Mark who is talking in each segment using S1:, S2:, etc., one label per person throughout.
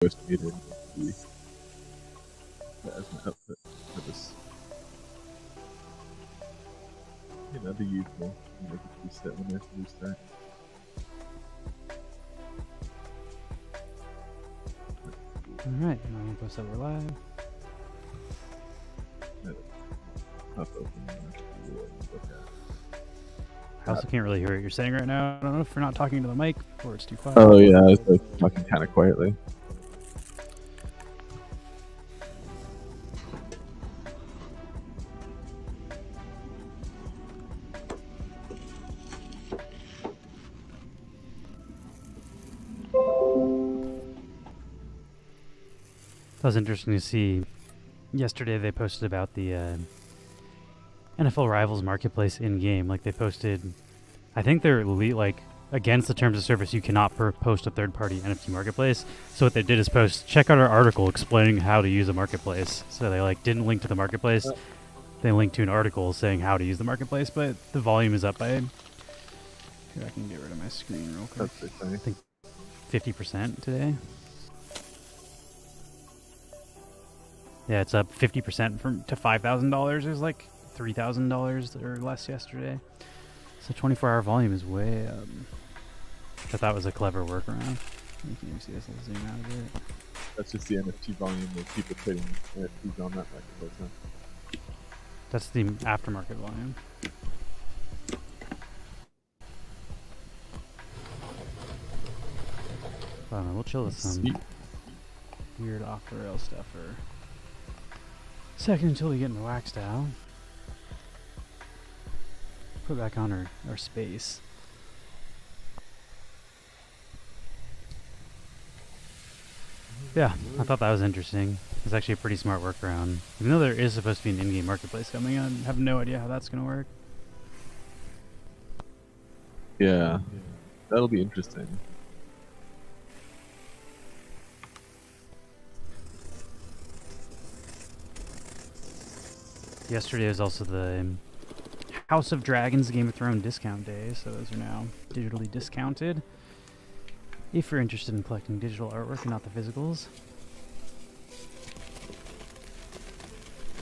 S1: lowest meter as an output for this. The usual. Make it reset when there's a restart.
S2: Alright, I'm going to post that we're live. I also can't really hear what you're saying right now. I don't know if you're not talking to the mic or it's too quiet.
S1: Oh yeah, I was talking kind of quietly.
S2: That was interesting to see. Yesterday they posted about the NFL Rivals Marketplace in-game. Like they posted, I think they're against the terms of service. You cannot post a third-party NFT marketplace. So what they did is check out our article explaining how to use a marketplace. So they didn't link to the marketplace. They linked to an article saying how to use the marketplace, but the volume is up by. Here, I can get rid of my screen real quick. I think 50% today. Yeah, it's up 50% to $5,000. It was like $3,000 or less yesterday. So 24-hour volume is way up. I thought was a clever workaround. You can even see this. I'll zoom out a bit.
S1: That's just the NFT volume of people trading NFTs on that marketplace. Huh?
S2: That's the aftermarket volume. Well, we'll chill with some weird off-the-rail stuff for a second until we get into Wax DAO. Put back on our space. Yeah, I thought that was interesting. It's actually a pretty smart workaround. Even though there is supposed to be an in-game marketplace coming, I have no idea how that's going to work.
S1: Yeah, that'll be interesting.
S2: Yesterday was also the House of Dragons Game of Thrones discount day, so those are now digitally discounted. If you're interested in collecting digital artwork and not the physicals.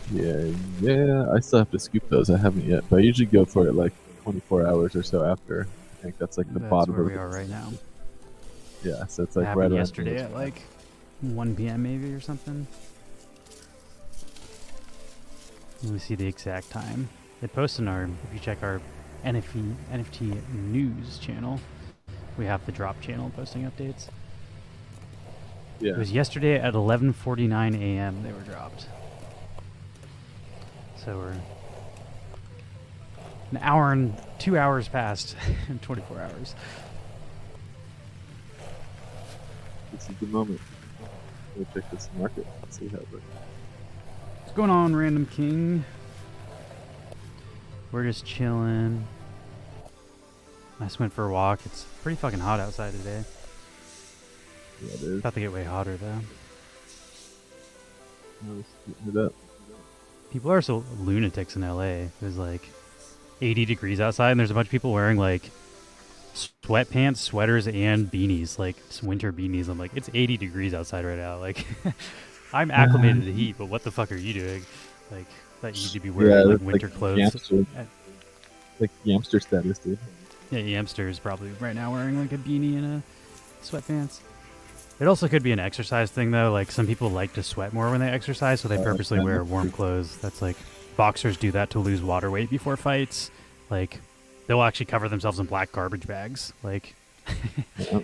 S1: Yeah, I still have to scoop those. I haven't yet, but I usually go for it like 24 hours or so after. I think that's like the bottom
S2: where we are right now.
S1: Yeah, so it's like
S2: right
S1: around
S2: yesterday at like 1 p.m. maybe or something. Let me see the exact time. They post in if you check our NFT news channel, we have the drop channel posting updates.
S1: Yeah.
S2: It was yesterday at 11:49 a.m. they were dropped. So we're an hour and 2 hours past in 24 hours.
S1: This is the moment. We'll check this market and see how it works.
S2: What's going on, Random King? We're just chilling. I just went for a walk. It's pretty fucking hot outside today.
S1: Yeah, it is.
S2: About to get way hotter though. People are so lunatics in LA. There's like 80 degrees outside and there's a bunch of people wearing like sweatpants, sweaters, and beanies, like winter beanies. I'm like, it's 80 degrees outside right now. Like, I'm acclimated to heat, but what the fuck are you doing? Like, that you need to be wearing like winter clothes.
S1: Like Yamster status, dude.
S2: Yeah, Yamster is probably right now wearing like a beanie and a sweatpants. It also could be an exercise thing though. Like some people like to sweat more when they exercise, so they purposely wear warm clothes. That's like boxers do that to lose water weight before fights. Like they'll actually cover themselves in black garbage bags, like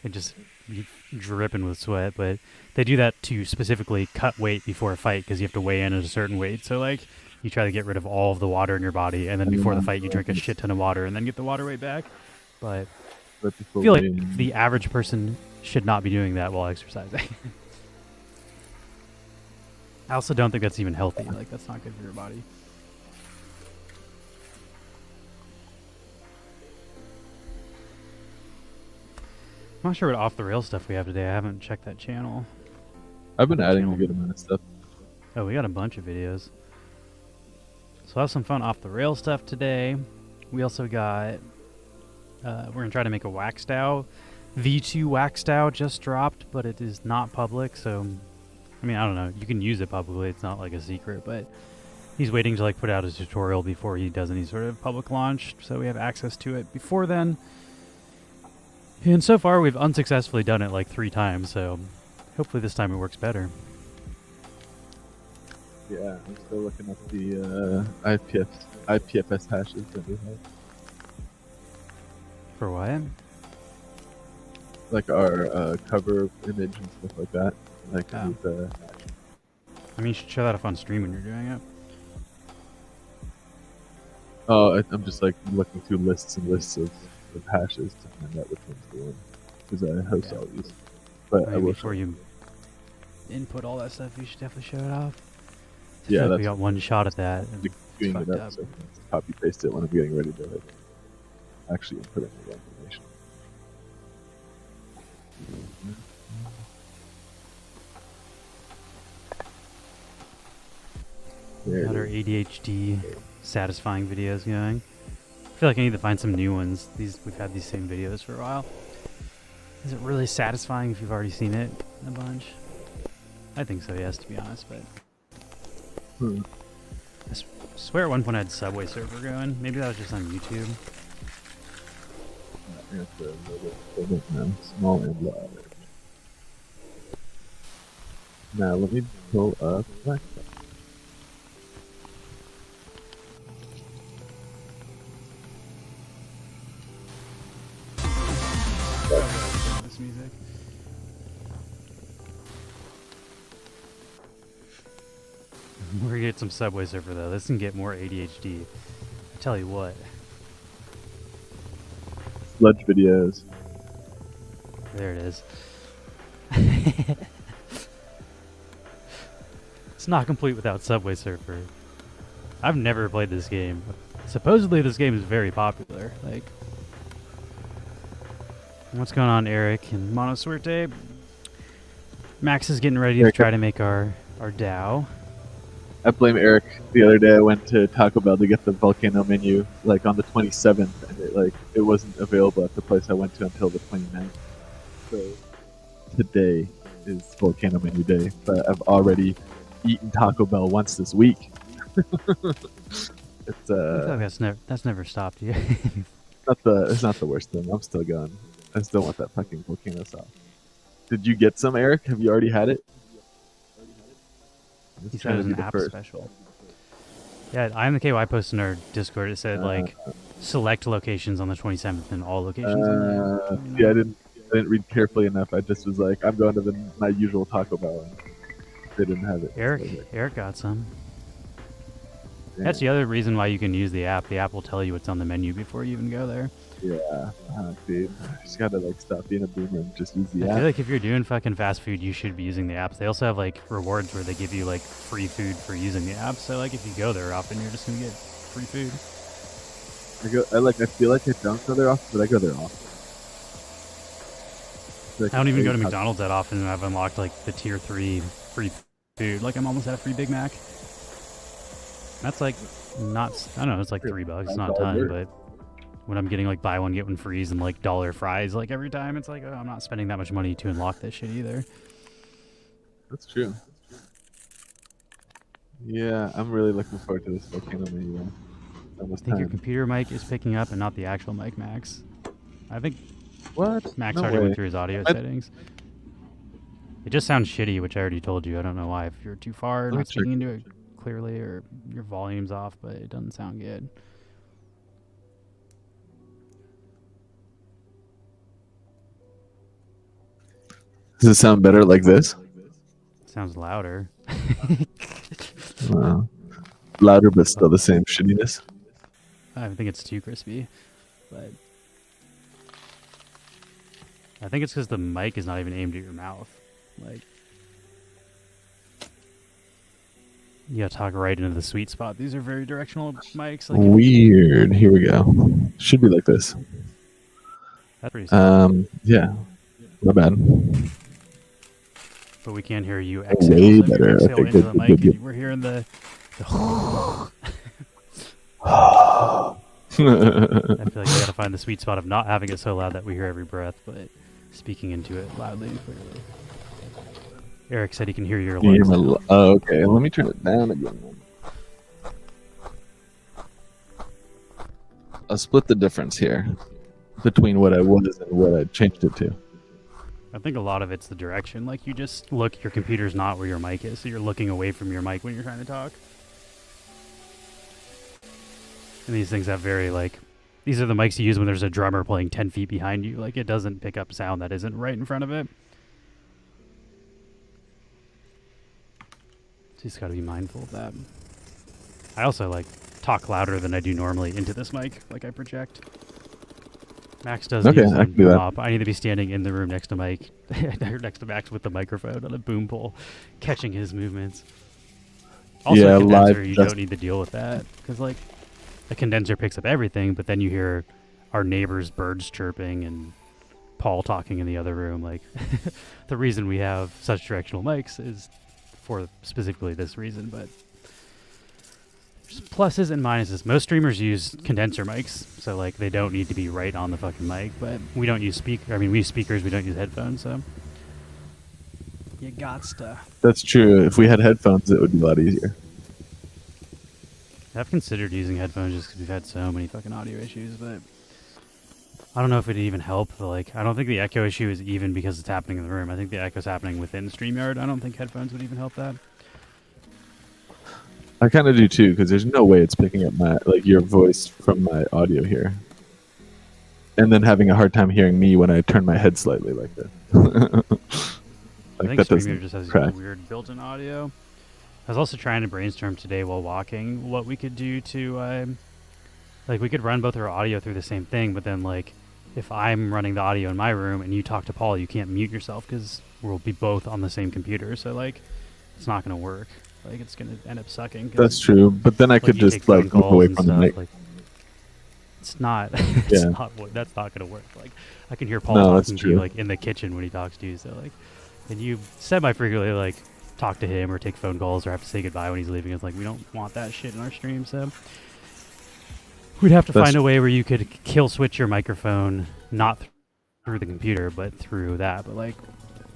S2: and just be dripping with sweat. But they do that to specifically cut weight before a fight because you have to weigh in at a certain weight. So like you try to get rid of all of the water in your body, and then before the fight you drink a shit ton of water and then get the water weight back. But I feel like the average person should not be doing that while exercising. I also don't think that's even healthy. Like that's not good for your body. I'm not sure what off the rail stuff we have today. I haven't checked that channel.
S1: I've been adding a good amount of stuff.
S2: Oh, we got a bunch of videos. So I'll have some fun off the rail stuff today. We also got we're gonna try to make a Wax DAO. V2 Wax DAO just dropped, but it is not public, so I mean, I don't know. You can use it publicly. It's not like a secret, but he's waiting to like put out his tutorial before he does any sort of public launch, so we have access to it before then. And so far, we've unsuccessfully done it like 3 times, so hopefully this time it works better.
S1: Yeah, I'm still looking at the IPFS hashes that we have.
S2: For what?
S1: Like our cover image and stuff like that. Like
S2: Oh. I mean, you should show that up on stream when you're doing it.
S1: Oh, I'm just like looking through lists and lists of hashes to find out which one's the one. Because I host all these. But I will
S2: before you input all that stuff, you should definitely show it off.
S1: Yeah,
S2: we got one shot at that. And
S1: doing it up, so copy paste it when I'm getting ready to actually input any information.
S2: Got our ADHD satisfying videos going. I feel like I need to find some new ones. We've had these same videos for a while. Is it really satisfying if you've already seen it a bunch? I think so, yes, to be honest, but I swear at one point I had Subway Surfer going. Maybe that was just on YouTube.
S1: Small and large. Now let me pull up Black.
S2: This music. We're gonna get some Subway Surfer though. This can get more ADHD. I tell you what.
S1: Sludge videos.
S2: There it is. It's not complete without Subway Surfer. I've never played this game. Supposedly this game is very popular. Like, what's going on, Eric and Monosuerte? Max is getting ready to try to make our DAO.
S1: I blame Eric. The other day I went to Taco Bell to get the volcano menu, like on the 27th, and it wasn't available at the place I went to until the 29th. So today is volcano menu day, but I've already eaten Taco Bell once this week. It's
S2: I feel like that's never stopped you.
S1: it's not the worst thing. I'm still going. I still want that fucking volcano sauce. Did you get some, Eric? Have you already had it?
S2: He said it was an app special. Yeah, I am the KY post in our Discord. It said like select locations on the 27th and all locations.
S1: Yeah, I didn't read carefully enough. I just was like, I'm going to my usual Taco Bell, and they didn't have it.
S2: Eric got some.
S1: Yeah.
S2: That's the other reason why you can use the app. The app will tell you what's on the menu before you even go there.
S1: Yeah, dude. I just gotta like stop being a boomer and just use the app.
S2: I feel like if you're doing fucking fast food, you should be using the apps. They also have like rewards where they give you like free food for using the app. So like if you go there often, you're just gonna get free food.
S1: I feel like I don't go there often, but I go there often. Like,
S2: I don't even go to McDonald's that often, and I've unlocked like the tier 3 free food. Like I'm almost at a free Big Mac. That's like not, I don't know, it's like $3. It's not a ton, but when I'm getting like buy one get one frees and like dollar fries like every time, it's like, oh, I'm not spending that much money to unlock this shit either.
S1: That's true. Yeah, I'm really looking forward to this volcano menu.
S2: I think your computer mic is picking up and not the actual mic, Max. I think Max already went through his audio settings. It just sounds shitty, which I already told you. I don't know why. If you're too far, not speaking into it clearly, or your volume's off, but it doesn't sound good.
S1: Does it sound better like this?
S2: It sounds louder.
S1: Louder, but still the same shittiness.
S2: I think it's too crispy, but I think it's because the mic is not even aimed at your mouth. Like, you gotta talk right into the sweet spot. These are very directional mics. Like,
S1: weird. Here we go. Should be like this.
S2: That's pretty simple.
S1: Yeah. My bad.
S2: But we can't hear you exhale.
S1: Way
S2: so
S1: better.
S2: Exhale into the mic. And we're hearing the I feel like we gotta find the sweet spot of not having it so loud that we hear every breath, but speaking into it loudly and clearly. Eric said he can hear your
S1: Can you hear
S2: alerts.
S1: my oh, okay. Let me turn it down again. I'll split the difference here between what I was and what I changed it to.
S2: I think a lot of it's the direction. Like, you just look, your computer's not where your mic is, so you're looking away from your mic when you're trying to talk. And these things have very, like, these are the mics you use when there's a drummer playing 10 feet behind you. Like, it doesn't pick up sound that isn't right in front of it. So you just gotta be mindful of that. I also, like, talk louder than I do normally into this mic. Like, I project. Max does
S1: Okay,
S2: use
S1: I can do that.
S2: up. I need to be standing in the room next to Mike, next to Max with the microphone on a boom pole, catching his movements. Also,
S1: Yeah,
S2: a condenser,
S1: live
S2: you
S1: just-
S2: don't need to deal with that because, like, a condenser picks up everything, but then you hear our neighbors' birds chirping and Paul talking in the other room. Like, the reason we have such directional mics is for specifically this reason, but there's pluses and minuses. Most streamers use condenser mics, so like they don't need to be right on the fucking mic, but we don't use we use speakers, we don't use headphones, so you gots to.
S1: That's true. If we had headphones, it would be a lot easier.
S2: I've considered using headphones just because we've had so many fucking audio issues, but I don't know if it'd even help. But like, I don't think the echo issue is even because it's happening in the room. I think the echo's happening within StreamYard. I don't think headphones would even help that.
S1: I kind of do too, because there's no way it's picking up my your voice from my audio here, and then having a hard time hearing me when I turn my head slightly like this.
S2: I think
S1: that
S2: StreamYard
S1: doesn't
S2: just has
S1: crack.
S2: weird built-in audio. I was also trying to brainstorm today while walking what we could do to, like, we could run both our audio through the same thing, but then, like, if I'm running the audio in my room and you talk to Paul, you can't mute yourself because we'll be both on the same computer. So, like, it's not going to work. Like, it's going to end up sucking.
S1: That's true, but then I could
S2: you
S1: just
S2: take phone
S1: move
S2: calls
S1: away
S2: and
S1: from the
S2: stuff,
S1: mic.
S2: like, it's not.
S1: Yeah.
S2: That's not going to work. Like, I can hear Paul
S1: No, that's
S2: talking to you,
S1: true.
S2: like, in the kitchen when he talks to you. So, like, and you semi-frequently, like, talk to him or take phone calls or have to say goodbye when he's leaving. It's like, we don't want that shit in our stream, so we'd have to find a way where you could kill switch your microphone, not through the computer, but through that. But, like,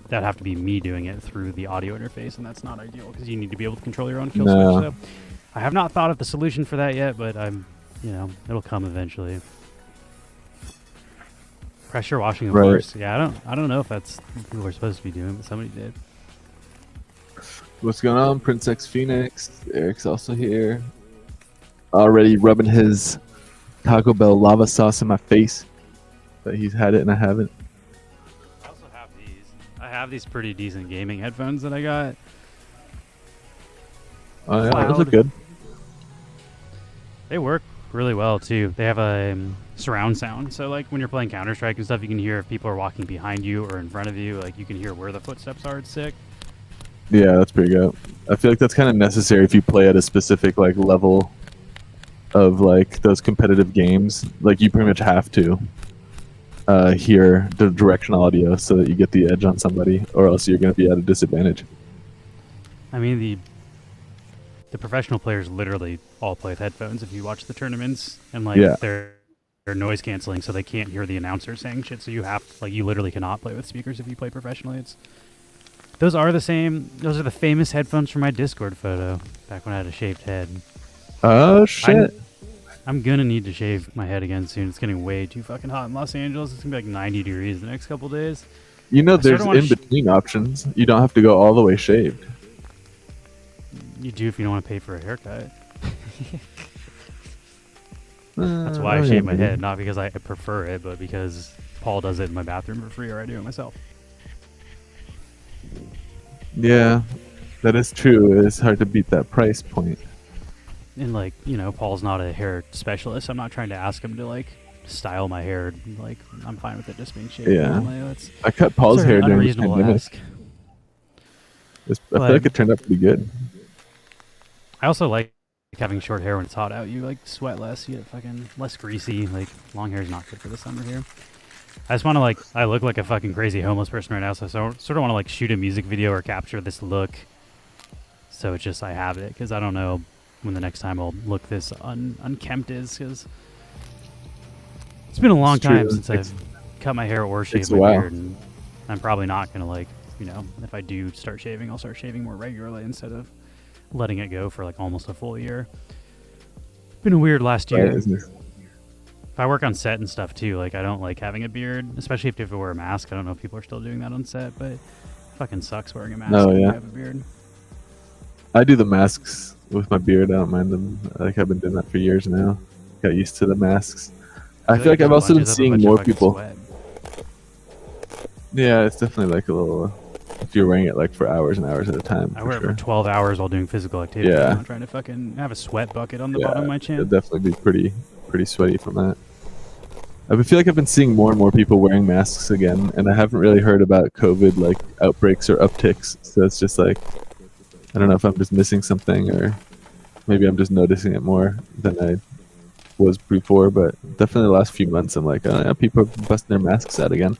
S2: that'd have to be me doing it through the audio interface, and that's not ideal because you need to be able to control your own kill switch. So I have not thought of the solution for that yet, but it'll come eventually. Pressure washing, of course. Yeah, I don't know if that's what we were supposed to be doing, but somebody did.
S1: What's going on, Prince X Phoenix? Eric's also here. Already rubbing his Taco Bell lava sauce in my face. But he's had it and I haven't.
S2: I also have these. I have these pretty decent gaming headphones that I got.
S1: Oh yeah, those look good.
S2: They work really well too. They have a surround sound, so like when you're playing Counter-Strike and stuff, you can hear if people are walking behind you or in front of you. Like you can hear where the footsteps are. It's sick.
S1: Yeah, that's pretty good. I feel like that's kind of necessary if you play at a specific level of those competitive games. Like you pretty much have to hear the directional audio so that you get the edge on somebody, or else you're going to be at a disadvantage.
S2: I mean, the professional players literally all play with headphones. If you watch the tournaments, and they're noise canceling, so they can't hear the announcer saying shit. So you literally cannot play with speakers if you play professionally. Those are the same. Those are the famous headphones from my Discord photo back when I had a shaved head.
S1: Oh shit!
S2: I'm gonna need to shave my head again soon. It's getting way too fucking hot in Los Angeles. It's gonna be like 90 degrees the next couple days.
S1: You know, there's in-between options. You don't have to go all the way shaved.
S2: You do if you don't want to pay for a haircut. That's why I shave my head, not because I prefer it, but because Paul does it in my bathroom for free, or I do it myself.
S1: Yeah, that is true. It's hard to beat that price point.
S2: And Paul's not a hair specialist. I'm not trying to ask him to style my hair. I'm fine with it just being shaved.
S1: Yeah, I cut Paul's hair during the pandemic. I feel like it turned out pretty good.
S2: I also like having short hair when it's hot out. You sweat less. You get fucking less greasy. Long hair is not good for the summer here. I just want to I look like a fucking crazy homeless person right now, so I sort of want to shoot a music video or capture this look. So it's just I have it, because I don't know when the next time I'll look this unkempt is, because it's been a long time since I've cut my hair or shave
S1: Takes a
S2: my
S1: while.
S2: beard, and I'm probably not gonna like, if I do start shaving, I'll start shaving more regularly instead of letting it go for like almost a full year. Been a weird last
S1: Right,
S2: year.
S1: isn't it?
S2: If I work on set and stuff too, like I don't like having a beard, especially if you have to wear a mask. I don't know if people are still doing that on set, but it fucking sucks wearing a mask
S1: Oh
S2: when you
S1: yeah.
S2: have a beard.
S1: I do the masks with my beard. I don't mind them. Like I've been doing that for years now. Got used to the masks. I feel
S2: it
S1: like I've
S2: just
S1: also been
S2: bunches up a
S1: seeing
S2: bunch of
S1: more
S2: fucking
S1: people.
S2: sweat.
S1: Yeah, it's definitely like a little. If you're wearing it like for hours and hours at a time.
S2: I
S1: For
S2: wear it
S1: sure.
S2: for 12 hours while doing physical activity.
S1: Yeah.
S2: I'm not trying to fucking have a sweat bucket on the bottom of my
S1: It'll
S2: chin.
S1: definitely be pretty sweaty from that. I feel like I've been seeing more and more people wearing masks again, and I haven't really heard about COVID like outbreaks or upticks. So it's just like I don't know if I'm just missing something, or maybe I'm just noticing it more than I was before. But definitely the last few months, I'm like, oh yeah, people are busting their masks out again.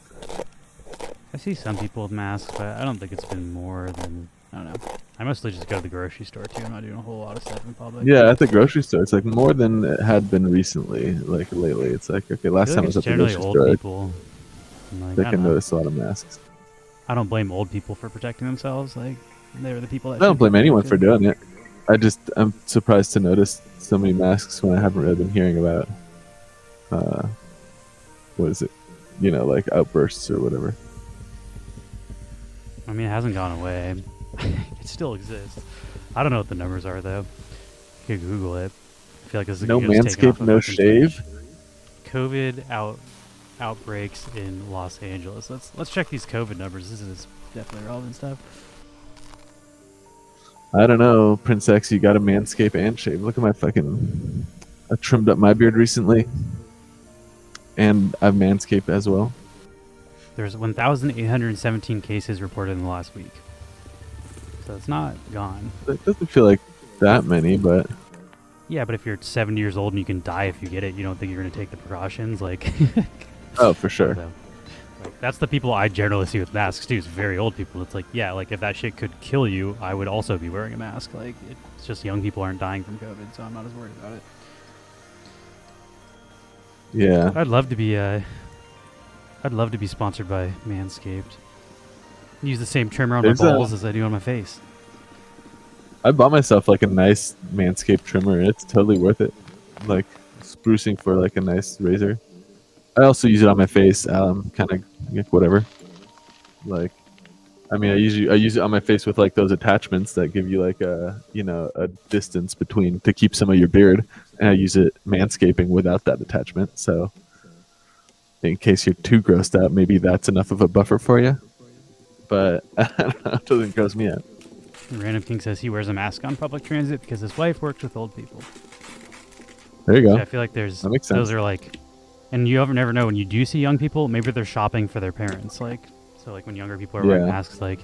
S2: I see some people with masks, but I don't think it's been more than, I don't know. I mostly just go to the grocery store too. I'm not doing a whole lot of stuff in public.
S1: Yeah, at the grocery store, it's like more than it had been recently. Like lately, it's like okay,
S2: I
S1: last
S2: feel
S1: time
S2: like
S1: I was
S2: it's
S1: at the
S2: generally
S1: grocery
S2: old
S1: store,
S2: people. And, like,
S1: I
S2: I
S1: can
S2: don't know.
S1: notice a lot of masks.
S2: I don't blame old people for protecting themselves. Like, they were the people that
S1: I don't
S2: should be
S1: blame anyone for
S2: protected.
S1: doing it. I'm surprised to notice so many masks when I haven't really been hearing about uh what is it? Like outbursts or whatever.
S2: I mean, it hasn't gone away. It still exists. I don't know what the numbers are though. You could Google it. I feel like this is
S1: No
S2: taken off
S1: manscape,
S2: of
S1: no
S2: fucking
S1: shave.
S2: COVID outbreaks in Los Angeles. Let's check these COVID numbers. This is definitely relevant stuff.
S1: I don't know, Prince X, you got to manscape and shave. Look at my fucking I trimmed up my beard recently. And I've manscaped as well.
S2: There's 1,817 cases reported in the last week. So it's not gone.
S1: It doesn't feel like that many, but
S2: Yeah, but if you're 70 years old and you can die if you get it, you don't think you're going to take the precautions? Like,
S1: oh, for sure.
S2: so, like, that's the people I generally see with masks too. It's very old people. It's like, yeah, like if that shit could kill you, I would also be wearing a mask. Like, it's just young people aren't dying from COVID, so I'm not as worried about it.
S1: Yeah.
S2: I'd love to be sponsored by Manscaped. Use the same trimmer on
S1: There's
S2: my balls as I do on my face.
S1: I bought myself like a nice manscaped trimmer. It's totally worth it. Like sprucing for like a nice razor. I also use it on my face. Kind of like whatever. Like, I mean, I use it on my face with like those attachments that give you like a distance between to keep some of your beard, and I use it manscaping without that attachment. So, in case you're too grossed out, maybe that's enough of a buffer for you. But I don't know, it doesn't gross me out.
S2: Random King says he wears a mask on public transit because his wife works with old people.
S1: There you go.
S2: So I feel like
S1: That makes sense.
S2: those are like, and you never know when you do see young people, maybe they're shopping for their parents. Like, so like when younger people are wearing
S1: Yeah.
S2: masks, like,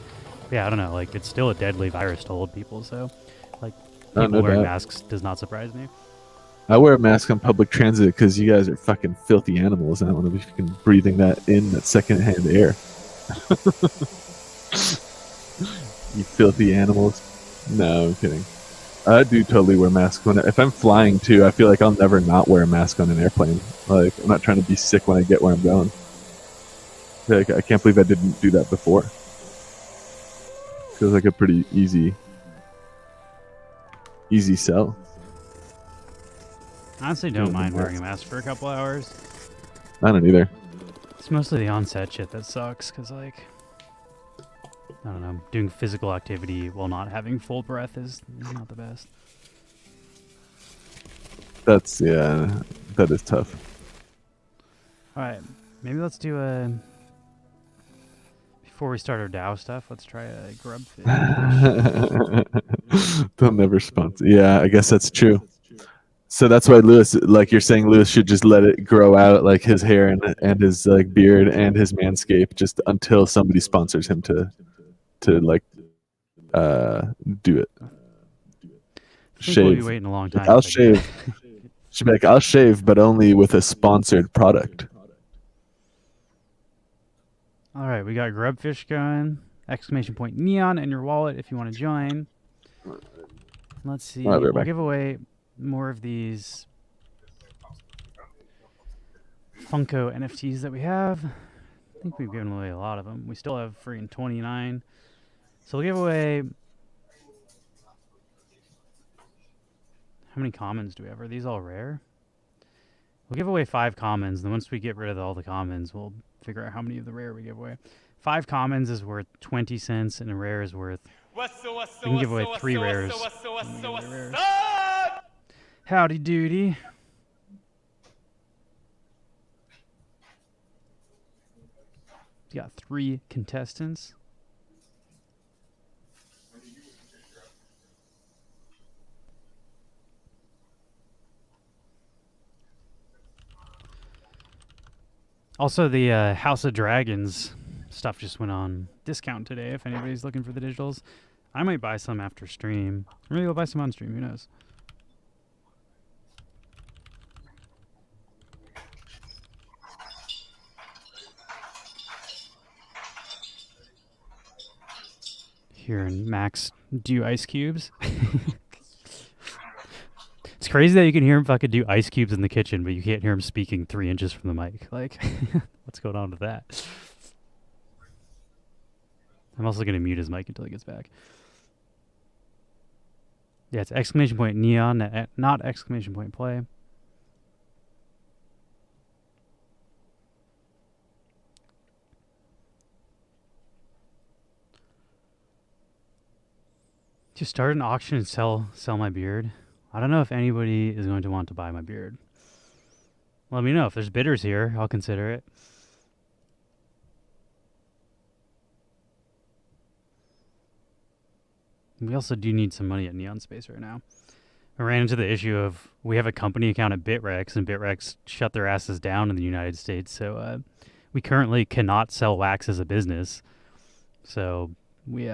S2: yeah, I don't know, like it's still a deadly virus to old people. So, like,
S1: Oh,
S2: people
S1: no
S2: wearing
S1: doubt.
S2: masks does not surprise me.
S1: I wear a mask on public transit because you guys are fucking filthy animals, and I want to be fucking breathing that secondhand air. You filthy animals. No, I'm kidding. I do totally wear masks if I'm flying too. I feel like I'll never not wear a mask on an airplane. Like I'm not trying to be sick when I get where I'm going. Like I can't believe I didn't do that before. Feels like a pretty easy sell.
S2: Honestly, don't mind wearing a mask for a couple hours.
S1: I don't either.
S2: It's mostly the onset shit that sucks, because, like, I don't know, doing physical activity while not having full breath is not the best.
S1: That is tough.
S2: Alright, maybe let's do a... Before we start our DAO stuff, let's try a grub fish.
S1: They'll never sponsor. Yeah, I guess that's true. So that's why Lewis, like you're saying, Lewis should just let it grow out, like his hair and his like beard and his manscape, just until somebody sponsors him to like do it.
S2: I think we'll be
S1: Shave.
S2: waiting a long time.
S1: I'll
S2: if I do
S1: shave. Should be like, I'll shave, but only with a sponsored product.
S2: Alright, we got grubfish going. Exclamation point neon in your wallet if you want to join. Let's see.
S1: I'll be right
S2: We'll
S1: back.
S2: give away more of these Funko NFTs that we have. think we've given away a lot of them. We still have freaking 29. So we'll give away. How many commons do we have? Are these all rare? We'll give away 5 commons, and then once we get rid of all the commons, we'll figure out how many of the rare we give away. 5 commons is worth 20 cents, and a rare is worth. We can give away 3 rares. Howdy doody. We got 3 contestants. Also, the House of Dragons stuff just went on discount today. If anybody's looking for the digitals, I might buy some after stream. Or maybe I'll buy some on stream. Who knows? Hearing Max do ice cubes. It's crazy that you can hear him fucking do ice cubes in the kitchen, but you can't hear him speaking 3 inches from the mic. Like, what's going on with that? I'm also going to mute his mic until he gets back. Yeah, it's exclamation point neon, not exclamation point play. To start an auction and sell my beard. I don't know if anybody is going to want to buy my beard. Let me know. If there's bidders here, I'll consider it. We also do need some money at Neon Space right now. I ran into the issue of we have a company account at Bitrex, and Bitrex shut their asses down in the United States. So we currently cannot sell wax as a business. So we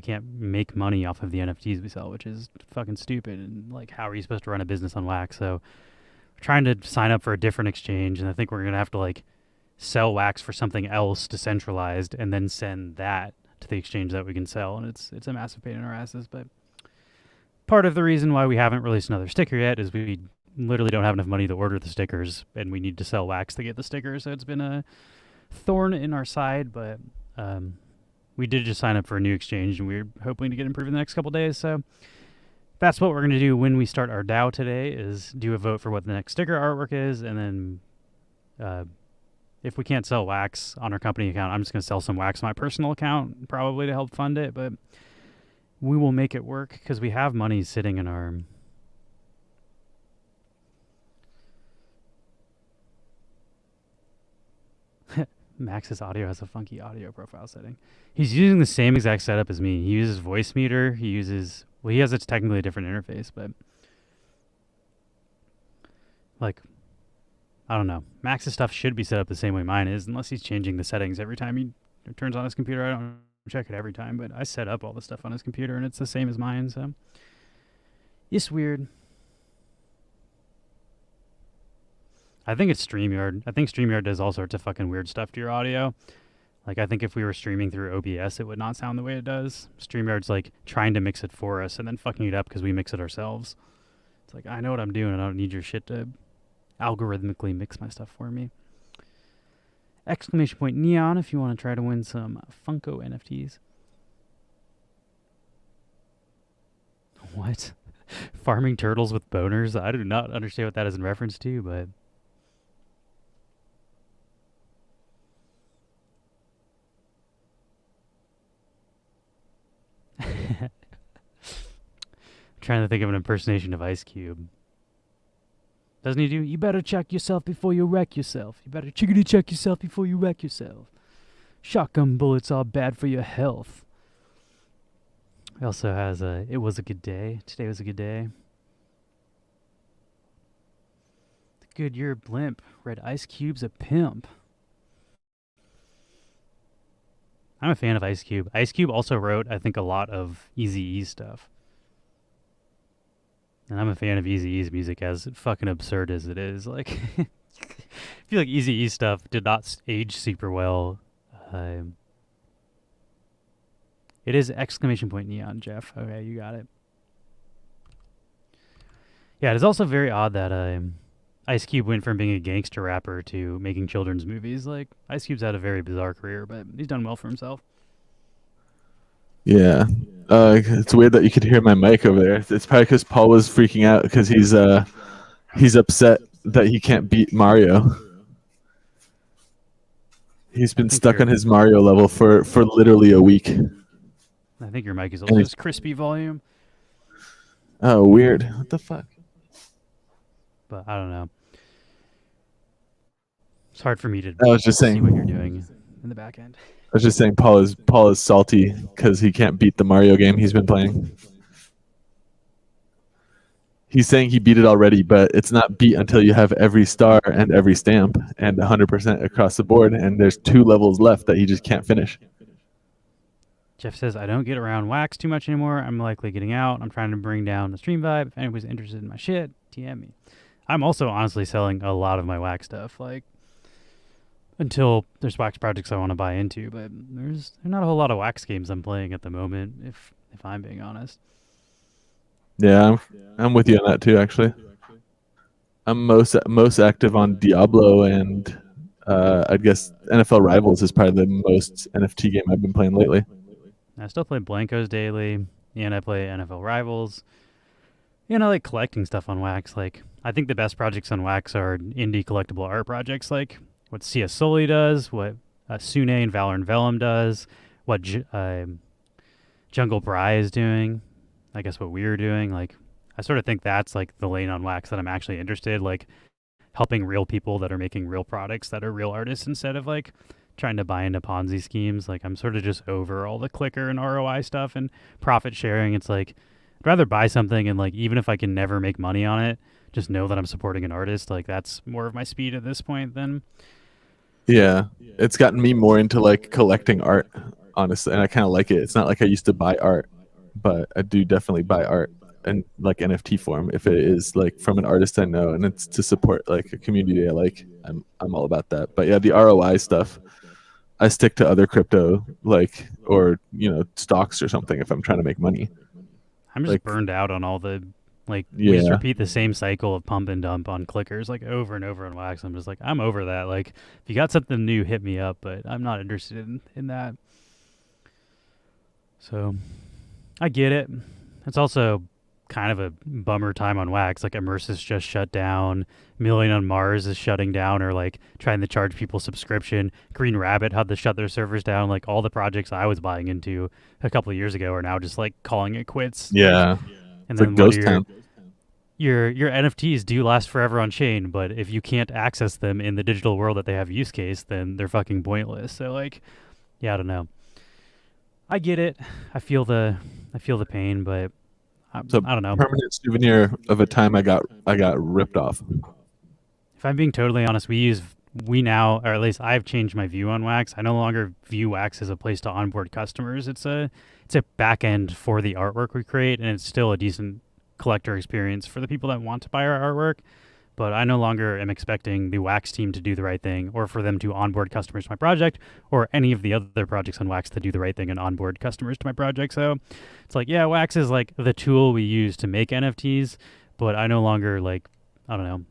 S2: can't make money off of the NFTs we sell, which is fucking stupid. And like, how are you supposed to run a business on wax? So we're trying to sign up for a different exchange, and I think we're gonna have to like sell wax for something else decentralized, and then send that to the exchange that we can sell. And it's a massive pain in our asses. But part of the reason why we haven't released another sticker yet is we literally don't have enough money to order the stickers, and we need to sell wax to get the stickers. So it's been a thorn in our side, but we did just sign up for a new exchange, and we're hoping to get improved in the next couple days. So that's what we're going to do when we start our DAO today, is do a vote for what the next sticker artwork is. And then if we can't sell wax on our company account, I'm just going to sell some wax on my personal account, probably to help fund it. But we will make it work because we have money sitting in our... Max's audio has a funky audio profile setting. He's using the same exact setup as me. He uses voice meter. He has a technically a different interface, but like, I don't know. Max's stuff should be set up the same way mine is, unless he's changing the settings every time he turns on his computer. I don't check it every time, but I set up all the stuff on his computer, and it's the same as mine, so it's weird. I think it's StreamYard. I think StreamYard does all sorts of fucking weird stuff to your audio. Like, I think if we were streaming through OBS, it would not sound the way it does. StreamYard's like trying to mix it for us and then fucking it up because we mix it ourselves. It's like, I know what I'm doing. I don't need your shit to algorithmically mix my stuff for me. Exclamation point neon if you want to try to win some Funko NFTs. What? Farming turtles with boners? I do not understand what that is in reference to, but... trying to think of an impersonation of Ice Cube. Doesn't he do, you better check yourself before you wreck yourself. You better chickadee check yourself before you wreck yourself. Shotgun bullets are bad for your health. He also has it was a good day. Today was a good day. Good, you're a blimp. Red Ice Cube's a pimp. I'm a fan of Ice Cube. Ice Cube also wrote, I think, a lot of Eazy-E stuff. And I'm a fan of Eazy-E's music, as fucking absurd as it is. Like, I feel like Eazy-E stuff did not age super well. It is exclamation point neon, Jeff. Okay, you got it. Yeah, it is also very odd that Ice Cube went from being a gangster rapper to making children's movies. Like Ice Cube's had a very bizarre career, but he's done well for himself.
S1: Yeah. It's weird that you could hear my mic over there. It's probably because Paul was freaking out because he's upset that he can't beat Mario. He's
S2: I
S1: been
S2: think
S1: stuck on
S2: your
S1: his Mario level for literally a week.
S2: I think your mic is
S1: And
S2: also
S1: he's,
S2: just crispy volume,
S1: oh, weird. What the fuck?
S2: but I don't know. It's hard for me to
S1: I was just
S2: see what you're
S1: saying.
S2: doing in the back end.
S1: I was just saying Paul is salty because he can't beat the Mario game he's been playing. He's saying he beat it already, but it's not beat until you have every star and every stamp and 100% across the board, and there's 2 levels left that he just can't finish.
S2: Jeff says, I don't get around wax too much anymore. I'm likely getting out. I'm trying to bring down the stream vibe. If anybody's interested in my shit, DM me. I'm also honestly selling a lot of my wax stuff, like until there's wax projects I want to buy into, but there's not a whole lot of wax games I'm playing at the moment, if I'm being honest.
S1: Yeah, I'm with you on that too. Actually, I'm most active on Diablo, and I guess NFL Rivals is probably the most NFT game I've been playing lately.
S2: I still play Blancos daily, and I play NFL Rivals. And I like collecting stuff on Wax. Like, I think the best projects on Wax are indie collectible art projects, like what Cia Soli does, what Sune and Valor and Vellum does, what Jungle Bry is doing. I guess what we're doing. Like, I sort of think that's like the lane on Wax that I'm actually interested. Like, helping real people that are making real products that are real artists instead of like trying to buy into Ponzi schemes. Like I'm sort of just over all the clicker and ROI stuff and profit sharing. It's like I'd rather buy something and like even if I can never make money on it, just know that I'm supporting an artist. Like that's more of my speed at this point than
S1: Yeah, it's gotten me more into like collecting art, honestly, and I kind of like it. It's not like I used to buy art, but I do definitely buy art and like NFT form if it is like from an artist I know and it's to support like a community I like. I'm all about that. But yeah, the ROI stuff, I stick to other crypto like or stocks or something if I'm trying to make money.
S2: I'm just
S1: Like
S2: burned out on all the like we just
S1: yeah,
S2: repeat the same cycle of pump and dump on clickers like over and over on Wax. I'm just like I'm over that. Like if you got something new, hit me up, but I'm not interested in that. So I get it. It's also kind of a bummer time on Wax. Like Immersis just shut down. Million on Mars is shutting down or like trying to charge people subscription. Green Rabbit had to shut their servers down. Like all the projects I was buying into a couple of years ago are now just like calling it quits. Like,
S1: yeah,
S2: and
S1: it's a
S2: then one of
S1: ghost town.
S2: your NFTs do last forever on chain, but if you can't access them in the digital world that they have use case, then they're fucking pointless. So like, yeah, I don't know. I get it. I feel the pain, but
S1: It's a
S2: I don't know.
S1: permanent souvenir of a time I got ripped off.
S2: If I'm being totally honest, we now, or at least I've changed my view on Wax. I no longer view Wax as a place to onboard customers. It's a back end for the artwork we create, and it's still a decent collector experience for the people that want to buy our artwork. But I no longer am expecting the Wax team to do the right thing, or for them to onboard customers to my project, or any of the other projects on Wax to do the right thing and onboard customers to my project. So it's like, yeah, Wax is like the tool we use to make NFTs, but I no longer like, I don't know,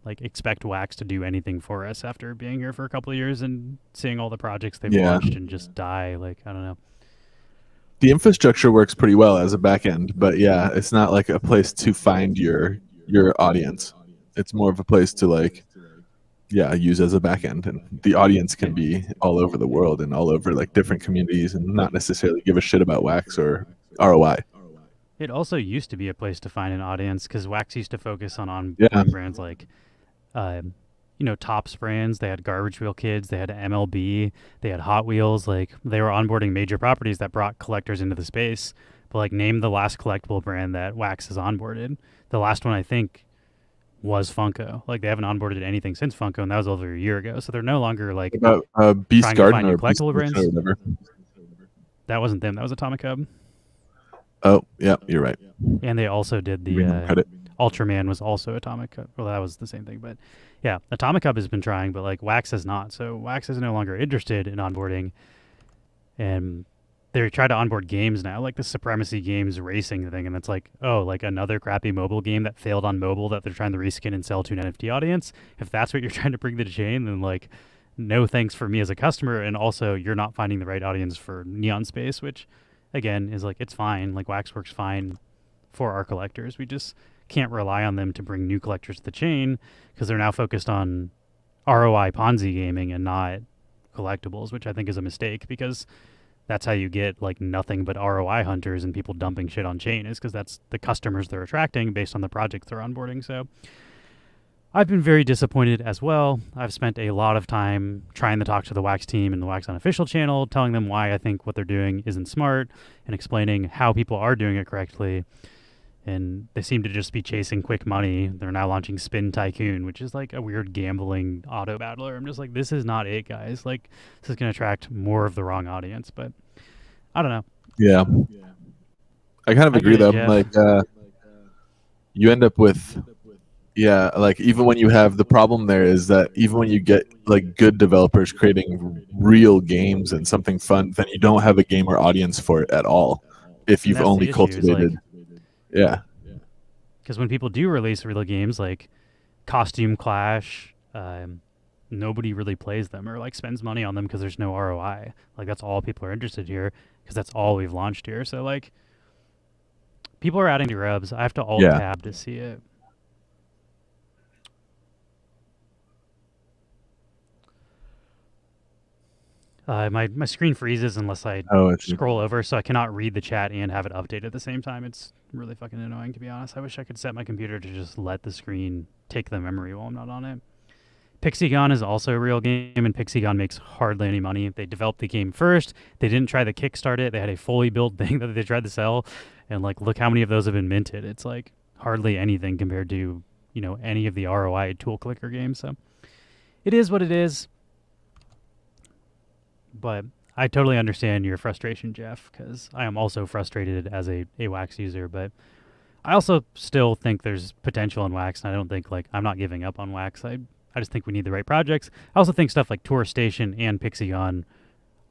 S2: like expect Wax to do anything for us after being here for a couple of years and seeing all the projects they've
S1: Yeah,
S2: launched and just die. Like I don't know.
S1: the infrastructure works pretty well as a back end, but yeah, it's not like a place to find your audience. It's more of a place to like yeah use as a back end, and the audience can be all over the world and all over like different communities, and not necessarily give a shit about Wax or ROI.
S2: It also used to be a place to find an audience because Wax used to focus on
S1: Yeah,
S2: onboarding brands like, uh, Tops brands. They had Garbage Wheel Kids. They had MLB. They had Hot Wheels. Like they were onboarding major properties that brought collectors into the space. But like, name the last collectible brand that Wax has onboarded. The last one I think was Funko. Like they haven't onboarded anything since Funko, and that was over a year ago. So they're no longer like
S1: about Beast
S2: trying to
S1: Garden
S2: find new
S1: or Beast
S2: collectible
S1: Nation or
S2: brands.
S1: whatever.
S2: That wasn't them. That was Atomic Hub.
S1: Oh yeah, you're right.
S2: And they also did the
S1: Giving them credit.
S2: Ultraman was also Atomic Hub. Well, that was the same thing, but yeah, Atomic Hub has been trying, but like Wax has not. So Wax is no longer interested in onboarding, and they try to onboard games now, like the Supremacy Games racing thing, and it's like, oh, like another crappy mobile game that failed on mobile that they're trying to reskin and sell to an NFT audience. If that's what you're trying to bring to the chain, then like, no thanks for me as a customer, and also you're not finding the right audience for Neon Space, which again is like it's fine. Like Waxworks fine for our collectors. We just can't rely on them to bring new collectors to the chain because they're now focused on ROI Ponzi gaming and not collectibles, which I think is a mistake because that's how you get like nothing but ROI hunters and people dumping shit on chain is because that's the customers they're attracting based on the projects they're onboarding. So I've been very disappointed as well. I've spent a lot of time trying to talk to the Wax team and the Wax unofficial channel, telling them why I think what they're doing isn't smart and explaining how people are doing it correctly. And they seem to just be chasing quick money. They're now launching Spin Tycoon, which is like a weird gambling auto battler. I'm just like, this is not it, guys. Like, this is going to attract more of the wrong audience. But I don't know.
S1: Yeah, I kind of agree though. Like, you end up with, yeah, like even when you have the problem there is that even when you get like good developers creating real games and something fun, then you don't have a gamer audience for it at all. If you've only cultivated. Yeah.
S2: Because when people do release real games like Costume Clash, nobody really plays them or like spends money on them because there's no ROI. Like that's all people are interested here because that's all we've launched here. So like people are adding to rubs. I have to alt tab to see it. My screen freezes unless I scroll over, so I cannot read the chat and have it update at the same time. It's really fucking annoying, to be honest. I wish I could set my computer to just let the screen take the memory while I'm not on it. Pixigon is also a real game, and Pixigon makes hardly any money. They developed the game first. They didn't try to kickstart it. They had a fully built thing that they tried to sell, and like look how many of those have been minted. It's like hardly anything compared to, you know, any of the ROI tool clicker games. So it is what it is. But I totally understand your frustration, Jeff, because I am also frustrated as a Wax user. But I also still think there's potential in Wax, and I don't think like I'm not giving up on Wax. I just think we need the right projects. I also think stuff like Tour Station and Pixigon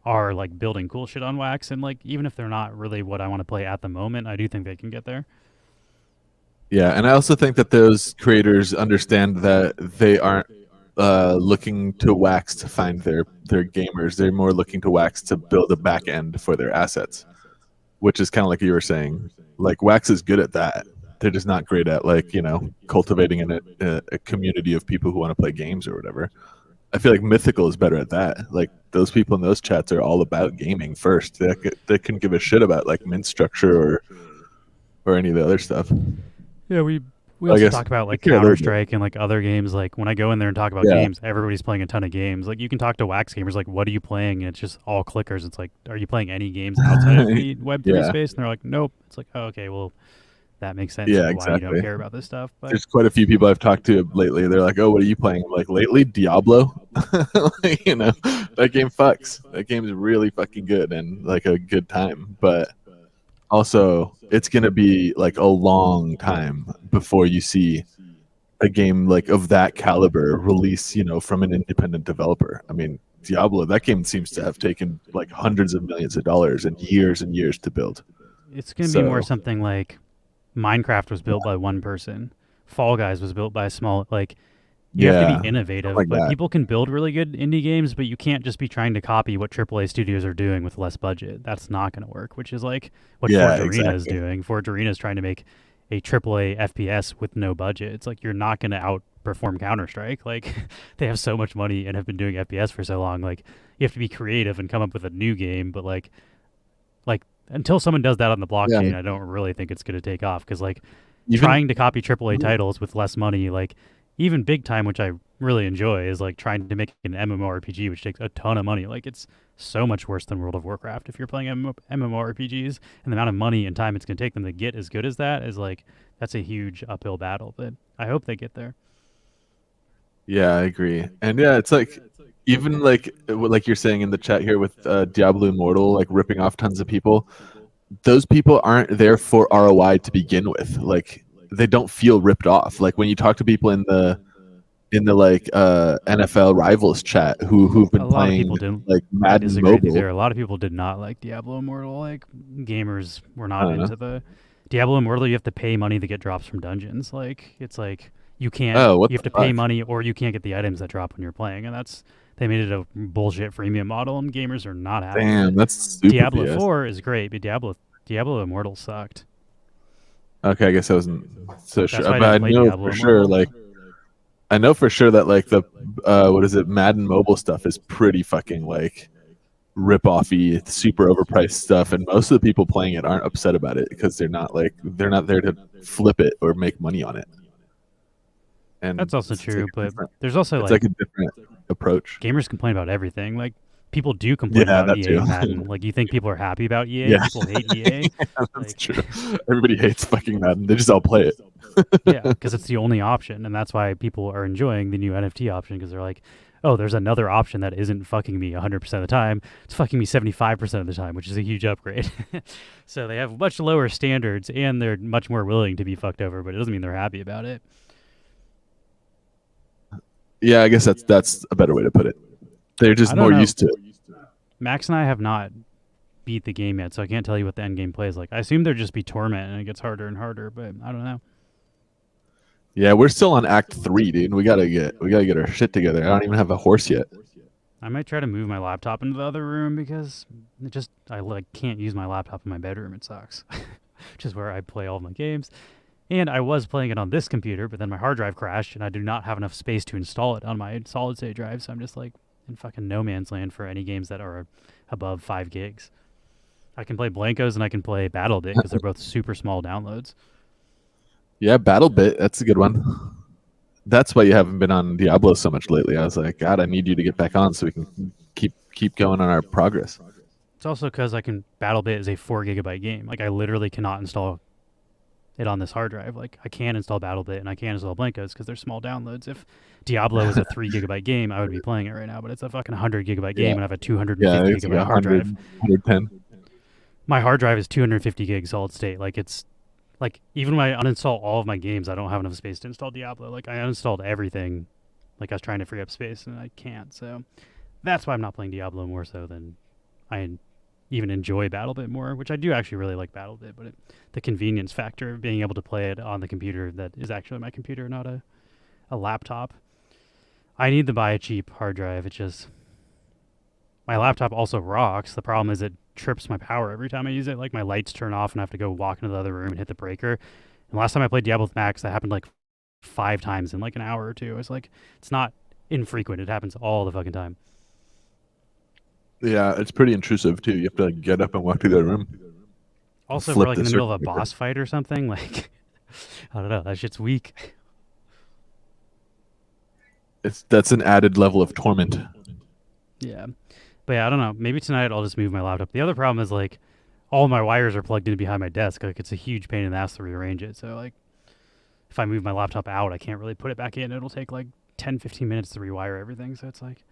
S2: are like building cool shit on Wax, and like even if they're not really what I want to play at the moment, I do think they can get there.
S1: Yeah, and I also think that those creators understand that they aren't looking to Wax to find their gamers. They're more looking to Wax to build a back end for their assets, which is kind of like you were saying. Like Wax is good at that. They're just not great at like, you know, cultivating a community of people who want to play games or whatever. I feel like Mythical is better at that. Like those people in those chats are all about gaming first. They can give a shit about like mint structure or any of the other stuff.
S2: Yeah, we also talk about like Counter-Strike and like other games. Like when I go in there and talk about games, everybody's playing a ton of games. Like you can talk to Wax gamers, like, what are you playing? And it's just all clickers. It's like, are you playing any games outside of the Web3 space? And they're like, nope. It's like, oh, okay, well, that makes sense.
S1: Yeah,
S2: why
S1: exactly.
S2: you don't care about this stuff. But
S1: there's quite a few people I've talked to lately. They're like, oh, what are you playing? I'm like, lately, Diablo. Like, you know, that game fucks. That game's really fucking good and like a good time. But also, it's going to be like a long time before you see a game like of that caliber release, you know, from an independent developer. I mean, Diablo, that game seems to have taken like hundreds of millions of dollars and years to build.
S2: It's going to be more something like Minecraft was built by one person. Fall Guys was built by a small, like, you have to be innovative, like but people can build really good indie games, but you can't just be trying to copy what AAA studios are doing with less budget. That's not going to work, which is like what Forge Arena is doing. Forge Arena is trying to make a AAA FPS with no budget. It's like you're not going to outperform Counter-Strike. Like they have so much money and have been doing FPS for so long. Like you have to be creative and come up with a new game, but like until someone does that on the blockchain, I don't really think it's going to take off because like trying to copy AAA titles with less money, like even Big Time, which I really enjoy, is like trying to make an MMORPG, which takes a ton of money. Like it's so much worse than World of Warcraft. If you're playing MMORPGs and the amount of money and time it's going to take them to get as good as that is like, that's a huge uphill battle, but I hope they get there.
S1: Yeah, I agree. And yeah, it's like, even like you're saying in the chat here with Diablo Immortal, like ripping off tons of people, those people aren't there for ROI to begin with. Like they don't feel ripped off. Like when you talk to people in the in the like NFL rivals chat who've
S2: A
S1: been
S2: lot of
S1: playing
S2: people didn't.
S1: like
S2: I
S1: Madden
S2: disagree with you
S1: Mobile.
S2: there. A lot of people did not like Diablo Immortal. Like gamers were
S1: I
S2: not
S1: don't know.
S2: into the Diablo Immortal. You have to pay money to get drops from dungeons. Like it's like you can't.
S1: Oh, what
S2: You have
S1: the
S2: to pay
S1: fuck?
S2: money, or you can't get the items that drop when you're playing, and that's they made it a bullshit freemium model, and gamers are not happy with
S1: Damn,
S2: it.
S1: that's super
S2: Diablo
S1: BS.
S2: 4 is great, but Diablo Immortal sucked.
S1: Okay, I guess I wasn't so
S2: That's
S1: sure,
S2: why I
S1: but I
S2: didn't play
S1: know
S2: Diablo
S1: for sure,
S2: Immortal.
S1: like I know for sure that like the what is it, Madden Mobile stuff is pretty fucking like rip-offy, super overpriced stuff, and most of the people playing it aren't upset about it because they're not there to flip it or make money on it. And
S2: That's also
S1: it's like
S2: true,
S1: a
S2: but
S1: different,
S2: there's also
S1: it's
S2: like
S1: like a different approach.
S2: gamers complain about everything. Like people do complain
S1: Yeah,
S2: about
S1: that
S2: EA
S1: too.
S2: and Madden. Like you think people are happy about EA?
S1: Yeah,
S2: People hate EA.
S1: that's
S2: Like
S1: true. Everybody hates fucking Madden. They just all play it.
S2: yeah, because it's the only option, and that's why people are enjoying the new NFT option because they're like, oh, there's another option that isn't fucking me 100% of the time. It's fucking me 75% of the time, which is a huge upgrade. So they have much lower standards, and they're much more willing to be fucked over, but it doesn't mean they're happy about it.
S1: Yeah, I guess that's a better way to put it. They're just
S2: I don't
S1: more
S2: know.
S1: used to it.
S2: Max and I have not beat the game yet, so I can't tell you what the end game plays like. I assume there'd just be torment, and it gets harder and harder, but I don't know.
S1: Yeah, we're still on Act 3, dude. We gotta get our shit together. I don't even have a horse yet.
S2: I might try to move my laptop into the other room because I like can't use my laptop in my bedroom. It sucks, which is where I play all of my games. And I was playing it on this computer, but then my hard drive crashed, and I do not have enough space to install it on my solid state drive. So I'm just like in fucking no man's land for any games that are above 5 gigs. I can play Blankos and I can play BattleBit because they're both super small downloads.
S1: Yeah, BattleBit, that's a good one. That's why you haven't been on Diablo so much lately. I was like, God, I need you to get back on so we can keep going on our progress.
S2: It's also because I can BattleBit is a 4 gigabyte game. Like I literally cannot install it on this hard drive. Like I can install BattleBit and I can install Blankos because they're small downloads. If Diablo was a 3 gigabyte game, I would be playing it right now. But it's a fucking 100 gigabyte game,
S1: Yeah,
S2: and I have a
S1: yeah,
S2: 250
S1: it's like
S2: gigabyte hard
S1: 100,
S2: drive.
S1: 110.
S2: My hard drive is 250 gigs solid state. Like it's like even when I uninstall all of my games, I don't have enough space to install Diablo. Like I uninstalled everything. Like I was trying to free up space and I can't. So that's why I'm not playing Diablo more so than I even enjoy BattleBit more, which I do actually really like BattleBit, but the convenience factor of being able to play it on the computer that is actually my computer, not a laptop. I need to buy a cheap hard drive. It just my laptop also rocks. The problem is it trips my power every time I use it. Like my lights turn off and I have to go walk into the other room and hit the breaker. And last time I played Diablo with Max, that happened like 5 times in like an hour or two. It's like it's not infrequent. It happens all the fucking time.
S1: Yeah, it's pretty intrusive too. You have to like get up and walk to the other room.
S2: Also, if
S1: Flip
S2: we're like
S1: the
S2: in the middle of a
S1: circuit breaker.
S2: boss fight or something, like I don't know, that shit's weak.
S1: That's an added level of torment.
S2: Yeah. But yeah, I don't know. Maybe tonight I'll just move my laptop. The other problem is like all my wires are plugged in behind my desk. Like it's a huge pain in the ass to rearrange it. So like if I move my laptop out, I can't really put it back in. It'll take like 10, 15 minutes to rewire everything. So it's like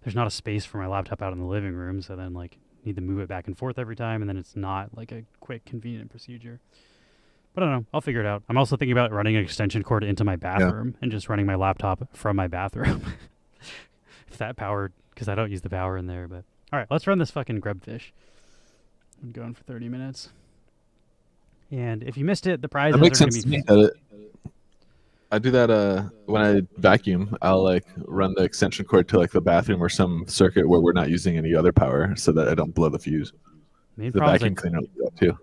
S2: there's not a space for my laptop out in the living room. So then like need to move it back and forth every time, and then it's not like a quick, convenient procedure. But I don't know. I'll figure it out. I'm also thinking about running an extension cord into my bathroom and just running my laptop from my bathroom. If that power, because I don't use the power in there. But all right, let's run this fucking grubfish. I'm going for 30 minutes. And if you missed it, the prizes
S1: That makes
S2: are going
S1: sense
S2: to
S1: to
S2: be.
S1: me. I do that when I vacuum. I'll like run the extension cord to like the bathroom or some circuit where we're not using any other power, so that I don't blow the fuse.
S2: Main
S1: The
S2: problem is
S1: vacuum cleaner will do that too.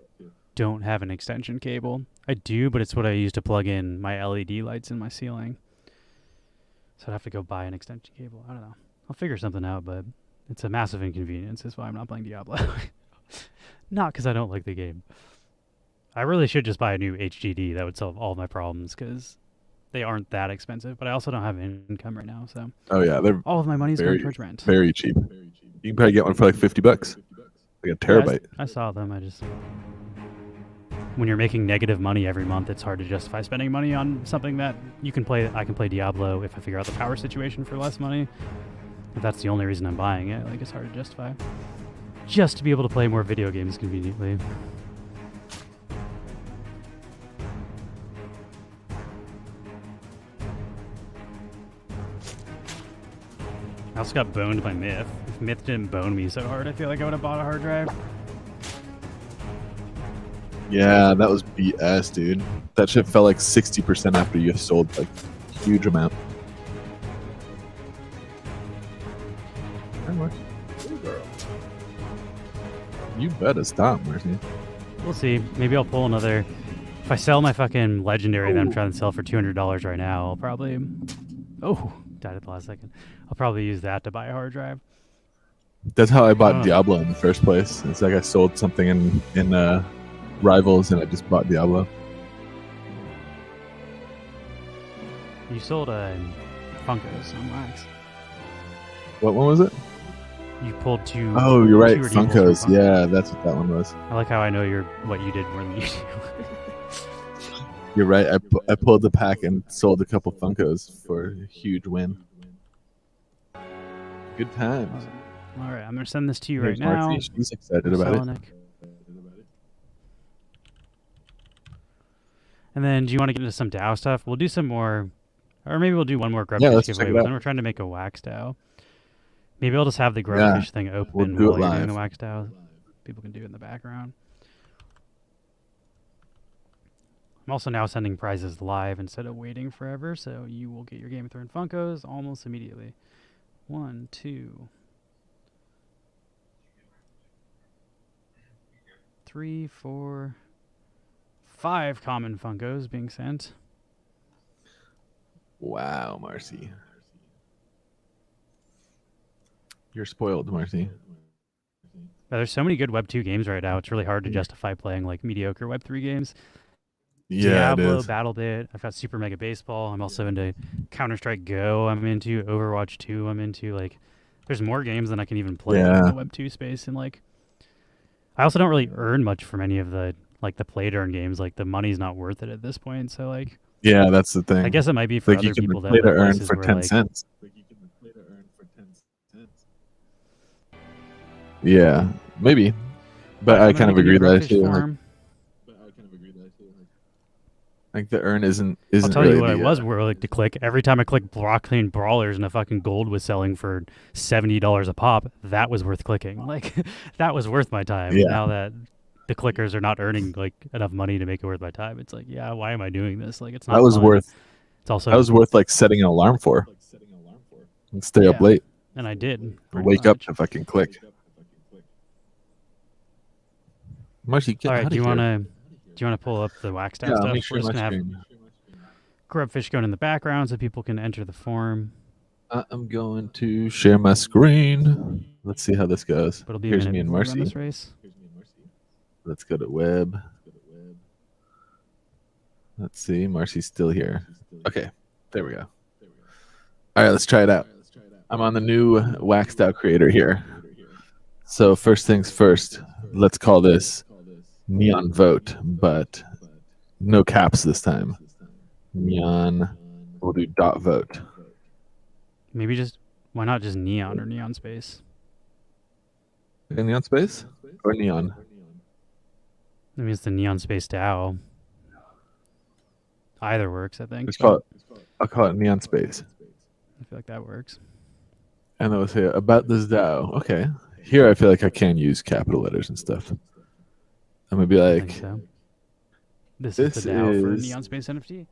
S2: don't have an extension cable. I do, but it's what I use to plug in my LED lights in my ceiling. So I'd have to go buy an extension cable. I don't know. I'll figure something out, but it's a massive inconvenience. That's why I'm not playing Diablo. Not because I don't like the game. I really should just buy a new HDD. That would solve all my problems because they aren't that expensive. But I also don't have income right now, so
S1: Oh yeah, they're
S2: all of my money's going towards rent.
S1: very cheap. You can probably get one for like $50, like a terabyte.
S2: I saw them. I just when you're making negative money every month, it's hard to justify spending money on something that you can play. I can play Diablo if I figure out the power situation for less money. If that's the only reason I'm buying it, like it's hard to justify. Just to be able to play more video games conveniently. I also got boned by Myth. If Myth didn't bone me so hard, I feel like I would have bought a hard drive.
S1: Yeah, that was BS, dude. That shit fell like 60% after you sold like a huge amount. You better stop, Marcy.
S2: We'll see. Maybe I'll pull another. If I sell my fucking legendary that I'm trying to sell for $200 right now, I'll probably. Oh, died at the last second. I'll probably use that to buy a hard drive.
S1: That's how I bought Diablo in the first place. It's like I sold something in Rivals and I just bought Diablo.
S2: You sold Funkos on Wax.
S1: What one was it?
S2: You pulled two.
S1: Oh, you're right.
S2: Two redeemables from
S1: Funkos. Yeah, that's what that one was.
S2: I like how I know what you did more than you do.
S1: You're right. I pulled the pack and sold a couple Funkos for a huge win. Good times.
S2: All right, I'm gonna send this to you
S1: Here's
S2: right now.
S1: Marcy. She's excited about it.
S2: And then, do you want to get into some DAO stuff? We'll do some more, or maybe we'll do one more grubfish
S1: let's
S2: giveaway.
S1: check it
S2: But
S1: out.
S2: then we're trying to make a wax DAO. Maybe I'll just have the grubfish thing open
S1: we'll do
S2: while
S1: it
S2: you're
S1: live.
S2: doing the wax DAO. People can do it in the background. I'm also now sending prizes live instead of waiting forever, so you will get your Game of Thrones Funkos almost immediately. 1, 2, 3, 4, 5 common Funkos being sent.
S1: Wow, Marcy. You're spoiled, Marcy.
S2: But there's so many good Web 2 games right now, it's really hard to justify playing like mediocre Web 3 games.
S1: Yeah,
S2: Diablo,
S1: it is.
S2: BattleBit. I've got Super Mega Baseball. I'm also into Counter-Strike Go. I'm into Overwatch 2. I'm into like, there's more games than I can even play in the Web 2 space. And like, I also don't really earn much from any of the like the play to earn games. Like the money's not worth it at this point. So like,
S1: yeah, that's the thing.
S2: I guess it might be for
S1: like
S2: other
S1: you can
S2: people that
S1: play to
S2: live
S1: earn
S2: places
S1: for
S2: where
S1: 10
S2: like,
S1: cents. Yeah, maybe. But I kind of agree that I feel like the earn isn't
S2: I'll tell
S1: really
S2: you what I was willing to click. Every time I clicked Blockchain Brawlers and a fucking gold was selling for $70 a pop, that was worth clicking. Like, that was worth my time.
S1: Yeah.
S2: Now that the clickers are not earning like enough money to make it worth my time, it's like, yeah, why am I doing this? Like, it's not.
S1: That was
S2: fun.
S1: worth.
S2: It's also
S1: that was worth like setting an alarm for. And stay up late.
S2: And I did.
S1: Wake up to fucking click. Marcy, get
S2: all right,
S1: out
S2: do you
S1: of here.
S2: want to pull up the wax down
S1: Yeah,
S2: stuff?
S1: let me
S2: We're
S1: share
S2: just
S1: my
S2: gonna
S1: screen.
S2: have grubfish going in the background so people can enter the form.
S1: I'm going to share my screen. Let's see how this goes.
S2: But it'll be
S1: Here's
S2: a
S1: me
S2: minute
S1: and
S2: before we run
S1: Marcy.
S2: this race.
S1: Let's go to web. Let's see. Marcy's still here. Okay, there we go. All right, let's try it out. I'm on the new Waxed Out Creator here. So first things first, let's call this Neon Vote, but no caps this time. Neon, we'll do dot vote.
S2: Maybe just, why not just neon or neon space?
S1: Neon space or neon?
S2: That means the neon space DAO. Either works, I think.
S1: I'll call it neon space.
S2: I feel like that works.
S1: And then we'll say about this DAO. Okay. Here I feel like I can use capital letters and stuff. I'm gonna be like,
S2: so. This is the DAO for
S1: is
S2: neon space NFT.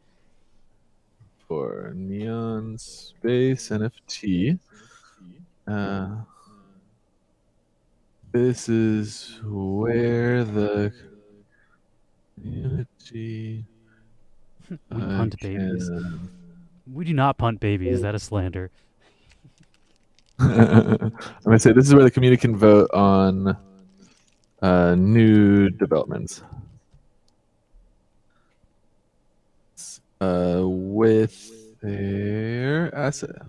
S1: For neon space NFT. This is where the community
S2: We punt babies. We do not punt babies. That is slander.
S1: I'm gonna say this is where the community can vote on new developments. With their asset.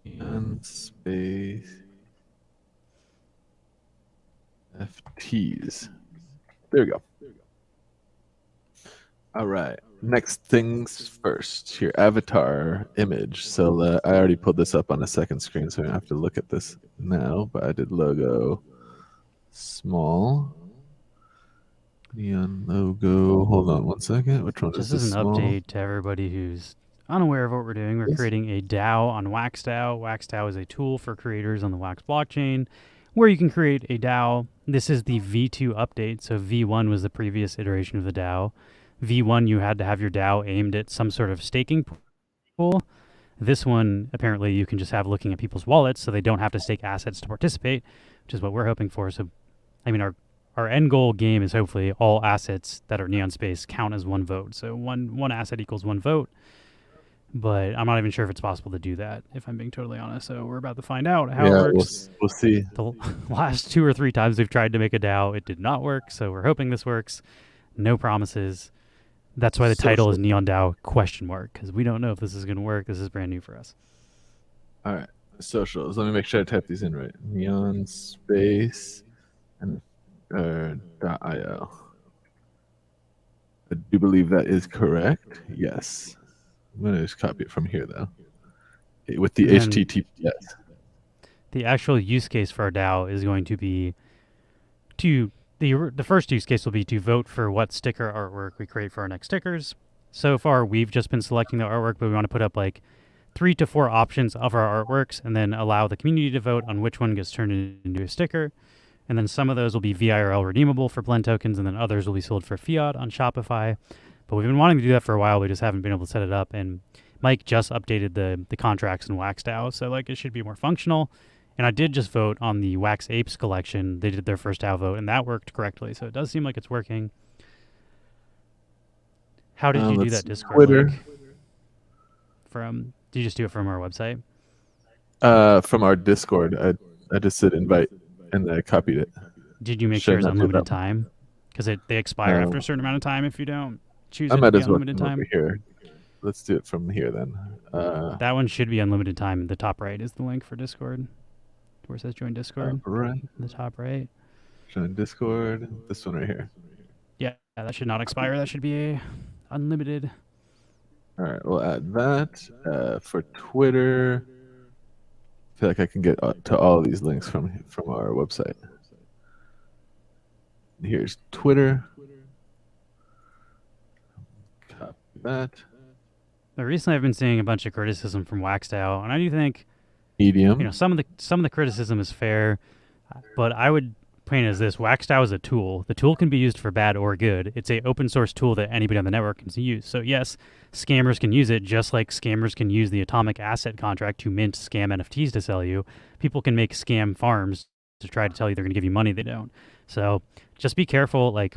S1: Neon space FTs. There we go. All right. Next things first. Here, avatar image. So I already pulled this up on the second screen, so we don't have to look at this now. But I did logo small. Neon logo. Hold on one second. Which one is
S2: Just
S1: this?
S2: as an
S1: small?
S2: update to everybody who's unaware of what we're doing, we're
S1: Yes.
S2: creating a DAO on WaxDAO. WaxDAO is a tool for creators on the Wax blockchain where you can create a DAO. This is the V2 update. So V1 was the previous iteration of the DAO. V1, you had to have your DAO aimed at some sort of staking pool. This one, apparently, you can just have looking at people's wallets so they don't have to stake assets to participate, which is what we're hoping for. So, I mean, our end goal game is hopefully all assets that are Neon Space count as one vote. So one asset equals one vote. But I'm not even sure if it's possible to do that, if I'm being totally honest. So we're about to find out how it
S1: Yeah,
S2: works.
S1: we'll see.
S2: The last 2 or 3 times we've tried to make a DAO, it did not work. So we're hoping this works. No promises. That's why the title is Neon DAO ? Because we don't know if this is going to work. This is brand new for us.
S1: All right, socials. Let me make sure I type these in right. Neon Space and .io. I do believe that is correct. Yes. I'm gonna just copy it from here though, with the
S2: And
S1: HTTPS.
S2: the actual use case for our DAO is going to be to the first use case will be to vote for what sticker artwork we create for our next stickers. So far, we've just been selecting the artwork, but we want to put up like 3 to 4 options of our artworks and then allow the community to vote on which one gets turned into a sticker. And then some of those will be VIRL redeemable for blend tokens, and then others will be sold for fiat on Shopify. But we've been wanting to do that for a while. We just haven't been able to set it up. And Mike just updated the contracts in WaxDAO, so like it should be more functional. And I did just vote on the Wax Apes collection. They did their first DAO vote, and that worked correctly. So it does seem like it's working. How did you do that Discord
S1: Twitter.
S2: link? Did you just do it from our website?
S1: From our Discord. I just said invite and I copied it.
S2: Did you make sure it's unlimited time? Because they expire after a certain amount of time if you don't choose it to be unlimited time.
S1: Over here. Let's do it from here then.
S2: That one should be unlimited time. The top right is the link for Discord, where it says join Discord.
S1: Right.
S2: The top right.
S1: Join Discord. This one right here.
S2: Yeah, that should not expire. That should be a unlimited.
S1: All right, we'll add that. For Twitter, I feel like I can get to all of these links from our website. Here's Twitter. Copy that.
S2: But recently, I've been seeing a bunch of criticism from WaxDAO, and I do think
S1: Medium.
S2: some of the criticism is fair, but I would paint it as this: WaxDAO is a tool. The tool can be used for bad or good. It's a open source tool that anybody on the network can use. So yes, scammers can use it, just like scammers can use the atomic asset contract to mint scam NFTs to sell you. People can make scam farms to try to tell you they're going to give you money they don't. So just be careful. Like,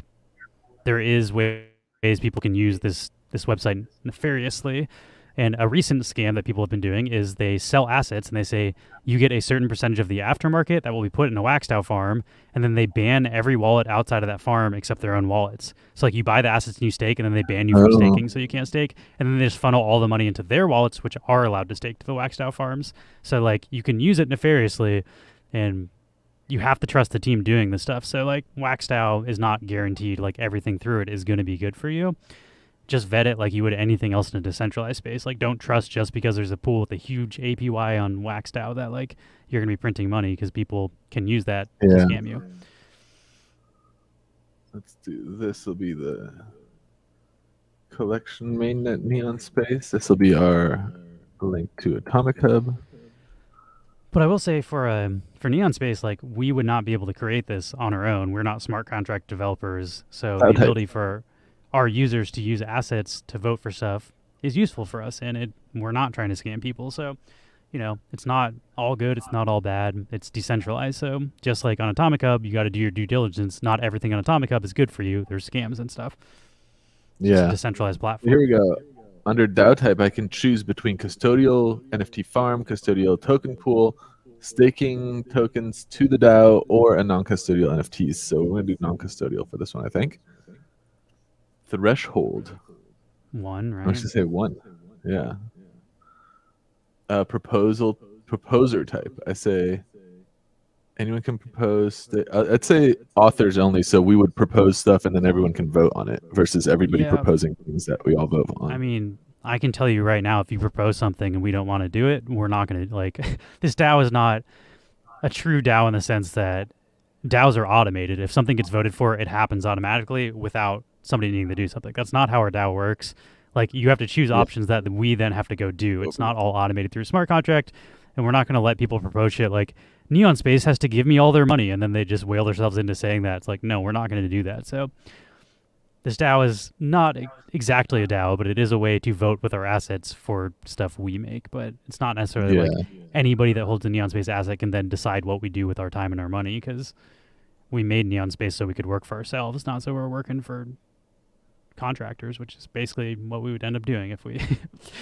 S2: there is ways people can use this website nefariously. And a recent scam that people have been doing is they sell assets and they say you get a certain percentage of the aftermarket that will be put in a WaxDAO farm, and then they ban every wallet outside of that farm except their own wallets. So like you buy the assets and you stake, and then they ban you from staking, so you can't stake, and then they just funnel all the money into their wallets, which are allowed to stake to the WaxDAO farms. So like you can use it nefariously, and you have to trust the team doing this stuff. So like WaxDAO is not guaranteed like everything through it is going to be good for you. Just vet it like you would anything else in a decentralized space. Like, don't trust just because there's a pool with a huge APY on WaxDAO that like you're gonna be printing money, because people can use that to scam you.
S1: Let's do this. Will be the collection mainnet Neon Space. This will be our link to Atomic Hub.
S2: But I will say for Neon Space, like we would not be able to create this on our own. We're not smart contract developers, so the ability for our users to use assets to vote for stuff is useful for us, and we're not trying to scam people. So, it's not all good, it's not all bad, it's decentralized. So just like on Atomic Hub, you got to do your due diligence. Not everything on Atomic Hub is good for you. There's scams and stuff. It's just a decentralized platform.
S1: Here we go. Under DAO type, I can choose between custodial NFT farm, custodial token pool, staking tokens to the DAO, or a non-custodial NFTs. So we're going to do non-custodial for this one, I think. Threshold.
S2: 1, right?
S1: I should say 1. Yeah. Proposer type. I say anyone can propose. I'd say authors only, so we would propose stuff and then everyone can vote on it versus everybody proposing things that we all vote on.
S2: I mean, I can tell you right now, if you propose something and we don't want to do it, we're not going to, like, this DAO is not a true DAO in the sense that DAOs are automated. If something gets voted for, it happens automatically without somebody needing to do something. That's not how our DAO works. Like you have to choose
S1: Yeah.
S2: options that we then have to go do. It's not all automated through a smart contract, and we're not going to let people propose shit like Neon Space has to give me all their money, and then they just whale themselves into saying that. It's like, no, we're not going to do that. So this DAO is not exactly a DAO, but it is a way to vote with our assets for stuff we make. But it's not necessarily like
S1: Yeah.
S2: anybody that holds a Neon Space asset can then decide what we do with our time and our money, because we made Neon Space so we could work for ourselves, not so we're working for contractors, which is basically what we would end up doing if we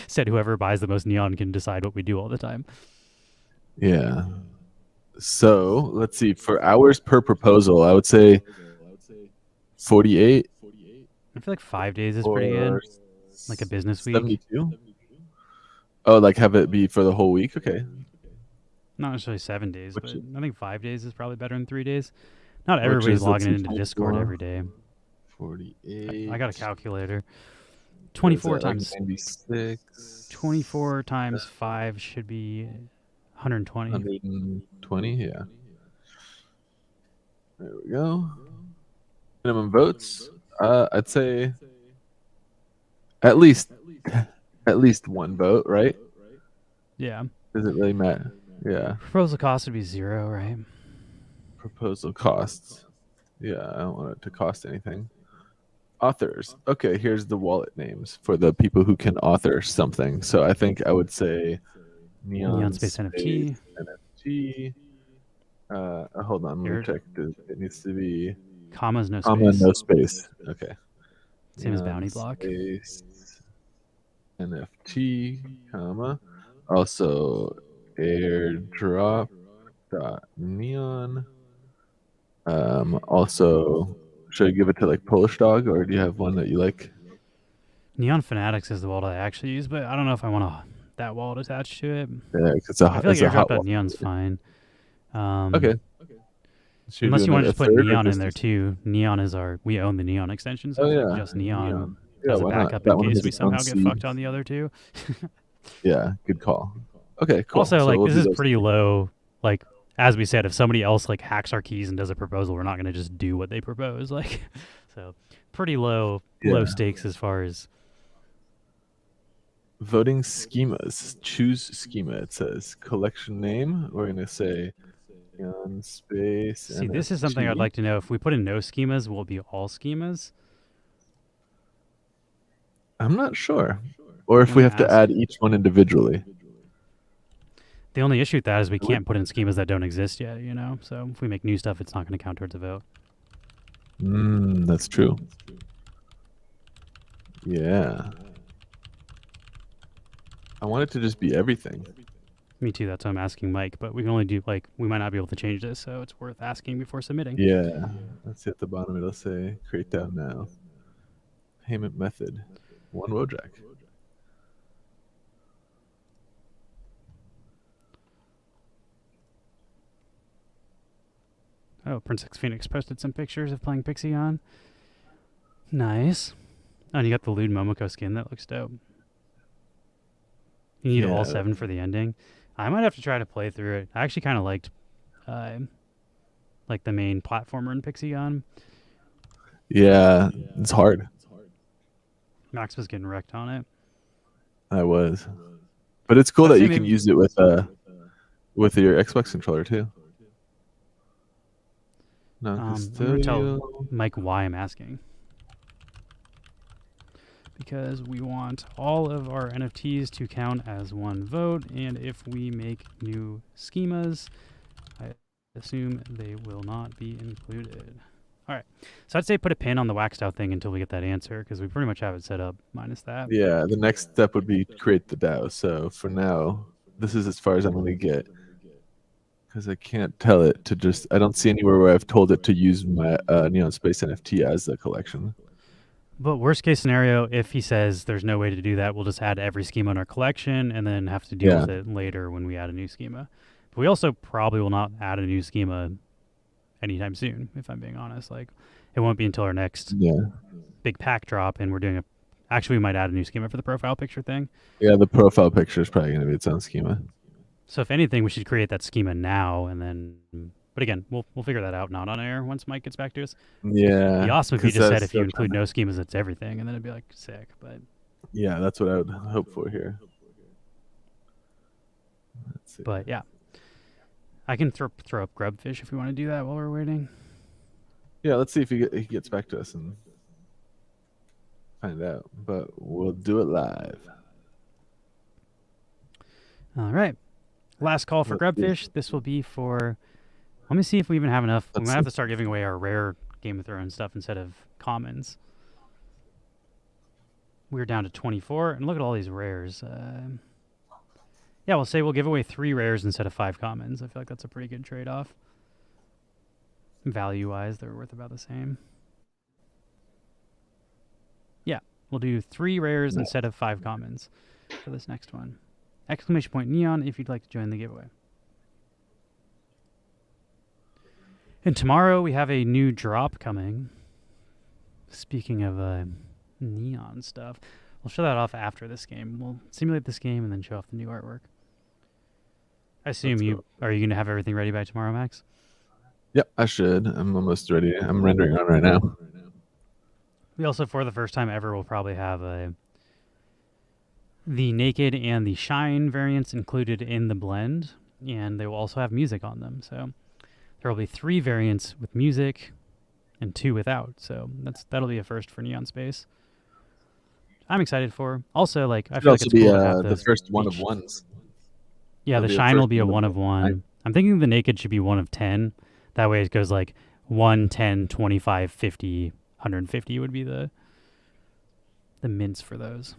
S2: said whoever buys the most neon can decide what we do all the time.
S1: Yeah. So let's see. For hours per proposal, I would say 48
S2: I feel like 5 days is pretty good,
S1: or
S2: like a business week.
S1: 72. Oh, like have it be for the whole week? Okay.
S2: Not necessarily 7 days,
S1: Which
S2: but I think 5 days is probably better than 3 days. Not
S1: which
S2: everybody's
S1: is, let's
S2: logging
S1: see,
S2: into Discord
S1: 24,
S2: every day.
S1: 48.
S2: I got a calculator.
S1: What is
S2: 24
S1: that, like
S2: times
S1: 96?
S2: 24 times 5 should be 120.
S1: 120, yeah. There we go. Minimum votes. I'd say at least at least one vote, right?
S2: Yeah.
S1: Does it really matter? Yeah.
S2: Proposal cost would be 0, right?
S1: Proposal costs. Yeah, I don't want it to cost anything. Authors. Okay, here's the wallet names for the people who can author something. So I think I would say
S2: Neon
S1: Neon
S2: Space
S1: Space
S2: NFT.
S1: NFT. Hold on, let me
S2: Here,
S1: check. It needs to be
S2: commas, no
S1: comma
S2: space.
S1: no space. Okay.
S2: Same as
S1: Neon
S2: Bounty Block.
S1: Space NFT, comma. Also airdrop dot neon. Also, should I give it to like Polish Dog, or do you have one that you like?
S2: Neon Fanatics is the wallet I actually use, but I don't know if I want that wallet attached to it.
S1: Yeah,
S2: I feel like
S1: it's a hot
S2: airdrop.neon's
S1: wallet.
S2: fine.
S1: Okay. Should you
S2: Unless
S1: do
S2: you want to
S1: another
S2: just put
S1: third or
S2: Neon in there
S1: just?
S2: too. Neon is we own the Neon extension, so
S1: Oh
S2: it's like
S1: yeah,
S2: just Neon
S1: neon. Yeah,
S2: as a
S1: why not?
S2: backup in
S1: That one
S2: case
S1: has
S2: we
S1: its own
S2: somehow get
S1: seed.
S2: fucked on the other two.
S1: Yeah, good call. Okay, cool.
S2: Also,
S1: So
S2: like
S1: we'll
S2: this
S1: do
S2: is
S1: those
S2: pretty
S1: three.
S2: low. Like as we said, if somebody else like hacks our keys and does a proposal, we're not going to just do what they propose. Like, so pretty low
S1: Yeah.
S2: stakes as far as
S1: Voting schemas. Choose schema. It says collection name. We're gonna say neon space
S2: see. This is something I'd
S1: NFT.
S2: like to know. If we put in no schemas, will it be all schemas?
S1: I'm not sure. Or if
S2: Let
S1: we
S2: me
S1: have to
S2: ask.
S1: add each one individually.
S2: The only issue with that is we
S1: It would.
S2: can't put in schemas that don't exist yet, you know? So if we make new stuff, it's not going to count towards a vote.
S1: That's true. Yeah. I want it to just be everything.
S2: Me too, that's what I'm asking Mike, but we can only do, like, we might not be able to change this, so it's worth asking before submitting.
S1: Yeah. Let's see at the bottom. It'll say create DAO now. Payment method. One Wojak.
S2: Oh, Princess Phoenix posted some pictures of playing Pixion. Nice. Oh, and you got the Lewd Momoko skin. That looks dope. You need all
S1: Yeah.
S2: 7 for the ending. I might have to try to play through it. I actually kind of liked, like, the main platformer in Pixion.
S1: Yeah. It's hard.
S2: Max was getting wrecked on it.
S1: I was. But it's cool
S2: Let's
S1: that
S2: say
S1: you can
S2: maybe-
S1: use it with your Xbox controller too.
S2: I'm gonna tell
S1: Non-custodial.
S2: Mike why I'm asking. Because we want all of our NFTs to count as one vote, and if we make new schemas, I assume they will not be included. All right, so I'd say put a pin on the waxed out thing until we get that answer, because we pretty much have it set up minus that.
S1: Yeah, the next step would be create the DAO. So for now, this is as far as I'm going to get because I can't tell it to just. I don't see anywhere where I've told it to use my Neon Space NFT as the collection.
S2: But worst case scenario, if he says there's no way to do that, we'll just add every schema in our collection and then have to deal with it later when we add a new schema. But we also probably will not add a new schema anytime soon, if I'm being honest. Like, it won't be until our next big pack drop, and we're doing actually, we might add a new schema for the profile picture thing.
S1: Yeah, the profile picture is probably going to be its own schema.
S2: So if anything, we should create that schema now, and then. But again, we'll figure that out not on air once Mike gets back to us.
S1: Yeah.
S2: It'd be awesome if you just said if you include no schemas, it's everything, and then it'd be like sick. But
S1: Yeah, that's what I would hope for here. Let's see.
S2: But yeah, I can throw up grubfish if we want to do that while we're waiting.
S1: Yeah, let's see if he gets back to us and find out. But we'll do it live.
S2: All right. Last call for grubfish. This will be for. Let me see if we even have enough. We might have to start giving away our rare Game of Thrones stuff instead of commons. We're down to 24, and look at all these rares. Yeah, we'll say we'll give away 3 rares instead of 5 commons. I feel like that's a pretty good trade-off. Value-wise, they're worth about the same. Yeah, we'll do 3 rares instead of 5 commons for this next one. Exclamation point neon if you'd like to join the giveaway. And tomorrow we have a new drop coming. Speaking of neon stuff, we'll show that off after this game. We'll simulate this game and then show off the new artwork. I assume are you going to have everything ready by tomorrow, Max?
S1: Yep, I should. I'm almost ready. I'm rendering on right now.
S2: We also, for the first time ever, will probably have the naked and the shine variants included in the blend, and they will also have music on them. So there will be 3 variants with music and 2 without. So that'll be a first for Neon Space. I'm excited for. Also, like I feel like it's cool to have
S1: the first one of ones.
S2: Yeah, the shine will be a 1 of 1. I'm thinking the naked should be 1 of 10. That way it goes like 1, 10, 25, 50, 150 would be the mints for those.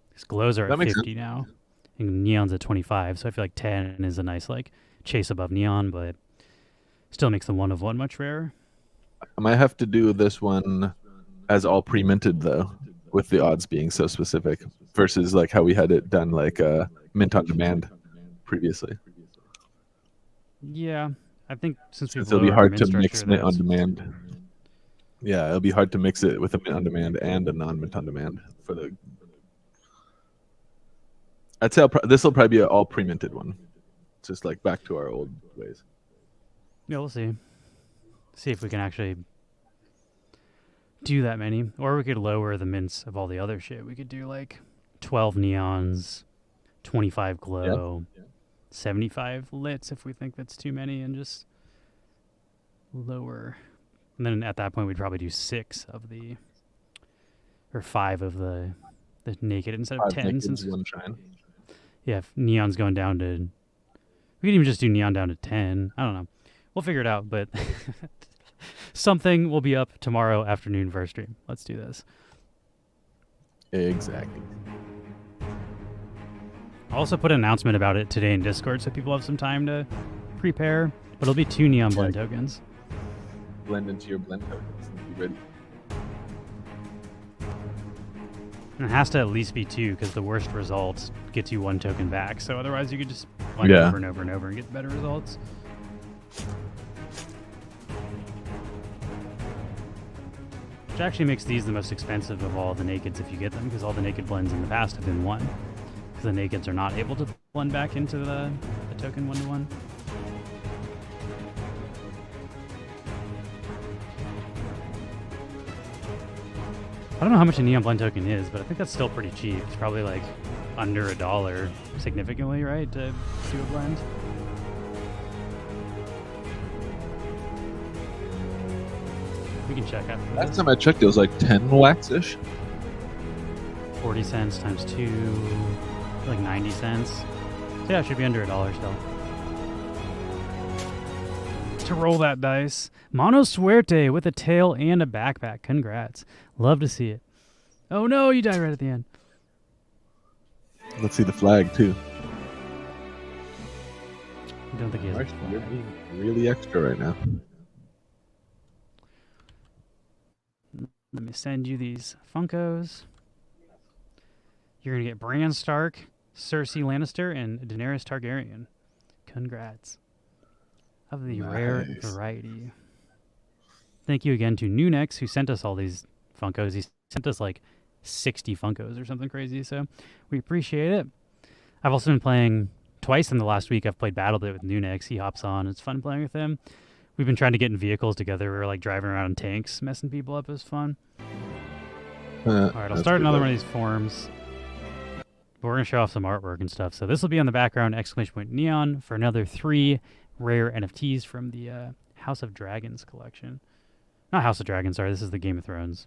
S2: Because glows are at 50 now, and neon's at 25. So I feel like 10 is a nice like chase above neon, but still makes the 1 of 1 much rarer.
S1: I might have to do this one as all pre-minted though, with the odds being so specific, versus like how we had it done like mint on demand previously.
S2: Yeah, I think since
S1: it'll be hard to mix mint on demand. Yeah, it'll be hard to mix it with a mint on demand and a non-mint on demand for the. I'd say this will probably be an all pre-minted one, just like back to our old ways.
S2: Yeah, we'll see. See if we can actually do that many, or we could lower the mints of all the other shit. We could do like 12 neons, 25 glow, 75 lits if we think that's too many, and just lower. And then at that point, we'd probably do 6 of the, or 5 of the naked instead of 10. Since
S1: 1 shine.
S2: Yeah, if neon's going down to, we could even just do neon down to 10. I don't know. We'll figure it out, but something will be up tomorrow afternoon for our stream. Let's do this.
S1: Exactly.
S2: I'll also put an announcement about it today in Discord so people have some time to prepare. But it'll be 2 neon blend tokens.
S1: Blend into your blend tokens and be ready.
S2: And it has to at least be 2 because the worst result gets you 1 token back. So otherwise you could just blend over and over and over and get better results. Which actually makes these the most expensive of all the nakeds if you get them, because all the naked blends in the past have been 1. Because the nakeds are not able to blend back into the token 1-to-1. I don't know how much a neon blend token is, but I think that's still pretty cheap. It's probably like under $1 significantly, right, to do a blend. We can check after this.
S1: Last time I checked, it was like 10 wax-ish.
S2: 40 cents times 2, like 90 cents. So yeah, it should be under $1 still. To roll that dice. Mono Suerte with a tail and a backpack. Congrats. Love to see it. Oh no, you died right at the end.
S1: Let's see the flag too.
S2: I don't think he has a flag.
S1: You're being really extra right now.
S2: Let me send you these Funkos. You're going to get Bran Stark, Cersei Lannister, and Daenerys Targaryen. Congrats. Of the rare variety. Thank you again to Nunex, who sent us all these Funkos. He sent us like 60 Funkos or something crazy, so we appreciate it. I've also been playing twice in the last week. I've played Battle.net with Nunex. He hops on. It's fun playing with him. We've been trying to get in vehicles together. We were like driving around in tanks, messing people up. It was fun. All right, I'll
S1: That's
S2: start
S1: pretty
S2: another
S1: dope.
S2: one of these forms. But we're gonna show off some artwork and stuff. So this will be on the background exclamation point neon for another 3 rare NFTs from the House of Dragons collection. Not House of Dragons, sorry. This is the Game of Thrones.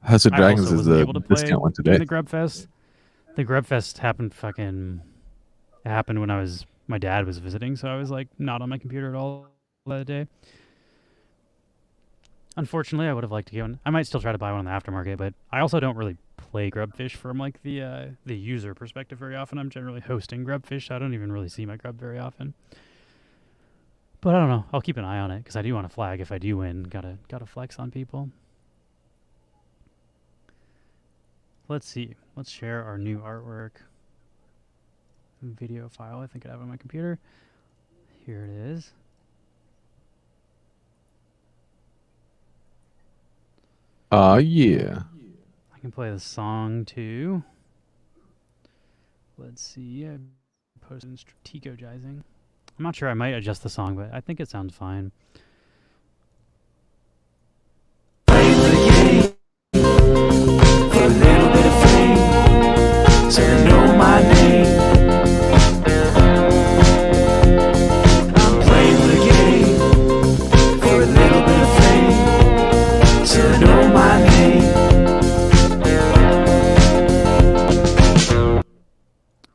S1: House of
S2: I
S1: Dragons
S2: also
S1: is
S2: wasn't
S1: the
S2: able to play
S1: discount one
S2: in
S1: today.
S2: the Grubfest. The Grubfest happened it happened when my dad was visiting, so I was like not on my computer at all that day. Unfortunately, I would have liked to get one. I might still try to buy one on the aftermarket, but I also don't really play Grubfish from like the user perspective very often. I'm generally hosting Grubfish, so I don't even really see my Grub very often. But I don't know. I'll keep an eye on it because I do want to flag if I do win. Gotta flex on people. Let's see. Let's share our new artwork video file. I think I have it on my computer. Here it is.
S1: Yeah.
S2: I can play the song too. Let's see. I posted strategizing. I'm not sure. I might adjust the song, but I think it sounds fine.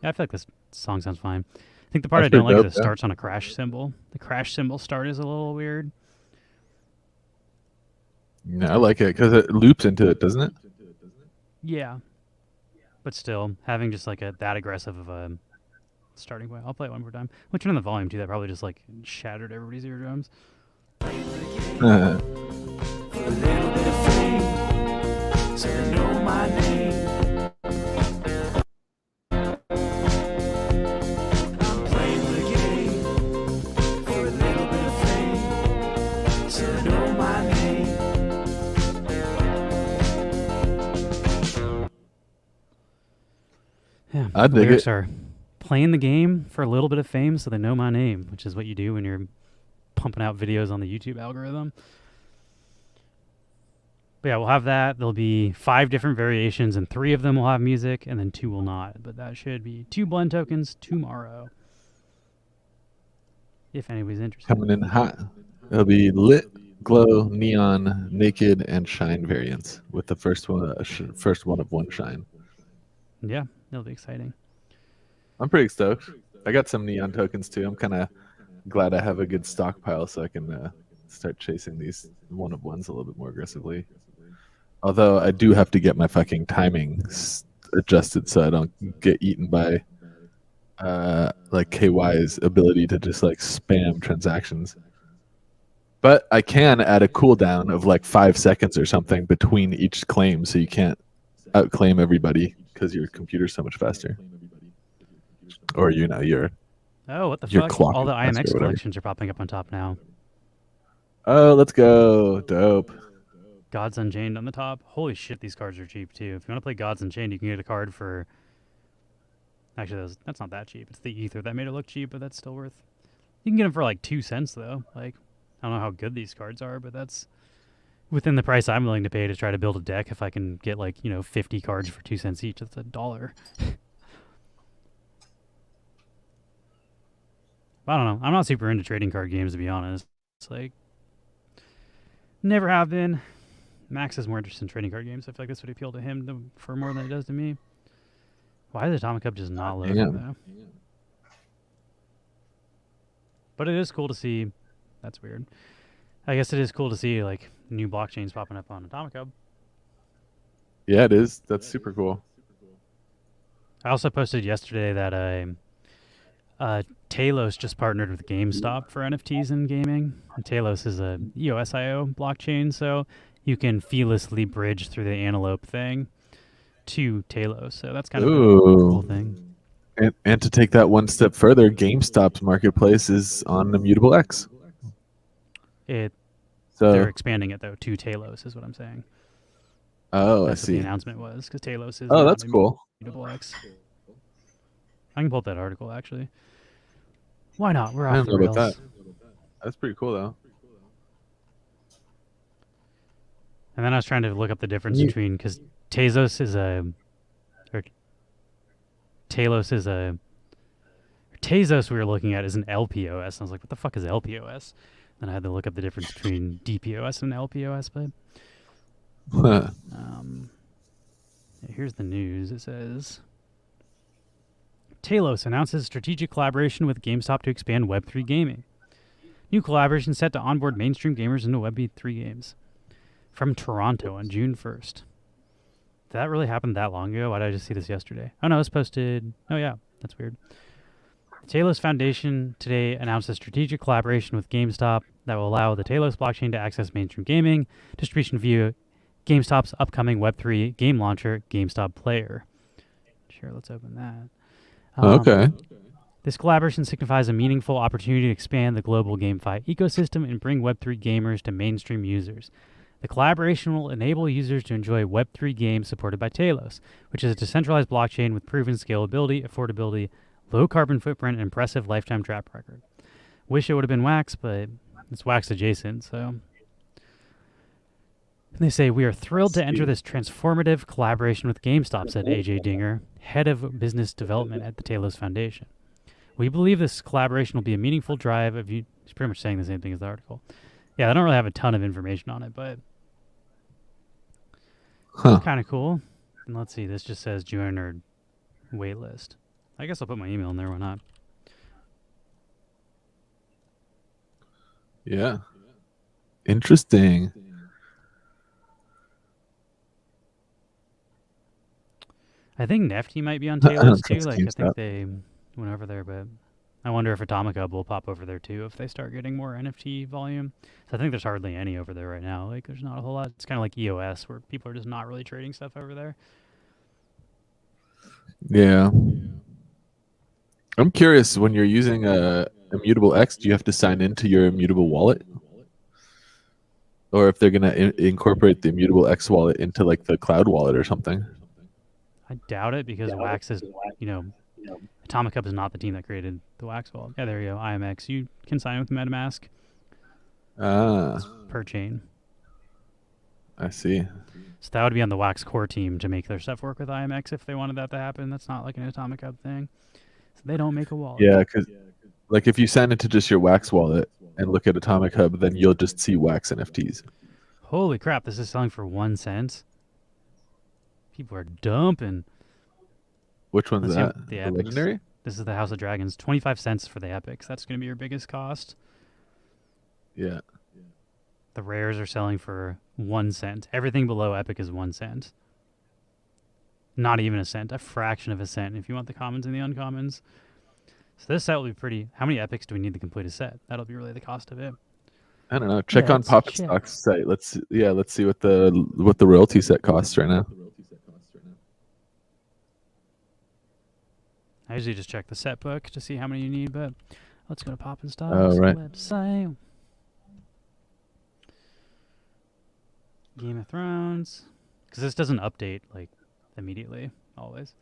S2: Yeah, I feel like this song sounds fine. I think the part
S1: That's
S2: I don't
S1: pretty
S2: like
S1: dope,
S2: is it
S1: yeah.
S2: starts on a crash symbol. The crash symbol start is a little weird.
S1: Yeah, I like it because it loops into it, doesn't it?
S2: Yeah, but still, having just like that aggressive of a starting point. I'll play it one more time. We'll turn on the volume too. That probably just like shattered everybody's eardrums. Yeah,
S1: I
S2: the
S1: dig
S2: lyrics
S1: it.
S2: are playing the game for a little bit of fame so they know my name, which is what you do when you're pumping out videos on the YouTube algorithm. But yeah, we'll have that. There'll be 5 different variations, and 3 of them will have music, and then 2 will not. But that should be 2 blend tokens tomorrow, if anybody's interested.
S1: Coming in hot. It'll be lit, glow, neon, naked, and shine variants with the first one, first one of one shine.
S2: Yeah, it'll be exciting.
S1: I'm pretty stoked. I got some neon tokens too. I'm kind of glad I have a good stockpile so I can start chasing these one of ones a little bit more aggressively. Although I do have to get my fucking timing adjusted so I don't get eaten by like KY's ability to just like spam transactions. But I can add a cooldown of like 5 seconds or something between each claim so you can't outclaim everybody because your computer's so much faster. Or your
S2: Oh, what the
S1: your
S2: fuck?
S1: clock
S2: All
S1: is
S2: the
S1: faster
S2: IMX
S1: or whatever.
S2: collections are popping up on top now.
S1: Oh, let's go. Dope.
S2: Gods Unchained on the top. Holy shit, these cards are cheap too. If you want to play Gods Unchained, you can get a card for. Actually, that's not that cheap. It's the ether that made it look cheap, but that's still worth. You can get them for like 2 cents though. Like, I don't know how good these cards are, but that's within the price I'm willing to pay to try to build a deck. If I can get like 50 cards for 2 cents each, that's $1. I don't know. I'm not super into trading card games to be honest. It's like never have been. Max is more interested in trading card games. I feel like this would appeal to him for more than it does to me. Why is Atomic Cup just not loading
S1: Damn.
S2: though? But it is cool to see. That's weird. I guess it is cool to see like new blockchains popping up on Atomic Hub.
S1: Yeah, it is. That's super cool.
S2: I also posted yesterday that Talos just partnered with GameStop for NFTs in gaming. And Talos is a EOSIO blockchain, so you can feelessly bridge through the Antelope thing to Talos. So that's kind of a cool thing.
S1: And to take that one step further, GameStop's marketplace is on Immutable X.
S2: They're
S1: So,
S2: expanding it though to Talos, is what I'm saying.
S1: oh,
S2: That's
S1: I
S2: what the
S1: see.
S2: announcement was, because Talos is
S1: Oh,
S2: not
S1: that's cool.
S2: Immutable X. I can pull up that article actually. Why not? We're
S1: I
S2: off
S1: don't
S2: the
S1: know about
S2: rails.
S1: that. That's pretty cool, though.
S2: And then I was trying to look up the difference
S1: You-
S2: between because Tezos is a or Talos is a Tezos we were looking at is an LPOS. And I was like, what the fuck is LPOS? Then I had to look up the difference between DPoS and LPOS. But um, here's the news. It says Talos announces strategic collaboration with GameStop to expand Web3 gaming. New collaboration set to onboard mainstream gamers into Web3 games. From Toronto on June 1st. Did that really happen that long ago? Why did I just see this yesterday? Oh no, it was posted. Oh yeah, that's weird. The Talos Foundation today announced a strategic collaboration with GameStop that will allow the Talos blockchain to access mainstream gaming distribution via GameStop's upcoming Web3 game launcher, GameStop Player. Sure, let's open that.
S1: okay.
S2: This collaboration signifies a meaningful opportunity to expand the global GameFi ecosystem and bring Web3 gamers to mainstream users. The collaboration will enable users to enjoy Web3 games supported by Talos, which is a decentralized blockchain with proven scalability, affordability, low carbon footprint, and impressive lifetime track record. Wish it would have been Wax, but it's Wax adjacent, so. They say, we are thrilled to enter this transformative collaboration with GameStop, said AJ Dinger, head of business development at the Talos Foundation. We believe this collaboration will be a meaningful drive of you. He's pretty much saying the same thing as the article. Yeah, I don't really have a ton of information on it, but kind of cool. And let's see, this just says join our waitlist. I guess I'll put my email in there. Why not?
S1: Yeah. Interesting.
S2: I think Nefty might be on
S1: I
S2: Talos
S1: don't
S2: too.
S1: trust
S2: Like, I think
S1: GameStop.
S2: they went over there, but I wonder if Atomic Hub will pop over there too if they start getting more NFT volume. So I think there's hardly any over there right now. Like, there's not a whole lot. It's kind of like EOS where people are just not really trading stuff over there.
S1: Yeah. I'm curious, when you're using a Immutable X, do you have to sign into your Immutable wallet? Or if they're going to incorporate the Immutable X wallet into like the cloud wallet or something?
S2: I doubt it because Wax is, Atomic Hub is not the team that created the Wax wallet. Yeah, there you go. IMX. You can sign with MetaMask per chain.
S1: I see.
S2: So that would be on the Wax core team to make their stuff work with IMX if they wanted that to happen. That's not like an Atomic Hub thing. So they don't make a wallet.
S1: Yeah, because like if you sign into just your Wax wallet and look at Atomic Hub, then you'll just see Wax NFTs.
S2: Holy crap, this is selling for 1 cent. People are dumping.
S1: Which one's that?
S2: The
S1: The
S2: epics.
S1: legendary?
S2: This is the House of Dragons. 25 cents for the epics. That's going to be your biggest cost.
S1: Yeah.
S2: The rares are selling for 1 cent. Everything below epic is 1 cent. Not even a cent. A fraction of a cent if you want the commons and the uncommons. So this set will be pretty. How many epics do we need to complete a set? That'll be really the cost of it.
S1: I don't know. Check on
S2: Let's
S1: Poppet
S2: check.
S1: Stock's site. Let's see what the royalty set costs right now.
S2: I usually just check the set book to see how many you need, but let's go to Pop and Stock's
S1: Oh, right.
S2: website. Game of Thrones. Because this doesn't update, like, immediately, always.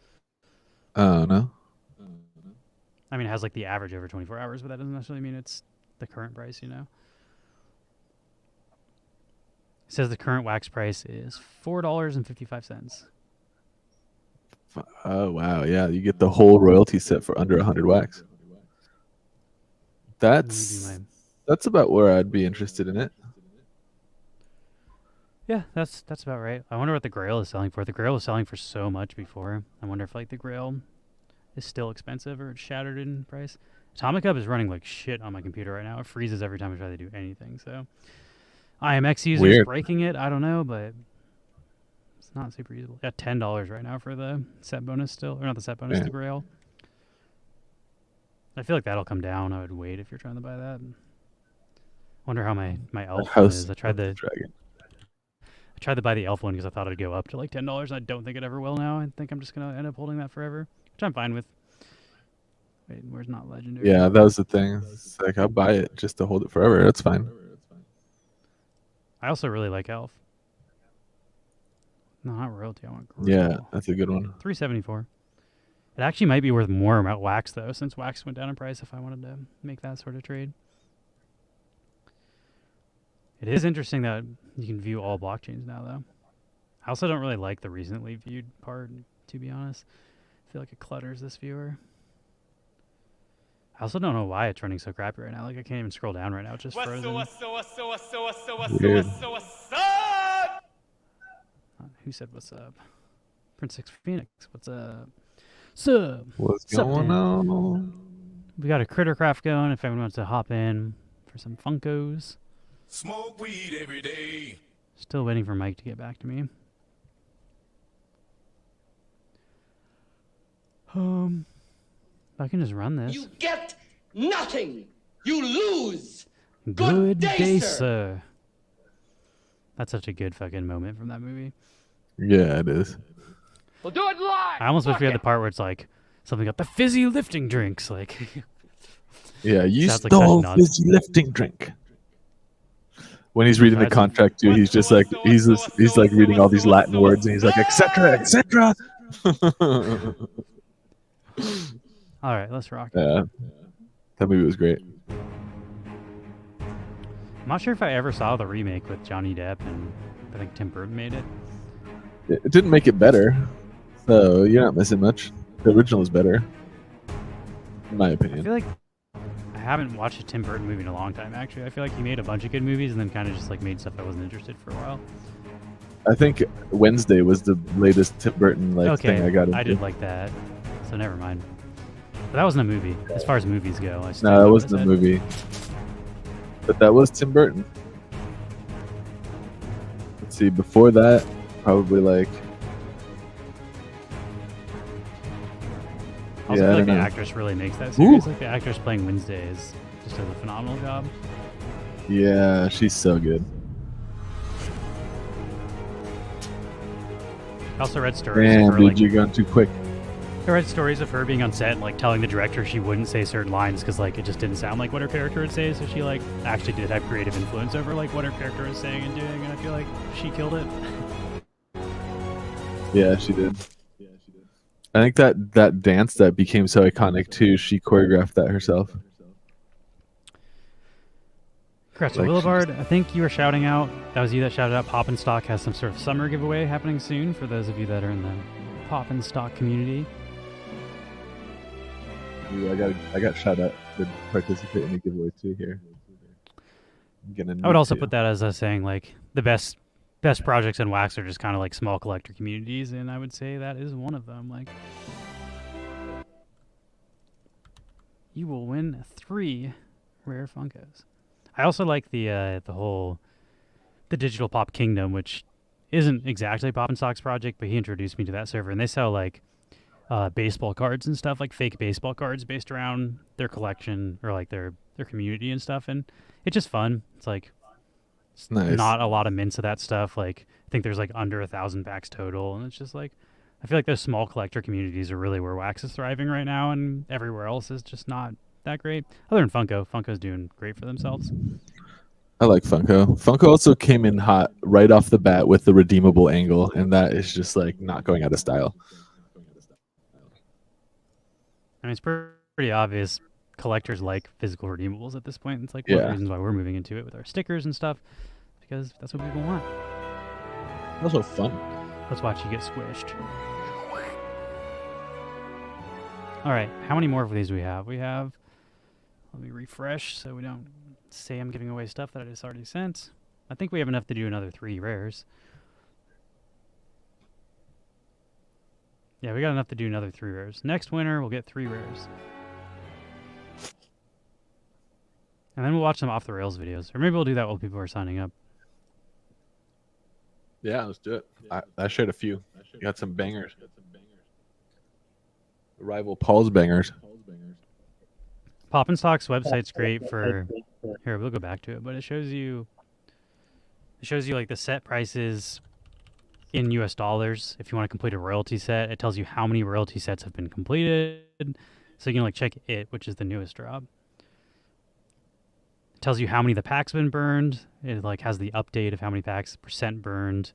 S1: Oh no.
S2: I mean, it has, like, the average over 24 hours, but that doesn't necessarily mean it's the current price, you know? It says the current wax price is $4.55.
S1: Oh wow, yeah, you get the whole royalty set for under 100 wax. That's about where I'd be interested in it.
S2: Yeah, that's about right. I wonder what the Grail is selling for. The Grail was selling for so much before. I wonder if like the Grail is still expensive or it's shattered in price. Atomic Hub is running like shit on my computer right now. It freezes every time I try to do anything. So IMX users
S1: Weird.
S2: breaking it. I don't know, but it's not super usable. Yeah, $10 right now for the set bonus still, or not the set bonus, the Grail. I feel like that'll come down. I would wait if you're trying to buy that. Wonder how my elf one is. I tried to buy the elf one because I thought it'd go up to like $10. I don't think it ever will now. I think I'm just gonna end up holding that forever, which I'm fine with. Wait, where's not legendary?
S1: Yeah, that was the thing. It's like I'll buy it just to hold it forever. That's fine.
S2: I also really like elf. No, not royalty. I want Grail.
S1: Yeah, that's a good one.
S2: $3.74. It actually might be worth more about wax though, since wax went down in price. If I wanted to make that sort of trade. It is interesting that you can view all blockchains now, though. I also don't really like the recently viewed part, to be honest. I feel like it clutters this viewer. I also don't know why it's running so crappy right now. Like, I can't even scroll down right now. It's just frozen.
S1: Weird.
S2: Who said what's up? Prince Six Phoenix, what's up? Sup?
S1: What's
S2: Sup,
S1: going
S2: Dan?
S1: on?
S2: We got a Crittercraft going if anyone wants to hop in for some Funkos.
S3: Smoke weed every day.
S2: Still waiting for Mike to get back to me. I can just run this.
S4: You get nothing. You lose.
S2: Good day, sir. That's such a good fucking moment from that movie.
S1: Yeah, it is.
S4: We'll do it live.
S2: I almost wish we had the part where it's like something about the fizzy lifting drinks. Like,
S1: Yeah, you
S2: Sounds like
S1: stole
S2: such nonsense.
S1: fizzy lifting drink. When he's reading the
S2: That's a-
S1: contract too, he's just like he's like reading all these Latin words and he's like etc. etc.
S2: all right, let's rock.
S1: Yeah, that movie was great.
S2: I'm not sure if I ever saw the remake with Johnny Depp, and I think Tim Burton made it.
S1: It didn't make it better, so you're not missing much. The original is better, in my
S2: I
S1: opinion.
S2: feel like I haven't watched a Tim Burton movie in a long time, actually. I feel like he made a bunch of good movies and then kind of just like made stuff I wasn't interested for a while.
S1: I think Wednesday was the latest Tim Burton thing I got into.
S2: I did like that, so never mind. But that wasn't a movie. As far as movies go, I
S1: No, that wasn't a movie. But that was Tim Burton. Let's see, before that, probably like...
S2: I also
S1: yeah, I
S2: feel like
S1: don't
S2: the
S1: know.
S2: actress really makes that series.
S1: Ooh.
S2: Like the actress playing Wednesday just does a phenomenal job.
S1: Yeah, she's so good.
S2: I also read stories of
S1: Damn,
S2: her
S1: dude,
S2: like
S1: you're going too quick.
S2: I read stories of her being on set and like telling the director she wouldn't say certain lines because like it just didn't sound like what her character would say. So she like actually did have creative influence over like what her character was saying and doing, and I feel like she killed it.
S1: Yeah, she did. I think that dance that became so iconic too, she choreographed that herself.
S2: Crystal
S1: Like,
S2: Willibard, I think you were shouting out. That was you that shouted out. Pop and Stock has some sort of summer giveaway happening soon for those of you that are in the Pop and Stock community.
S1: Ooh, I got shot at to participate in the giveaway too here.
S2: I would also put that as a saying like the best projects in Wax are just kind of like small collector communities, and I would say that is one of them. Like, you will win 3 rare Funkos. I also like the Digital Pop Kingdom, which isn't exactly Pop and Stock's project, but he introduced me to that server, and they sell like baseball cards and stuff, like fake baseball cards based around their collection or like their community and stuff, and it's just fun. It's like
S1: It's nice.
S2: not a lot of mints of that stuff. Like I think there's like under 1,000 packs total, and it's just like I feel like those small collector communities are really where Wax is thriving right now, and everywhere else is just not that great. Other than Funko, Funko's doing great for themselves.
S1: I like Funko. Funko also came in hot right off the bat with the redeemable angle, and that is just like not going out of style.
S2: I mean, it's pretty obvious collectors like physical redeemables at this point. It's like one of the
S1: Yeah.
S2: reasons why we're moving into it with our stickers and stuff, because that's what people want.
S1: Also fun.
S2: Let's watch you get squished. All right, how many more of these do we have? We have, let me refresh so we don't say I'm giving away stuff that I just already sent. I think we have enough to do another 3 rares. Yeah, we got enough to do another 3 rares. Next winner will get 3 rares. And then we'll watch some off the rails videos. Or maybe we'll do that while people are signing up.
S1: Yeah, let's do it. I shared a few. Got some bangers. Rival Paul's bangers.
S2: Pop and Stock's website's great for here, we'll go back to it, but it shows you like the set prices in US dollars. If you want to complete a royalty set, it tells you how many royalty sets have been completed. So you can like check it, which is the newest drop. It tells you how many of the packs have been burned. It like has the update of how many packs percent burned,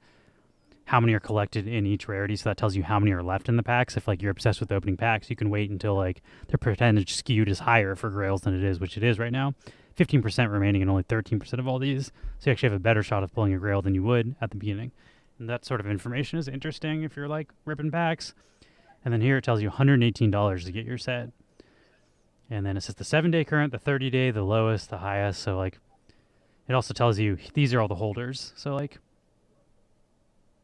S2: how many are collected in each rarity. So that tells you how many are left in the packs. If like you're obsessed with opening packs, you can wait until like their percentage skewed is higher for grails than it is, which it is right now. 15% remaining and only 13% of all these. So you actually have a better shot of pulling a grail than you would at the beginning. And that sort of information is interesting if you're like ripping packs. And then here it tells you $118 to get your set. And then it says the 7-day current, the 30-day, the lowest, the highest. So like it also tells you these are all the holders. So like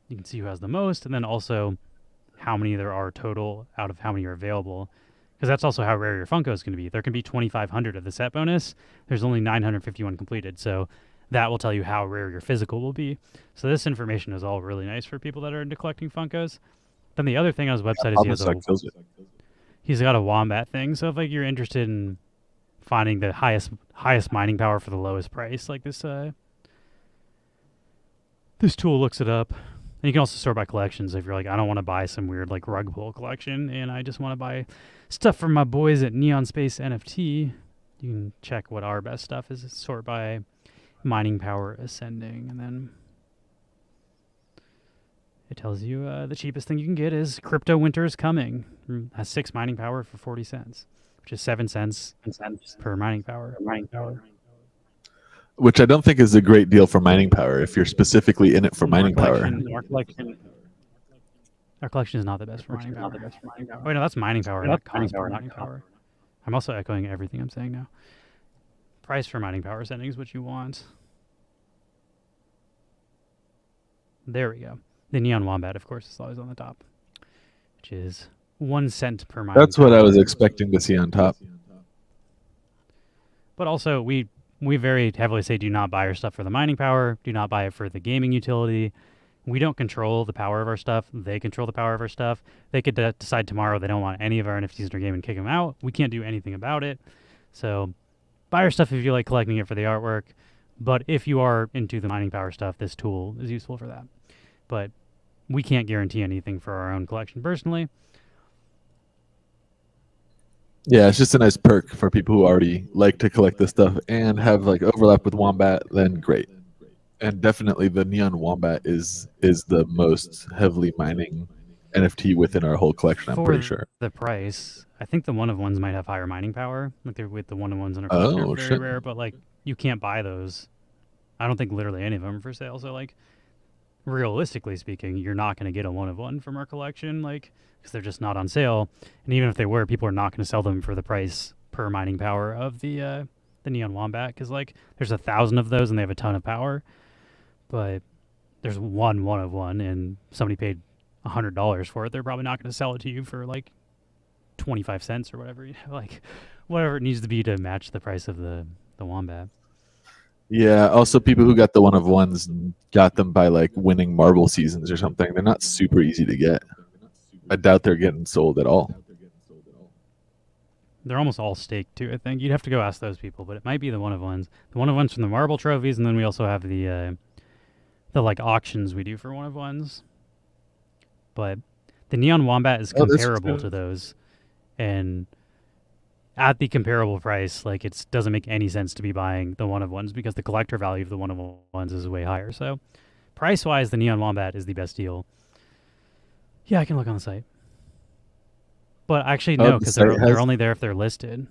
S2: you can see who has the most, and then also how many there are total out of how many are available. Because that's also how rare your Funko is going to be. There can be 2,500 of the set bonus. There's only 951 completed. So that will tell you how rare your physical will be. So this information is all really nice for people that are into collecting Funkos. Then the other thing on his website is he's got a wombat thing. So if like you're interested in finding the highest mining power for the lowest price, like this tool looks it up. And you can also sort by collections if you're like, I don't want to buy some weird like rug pull collection and I just want to buy stuff from my boys at Neon Space NFT. You can check what our best stuff is. Sort by mining power ascending, and then it tells you the cheapest thing you can get is Crypto Winter is Coming. Has 6 mining power for 40 cents, which is 7 cents per mining power.
S1: Which I don't think is a great deal for mining power if you're specifically in it for mining power.
S2: Our collection is not the best for mining power. Wait, no, that's mining power, not cost per mining power. I'm also echoing everything I'm saying now. Price for mining power ascending is what you want. There we go. The Neon Wombat, of course, is always on the top, which is 1 cent per mining
S1: That's what I was expecting to see on top.
S2: But also, we very heavily say do not buy our stuff for the mining power. Do not buy it for the gaming utility. We don't control the power of our stuff. They control the power of our stuff. They could decide tomorrow they don't want any of our NFTs in their game and kick them out. We can't do anything about it. So buy our stuff if you like collecting it for the artwork. But if you are into the mining power stuff, this tool is useful for that. But we can't guarantee anything for our own collection personally.
S1: Yeah, it's just a nice perk for people who already like to collect this stuff and have like overlap with Wombat, then great. And definitely the Neon Wombat is the most heavily mining NFT within our whole collection, I'm pretty sure.
S2: The price, I think the one-of-ones might have higher mining power. Like they're with the one-of-ones in our collection are very rare, but like you can't buy those. I don't think literally any of them are for sale. So like realistically speaking, you're not going to get a one-of-one from our collection, like because they're just not on sale. And even if they were, people are not going to sell them for the price per mining power of the Neon Wombat, because like there's 1,000 of those and they have a ton of power. But there's one of one, and somebody paid $100 for it. They're probably not going to sell it to you for like 25 cents or whatever, like whatever it needs to be to match the price of the Wombat.
S1: Yeah. Also, people who got the one of ones got them by like winning Marble seasons or something. They're not super easy to get. I doubt they're getting sold at all.
S2: They're almost all staked too. I think you'd have to go ask those people, but it might be the one of ones. The one of ones from the Marble trophies, and then we also have the like auctions we do for one of ones. But the Neon Wombat is comparable to those, and at the comparable price, like it doesn't make any sense to be buying the one of ones because the collector value of the one of ones is way higher. So price wise, the Neon Wombat is the best deal. Yeah, I can look on the site, but actually no, because they're only there if they're listed.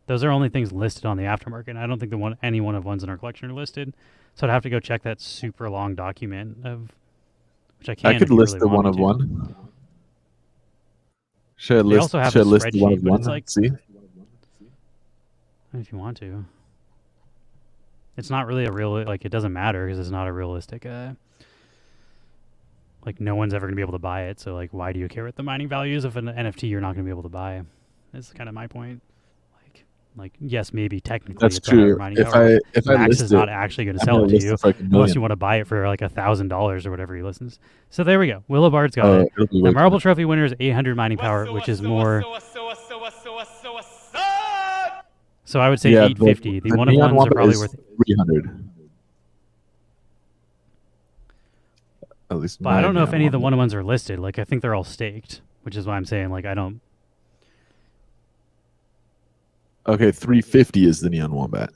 S2: Those are only things listed on the aftermarket. I don't think any one of ones in our collection are listed. So I'd have to go check that super long document of which I can.
S1: I could list the one of one. Should I list the one of one?
S2: Like,
S1: see,
S2: if you want to. It's not really a real it doesn't matter because it's not a realistic. Like no one's ever gonna be able to buy it. So like, why do you care what the mining value is of an NFT you're not gonna be able to buy? That's kind of my point. Like yes, maybe technically
S1: that's
S2: it's
S1: true. If I
S2: Max
S1: list
S2: is not actually going to sell it to you unless you want to buy it for like $1,000 or whatever he listens. So there we go. Willow Bard's got it. The Marble Trophy winner is 800 mining power, which is more. So I would say 850. The one of ones are probably worth
S1: 300. At least.
S2: But I don't know if any of the one of ones are listed. Like I think they're all staked, which is why I'm saying like I don't.
S1: Okay, 350 is the Neon Wombat.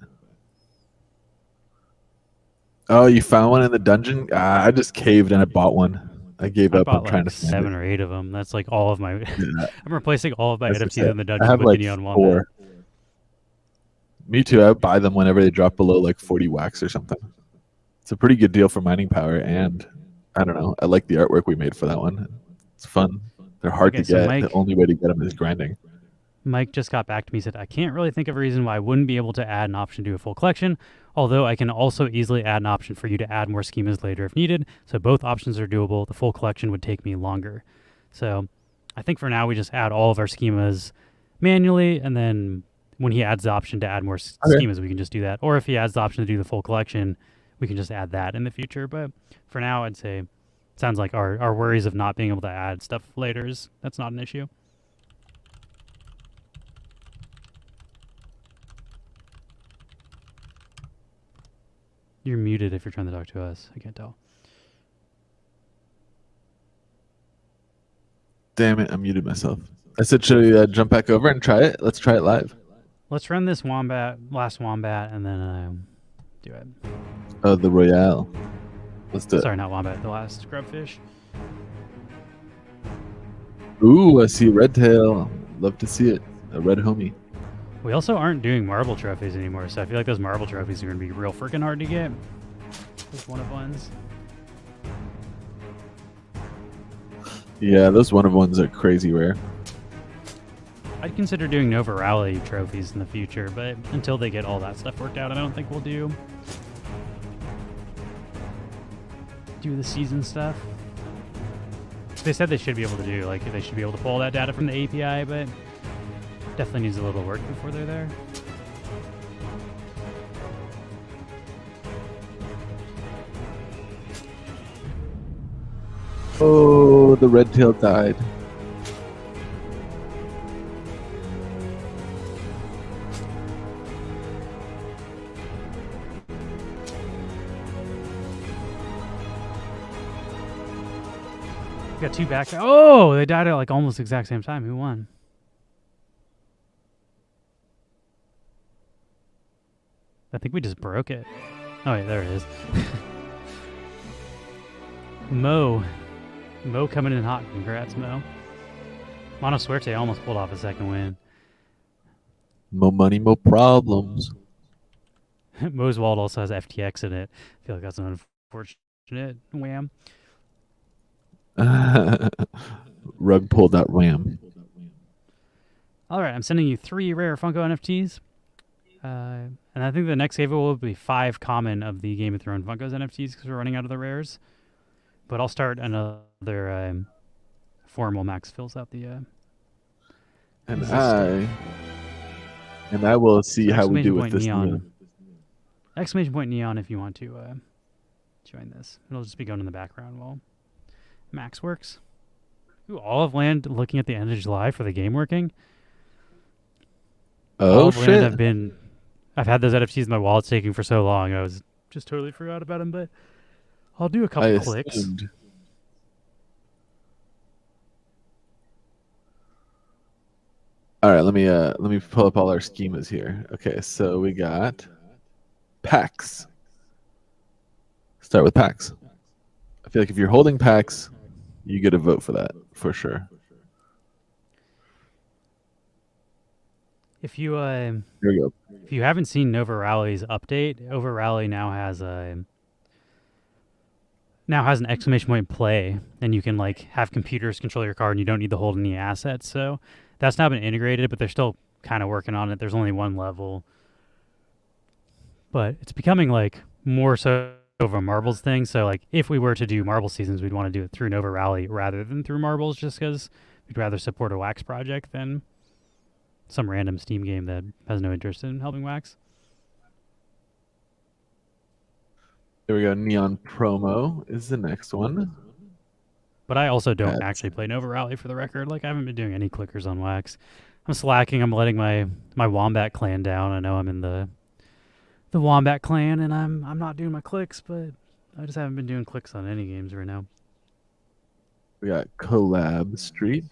S1: Oh, you found one in the dungeon? I just caved and I bought one. I gave up on trying to find
S2: 7 or 8 of them. That's like all of my. I'm replacing all of my NFTs in the dungeon
S1: I have
S2: with
S1: like
S2: the Neon
S1: 4.
S2: Wombat.
S1: Me too. I buy them whenever they drop below like 40 wax or something. It's a pretty good deal for mining power, and I don't know. I like the artwork we made for that one. It's fun. They're hard
S2: Okay,
S1: to
S2: so
S1: get. The only way to get them is grinding.
S2: Mike just got back to me. Said I can't really think of a reason why I wouldn't be able to add an option to a full collection. Although I can also easily add an option for you to add more schemas later if needed. So both options are doable. The full collection would take me longer. So I think for now we just add all of our schemas manually, and then when he adds the option to add more schemas, we can just do that. Or if he adds the option to do the full collection, we can just add that in the future. But for now, I'd say it sounds like our worries of not being able to add stuff later that's not an issue. You're muted if you're trying to talk to us. I can't tell.
S1: Damn it, I muted myself. I said, should we jump back over and try it? Let's try it live.
S2: Let's run this last wombat, and then do it.
S1: Oh, the Royale. Let's do it.
S2: Sorry, not wombat. The last grubfish.
S1: Ooh, I see a red tail. Love to see it. A red homie.
S2: We also aren't doing marble trophies anymore, so I feel like those marble trophies are going to be real freaking hard to get. Those one of ones.
S1: Yeah, those one of ones are crazy rare.
S2: I'd consider doing Nova Rally trophies in the future, but until they get all that stuff worked out, I don't think we'll do the season stuff. They said they should be able to do, like, they should be able to pull all that data from the API, but definitely needs a little work before they're there.
S1: Oh, the red tail died.
S2: Got two back. Oh, they died at like almost the exact same time. Who won? I think we just broke it. Oh, wait, there it is. Mo coming in hot. Congrats, Mo. Mono Suerte almost pulled off a second win.
S1: Mo money, mo problems.
S2: Mo's Wald also has FTX in it. I feel like that's an unfortunate wham.
S1: Rug pulled that wham.
S2: All right, I'm sending you 3 rare Funko NFTs. And I think the next giveaway will be 5 common of the Game of Thrones Funkos NFTs because we're running out of the rares. But I'll start another form while Max fills out the.
S1: And I will see how we do with this
S2: neon. Exclamation point neon if you want to join this. It'll just be going in the background while Max works. Ooh, all of land looking at the end of July for the game working.
S1: Oh shit!
S2: I've had those NFTs in my wallet taking for so long. I was just totally forgot about them, but I'll do a couple clicks.
S1: All right, let me pull up all our schemas here. Okay, so we got packs. Start with packs. I feel like if you're holding packs, you get a vote for that for sure.
S2: If you
S1: here we go.
S2: If you haven't seen Nova Rally's update, Nova Rally now has an exclamation point play, and you can like have computers control your card, and you don't need to hold any assets. So that's now been integrated, but they're still kind of working on it. There's only one level, but it's becoming like more so of a marbles thing. So like if we were to do marble seasons, we'd want to do it through Nova Rally rather than through marbles, just because we'd rather support a wax project than some random Steam game that has no interest in helping wax.
S1: There we go. Neon Promo is the next one.
S2: But I also don't actually play Nova Rally, for the record. Like, I haven't been doing any clickers on wax. I'm slacking. I'm letting my Wombat clan down. I know I'm in the Wombat clan, and I'm not doing my clicks, but I just haven't been doing clicks on any games right now.
S1: We got Collab Street.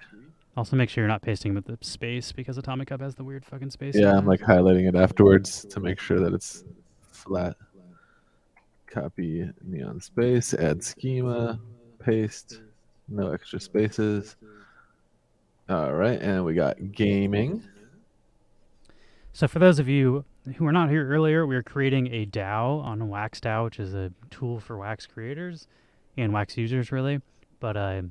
S2: Also, make sure you're not pasting with the space, because Atomic Cup has the weird fucking space.
S1: Yeah, I'm like highlighting it afterwards to make sure that it's flat. Copy neon space, add schema, paste, no extra spaces. All right, and we got gaming.
S2: So for those of you who were not here earlier, we are creating a DAO on Wax DAO, which is a tool for Wax creators and Wax users, really. But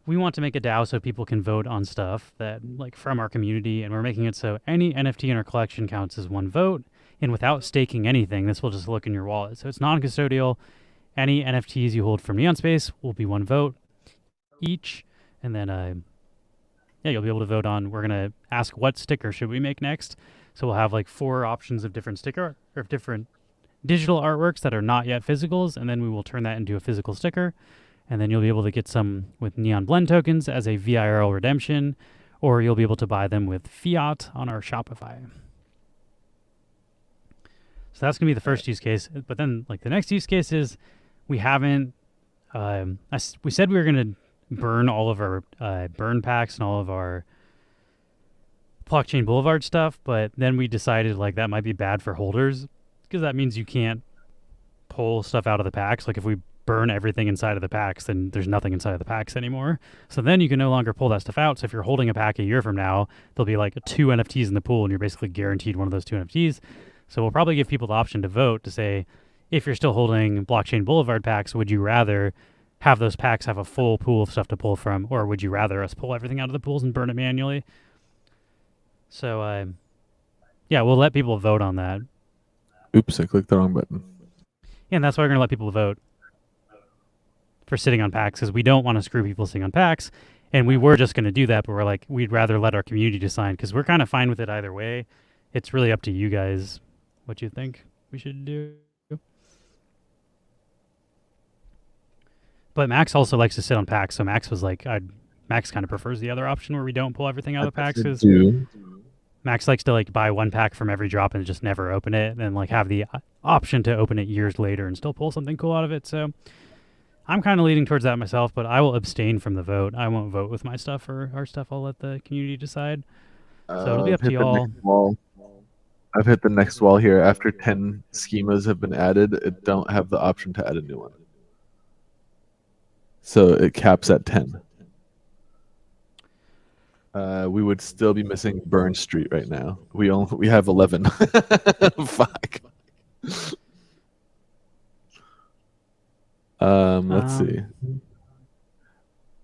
S2: we want to make a DAO so people can vote on stuff that like from our community, and we're making it so any NFT in our collection counts as one vote. And without staking anything, this will just look in your wallet. So it's non-custodial. Any NFTs you hold from Neon Space will be one vote each, and then you'll be able to vote on. We're gonna ask what sticker should we make next. So we'll have like 4 options of different sticker or different digital artworks that are not yet physicals, and then we will turn that into a physical sticker. And then you'll be able to get some with Neon Blend tokens as a VIRL redemption, or you'll be able to buy them with fiat on our Shopify. So that's going to be the first use case. But then like the next use case is we haven't, we said we were going to burn all of our burn packs and all of our Blockchain Boulevard stuff, but then we decided like that might be bad for holders because that means you can't pull stuff out of the packs. Like if we burn everything inside of the packs, then there's nothing inside of the packs anymore. So then you can no longer pull that stuff out. So if you're holding a pack a year from now, there'll be like 2 NFTs in the pool and you're basically guaranteed one of those 2 NFTs. So we'll probably give people the option to vote to say, if you're still holding Blockchain Boulevard packs, would you rather have those packs have a full pool of stuff to pull from, or would you rather us pull everything out of the pools and burn it manually? So we'll let people vote on that.
S1: Oops, I clicked the wrong button.
S2: And that's why we're going to let people vote for sitting on packs, because we don't want to screw people sitting on packs. And we were just going to do that, but we're like, we'd rather let our community decide, because we're kind of fine with it either way. It's really up to you guys what you think we should do. But Max also likes to sit on packs, so Max was like, Max kind of prefers the other option where we don't pull everything out of the packs. Max likes to like buy 1 pack from every drop and just never open it, and like have the option to open it years later and still pull something cool out of it. So I'm kind of leaning towards that myself, but I will abstain from the vote. I won't vote with my stuff or our stuff. I'll let the community decide. So it'll be up to y'all.
S1: I've hit the next wall here. After 10 schemas have been added, it don't have the option to add a new one. So it caps at 10. We would still be missing Burn Street right now. We have 11. Fuck. Let's see.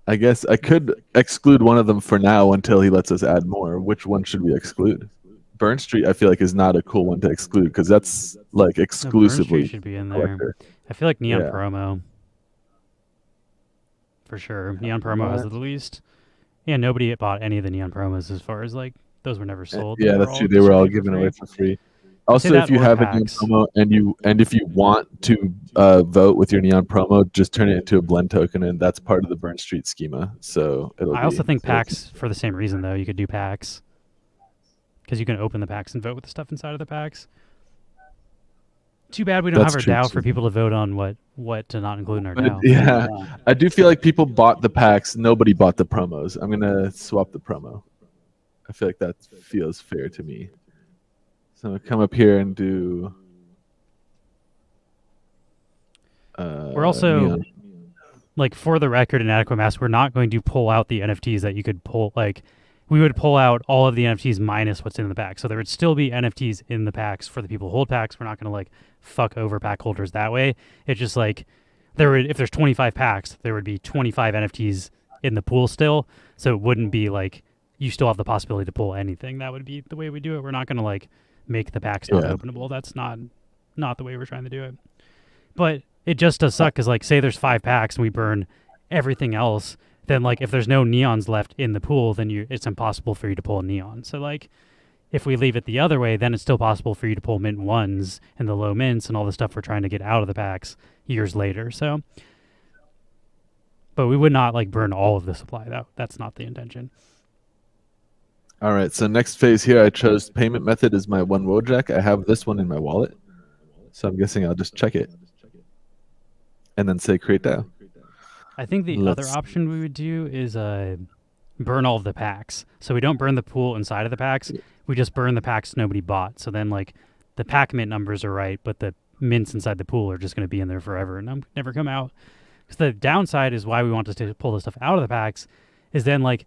S1: I guess I could exclude one of them for now until he lets us add more. Which one should we exclude? Burn Street, I feel like, is not a cool one to exclude because that's like exclusively.
S2: Burn Street should be in there. Collector. I feel like Neon Promo. For sure. Neon Promo has the least. Yeah, nobody bought any of the Neon Promos as far as like those were never sold.
S1: Yeah, that's true. They were all given away for free. Also, if you have a Neon Promo and if you want to vote with your Neon Promo, just turn it into a blend token, and that's part of the Burn Street schema. So
S2: I also think packs for the same reason though. You could do packs because you can open the packs and vote with the stuff inside of the packs. Too bad we don't have our DAO for people to vote on what to not include in our DAO.
S1: Yeah, I do feel like people bought the packs. Nobody bought the promos. I'm gonna swap the promo. I feel like that feels fair to me. So I'm gonna come up here and do.
S2: We're also Neon. Like for the record in Adequate Mass, we're not going to pull out the NFTs that you could pull. Like we would pull out all of the NFTs minus what's in the pack. So there would still be NFTs in the packs for the people who hold packs. We're not going to like fuck over pack holders that way. It's just like if there's 25 packs, there would be 25 NFTs in the pool still. So it wouldn't be like you still have the possibility to pull anything. That would be the way we do it. We're not going to like make the packs not openable. That's not the way we're trying to do it. But it just does suck because like say there's 5 packs and we burn everything else. Then like if there's no neons left in the pool, then it's impossible for you to pull a neon. So like if we leave it the other way, then it's still possible for you to pull mint 1s and the low mints and all the stuff we're trying to get out of the packs years later. So, but we would not like burn all of the supply. That's not the intention.
S1: All right. So next phase here, I chose payment method as my one Wojak. I have this one in my wallet, so I'm guessing I'll just check it and then say create DAO.
S2: I think the other option we would do is burn all of the packs. So we don't burn the pool inside of the packs. We just burn the packs nobody bought. So then like the pack mint numbers are right, but the mints inside the pool are just going to be in there forever and never come out. Because the downside is why we want to pull the stuff out of the packs is then like,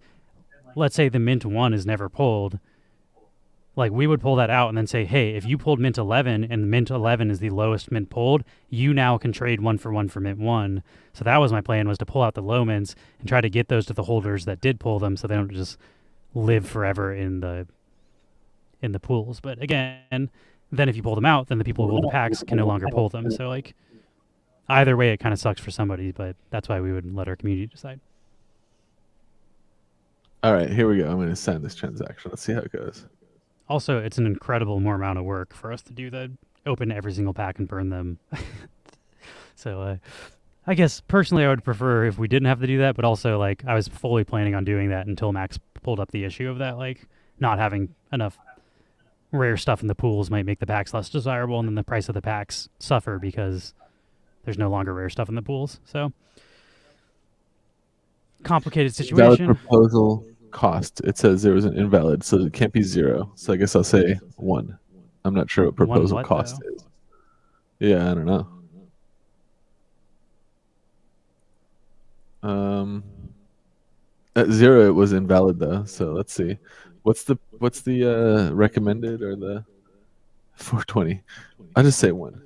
S2: let's say the mint 1 is never pulled. like we would pull that out and then say, hey, if you pulled mint 11 and mint 11 is the lowest mint pulled, you now can trade 1 for mint 1. So that was my plan, was to pull out the low mints and try to get those to the holders that did pull them, so they don't just live forever in the pools. But again, then if you pull them out, then the people who hold the packs can no longer pull them. So like either way, it kind of sucks for somebody, but that's why we would let our community decide.
S1: All right, here we go. I'm going to sign this transaction. Let's see how it goes.
S2: Also, it's an incredible more amount of work for us to do the open every single pack and burn them. So I guess personally I would prefer if we didn't have to do that, but also like I was fully planning on doing that until Max pulled up the issue of that, like not having enough rare stuff in the pools might make the packs less desirable, and then the price of the packs suffer because there's no longer rare stuff in the pools. So complicated
S1: Valid
S2: situation.
S1: proposal cost. It says there was an invalid, so it can't be 0. So I guess I'll say 1. I'm not sure what proposal
S2: what,
S1: cost
S2: though?
S1: is. Yeah, I don't know. At 0 it was invalid though, so let's see. What's the recommended or the 420? I'll just say 1.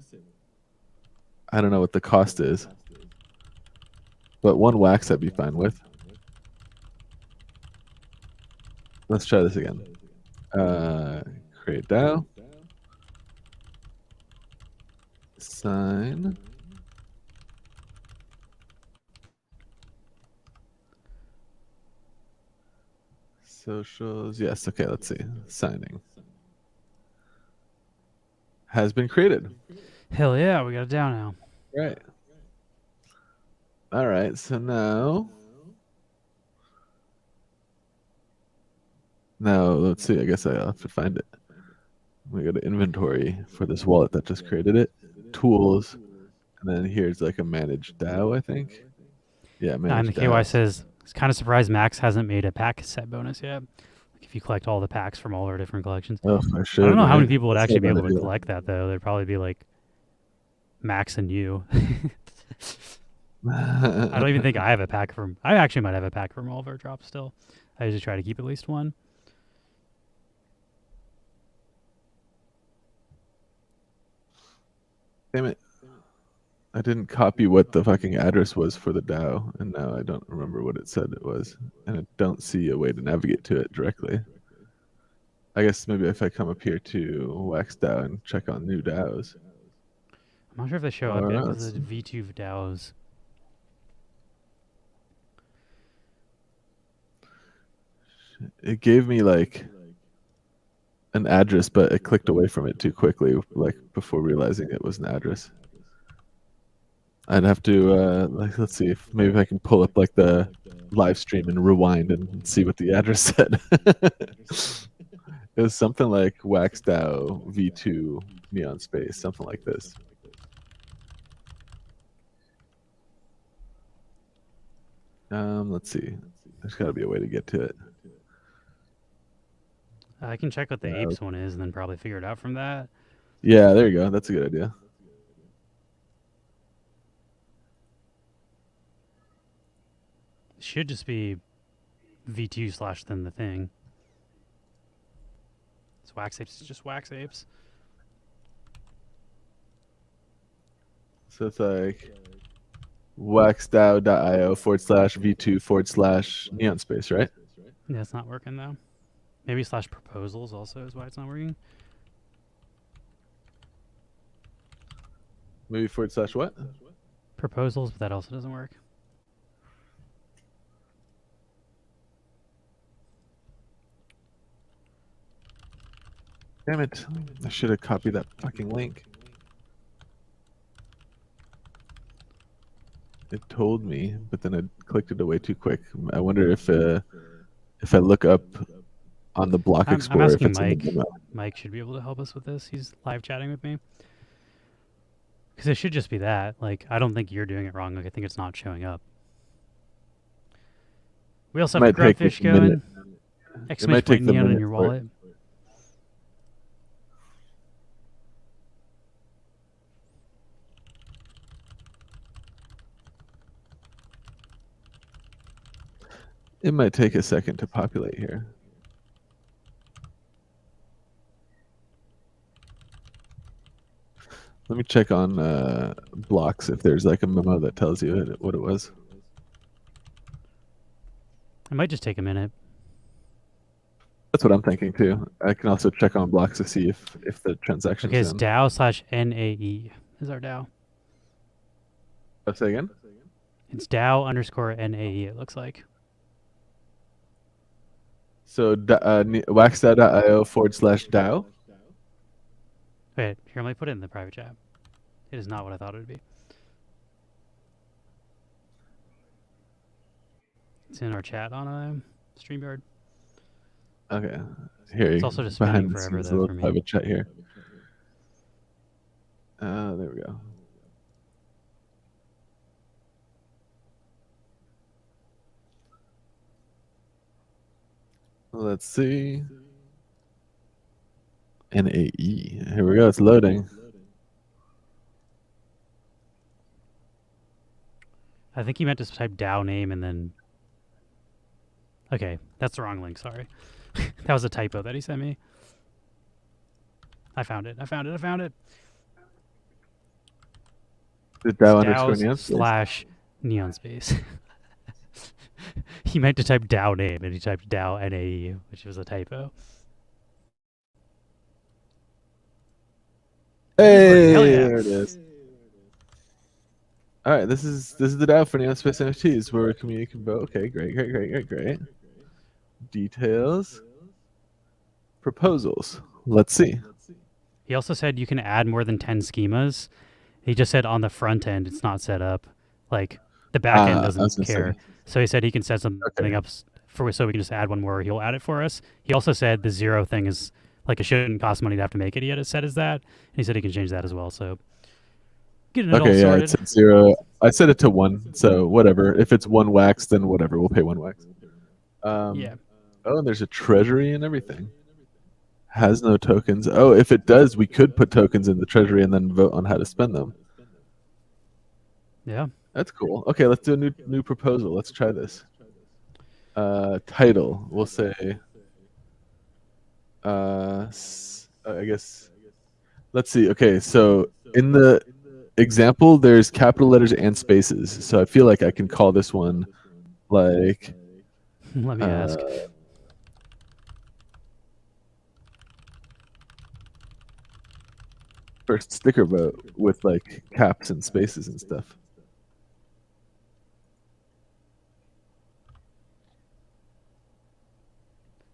S1: I don't know what the cost is, but 1 wax I'd be fine with. Let's try this again. Create DAO. Sign. Socials. Yes. Okay. Let's see. Signing has been created.
S2: Hell yeah, we got it down now.
S1: Right. All right. So now let's see. I guess I'll have to find it. We go to inventory for this wallet that just created it. Tools, and then here's like a managed DAO, I think. Yeah,
S2: And
S1: managed
S2: the KY says, it's kind of surprised Max hasn't made a pack set bonus yet. Like if you collect all the packs from all our different collections.
S1: Oh, I should.
S2: I don't know how
S1: right?
S2: many people would
S1: That's
S2: actually be
S1: not
S2: able
S1: bad
S2: to
S1: idea.
S2: collect that, though. There'd probably be like Max and you. I don't even think I have a pack from... I actually might have a pack from all of our drops still. I usually try to keep at least one.
S1: Damn it. I didn't copy what the fucking address was for the DAO, and now I don't remember what it said it was, and I don't see a way to navigate to it directly. I guess maybe if I come up here to Wax DAO and check on new DAOs.
S2: I'm not sure if they show up yet because the V2 DAOs.
S1: It gave me like an address, but I clicked away from it too quickly, like before realizing it was an address. I'd have to like, let's see if maybe I can pull up like the live stream and rewind and see what the address said. It was something like Wax DAO V2 Neon Space, something like this. Let's see. There's got to be a way to get to it.
S2: I can check what the apes one is and then probably figure it out from that.
S1: Yeah, there you go. That's a good idea.
S2: It should just be V2 / then the thing. It's Wax Apes. It's just Wax Apes.
S1: So it's like waxdao.io /v2 /neon space, right?
S2: Yeah, it's not working though. Maybe /proposals also is why it's not working.
S1: Maybe / what?
S2: Proposals, but that also doesn't work.
S1: Damn it. I should have copied that fucking link. It told me, but then I clicked it away too quick. I wonder if I look up on the Block
S2: I'm
S1: Explorer, if
S2: asking
S1: it's in
S2: Mike.
S1: the demo.
S2: Mike should be able to help us with this. He's live chatting with me. Because it should just be that. Like, I don't think you're doing it wrong. Like, I think it's not showing up. We also have the
S1: Might take
S2: grubfish
S1: a minute.
S2: going.
S1: It might
S2: Exclamation
S1: take
S2: point
S1: the
S2: neon in
S1: minute
S2: your
S1: for it.
S2: wallet.
S1: It might take a second to populate here. Let me check on blocks if there's like a memo that tells you what it was.
S2: It might just take a minute.
S1: That's what I'm thinking too. I can also check on blocks to see if the transaction's
S2: Okay, it's
S1: done.
S2: DAO/NAE is our DAO.
S1: Oh, say again?
S2: It's DAO_NAE, it looks like.
S1: So waxDAO.io/DAO.
S2: Wait, here, let me put it in the private chat. It is not what I thought it would be. It's in our chat on StreamYard.
S1: Okay. Here.
S2: It's also just spinning
S1: behind the
S2: forever,
S1: scenes, a
S2: though,
S1: little
S2: for me.
S1: private chat here. There we go. Let's see. NAE. Here we go. It's loading.
S2: I think he meant to type DAO name and then... Okay, that's the wrong link, sorry. That was a typo that he sent me. I found it.
S1: The
S2: It's
S1: DAO_neon space.
S2: DAOs/neon space. He meant to type DAO name and he typed DAO NAE, which was a typo.
S1: Hey,
S2: Hell yeah.
S1: there it is. All right, this is the DAO for Neon Space NFTs where a community can vote. Okay, great. Details. Proposals. Let's see.
S2: He also said you can add more than 10 schemas. He just said on the front end it's not set up. Like the back end doesn't care. So he said he can set something up for so we can just add one more. He'll add it for us. He also said the 0 thing is like it shouldn't cost money to have to make it. He had it set as that. And he said he can change that as well. So getting it all
S1: Okay, yeah,
S2: sorted.
S1: it said 0. I set it to 1, so whatever. If it's 1 wax, then whatever. We'll pay 1 wax.
S2: Yeah.
S1: Oh, and there's a treasury and everything. Has no tokens. Oh, if it does, we could put tokens in the treasury and then vote on how to spend them.
S2: Yeah.
S1: That's cool. Okay, let's do a new proposal. Let's try this. Title. We'll say. I guess. Let's see. Okay, so in the example, there's capital letters and spaces. So I feel like I can call this one, like.
S2: Let me ask.
S1: First sticker vote with like caps and spaces and stuff.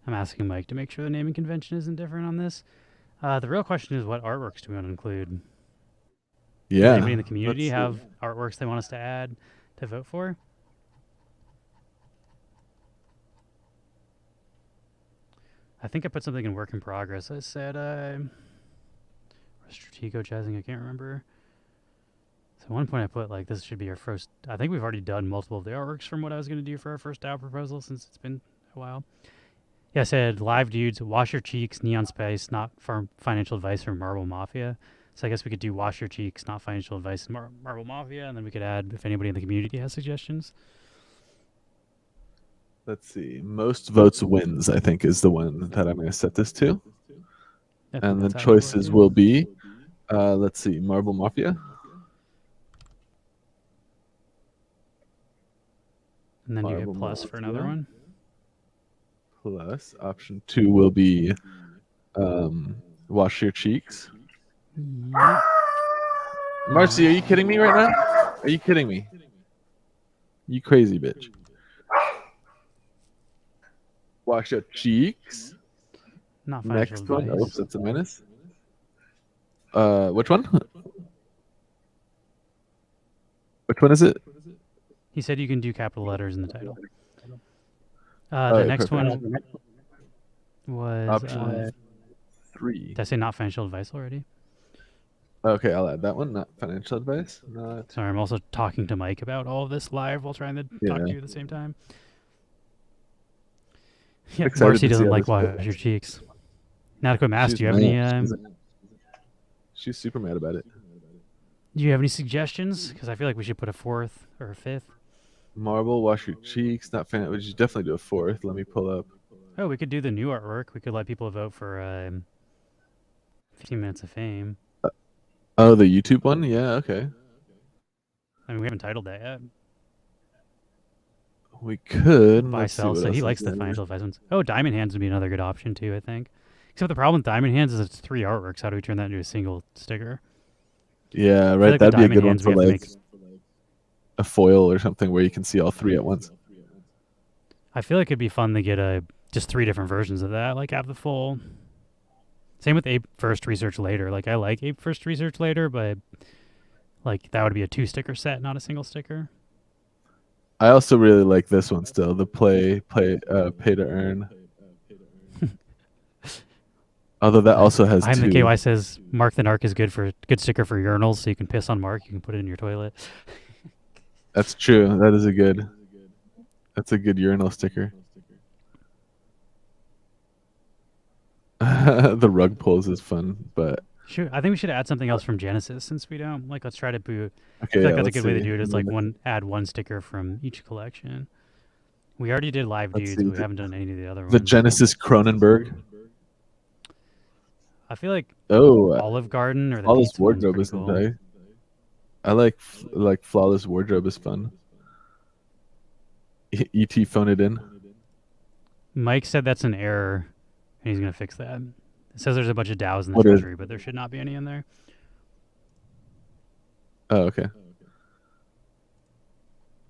S2: I'm asking Mike to make sure the naming convention isn't different on this. The real question is what artworks do we want to include?
S1: Yeah.
S2: Does anybody in the community have artworks they want us to add to vote for? I think I put something in work in progress. I said, strategizing, I can't remember. So at one point I put like this should be our first. I think we've already done multiple of the artworks from what I was going to do for our first DAO proposal since it's been a while. Yeah, I said live dudes, wash your cheeks, neon space, not for financial advice from Marble Mafia. So I guess we could do wash your cheeks, not financial advice, Marble Mafia, and then we could add if anybody in the community has suggestions.
S1: Let's see. Most votes wins, I think, is the one that I'm going to set this to. And the choices will be, let's see, Marble Mafia.
S2: And then you get plus for another one.
S1: Plus, option 2 will be wash your cheeks.
S2: Yep.
S1: Marcy, are you kidding me right now? Are you kidding me? You crazy bitch. Wash your cheeks.
S2: Not financial
S1: Next
S2: advice.
S1: one. Oops, that's a menace. Which one? Which one is it?
S2: He said you can do capital letters in the title. The next one was
S1: option 3.
S2: Did I say not financial advice already?
S1: Okay, I'll add that one. Not financial advice. Not.
S2: Sorry, I'm also talking to Mike about all of this live while trying to talk to you at the same time. Yeah, Marcy doesn't like wash your cheeks. Inadequate mass, do you have any...
S1: She's super mad about it.
S2: Do you have any suggestions? Because I feel like we should put a 4th or a 5th.
S1: Marble, wash your cheeks. Not fan. We should definitely do a 4th. Let me pull up.
S2: Oh, we could do the new artwork. We could let people vote for 15 minutes of fame.
S1: Oh, the YouTube one? Yeah, okay.
S2: I mean, we haven't titled that yet.
S1: We could.
S2: Buy
S1: Let's see
S2: sell.
S1: what
S2: So he
S1: else is
S2: likes the
S1: there.
S2: financial advisements. Oh, Diamond Hands would be another good option too, I think. Except the problem with Diamond Hands is it's 3 artworks. How do we turn that into a single sticker?
S1: Yeah,
S2: I feel
S1: right.
S2: like with
S1: That'd be a
S2: Diamond
S1: good one
S2: Hands we
S1: for
S2: have to
S1: like
S2: make.
S1: a foil or something where you can see all three at once.
S2: I feel like it'd be fun to get just 3 different versions of that. Like have the full. Same with Ape First Research Later. Like I like Ape First Research Later, but like that would be a 2 sticker set, not a single sticker.
S1: I also really like this one still. The pay to earn. Although that also has
S2: I'm the
S1: two.
S2: KY says Mark the Narc is good sticker for urinals, so you can piss on Mark. You can put it in your toilet.
S1: That's true. That is a good. That's a good urinal sticker. The rug pulls is fun, but
S2: Sure, I think we should add something else from Genesis since we don't. Like, let's try to boot. I
S1: okay,
S2: feel like
S1: yeah.
S2: that's a
S1: Let's
S2: good way to
S1: see.
S2: do it. Is like add one sticker from each collection. We already did live
S1: Let's
S2: dudes,
S1: see.
S2: but we haven't done any of the other
S1: The
S2: ones.
S1: Genesis Cronenberg.
S2: I feel like
S1: Oh,
S2: Olive Garden or the
S1: Flawless
S2: pizza one's
S1: Wardrobe
S2: pretty
S1: isn't
S2: cool.
S1: I? I like Flawless Wardrobe is fun. ET phone it in.
S2: Mike said that's an error, and he's gonna fix that. It says there's a bunch of DAOs in the
S1: What is?
S2: treasury, but there should not be any in there.
S1: Oh, okay.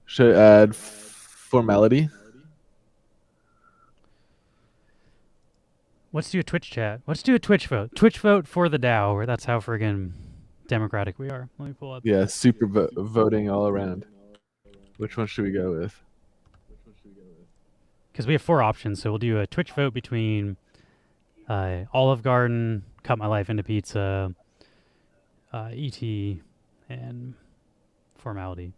S1: Should I add formality?
S2: Let's do a Twitch chat. Let's do a Twitch vote. Twitch vote for the DAO, or that's how friggin' democratic we are. Let me pull up.
S1: Yeah, super voting all around. Which one should we go with?
S2: Because we have 4 options, so we'll do a Twitch vote between Olive Garden, Cut My Life into Pizza, ET, and Formality.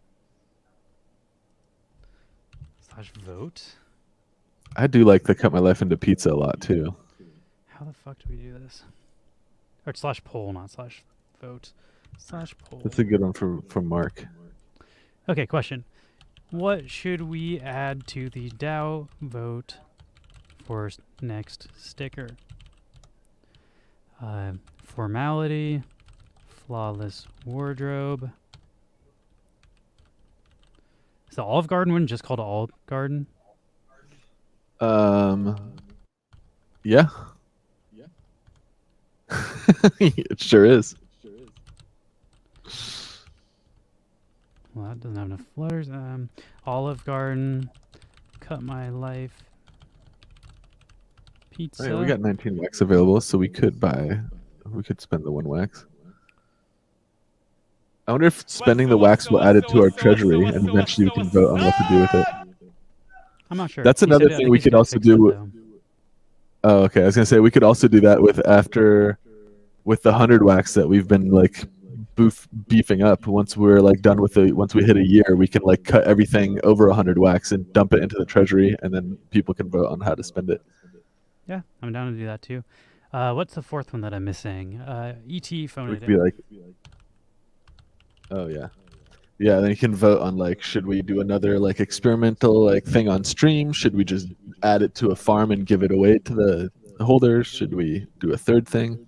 S2: /vote.
S1: I do like the cut my life into pizza a lot too.
S2: How the fuck do we do this? Or it's /poll, not /vote. /poll.
S1: That's a good one from Mark.
S2: Okay, question. What should we add to the DAO vote for next sticker? Formality, flawless wardrobe. Is the Olive Garden one just called Olive Garden?
S1: Yeah. It sure is.
S2: Well, that doesn't have enough letters. Olive Garden, Cut My Life, pizza.
S1: Hey, we got 19 wax available, so we could spend the 1 wax. I wonder if spending the wax will add it to our treasury, and eventually we can vote on what to do with it.
S2: I'm not sure.
S1: That's
S2: He
S1: another
S2: said, I
S1: thing
S2: think
S1: we
S2: he's
S1: could
S2: gonna
S1: also
S2: fix it,
S1: do.
S2: though.
S1: Oh, okay. I was gonna say we could also do that with the 100 wax that we've been like beefing up. Once we're like done with once we hit a year, we can like cut everything over 100 wax and dump it into the treasury, and then people can vote on how to spend it.
S2: Yeah, I'm down to do that too. What's the 4th one that I'm missing? ET phone
S1: We
S2: it
S1: could be
S2: in.
S1: like, oh yeah, yeah. Then you can vote on like, should we do another like experimental like thing on stream? Should we just add it to a farm and give it away to the holders? Should we do a third thing?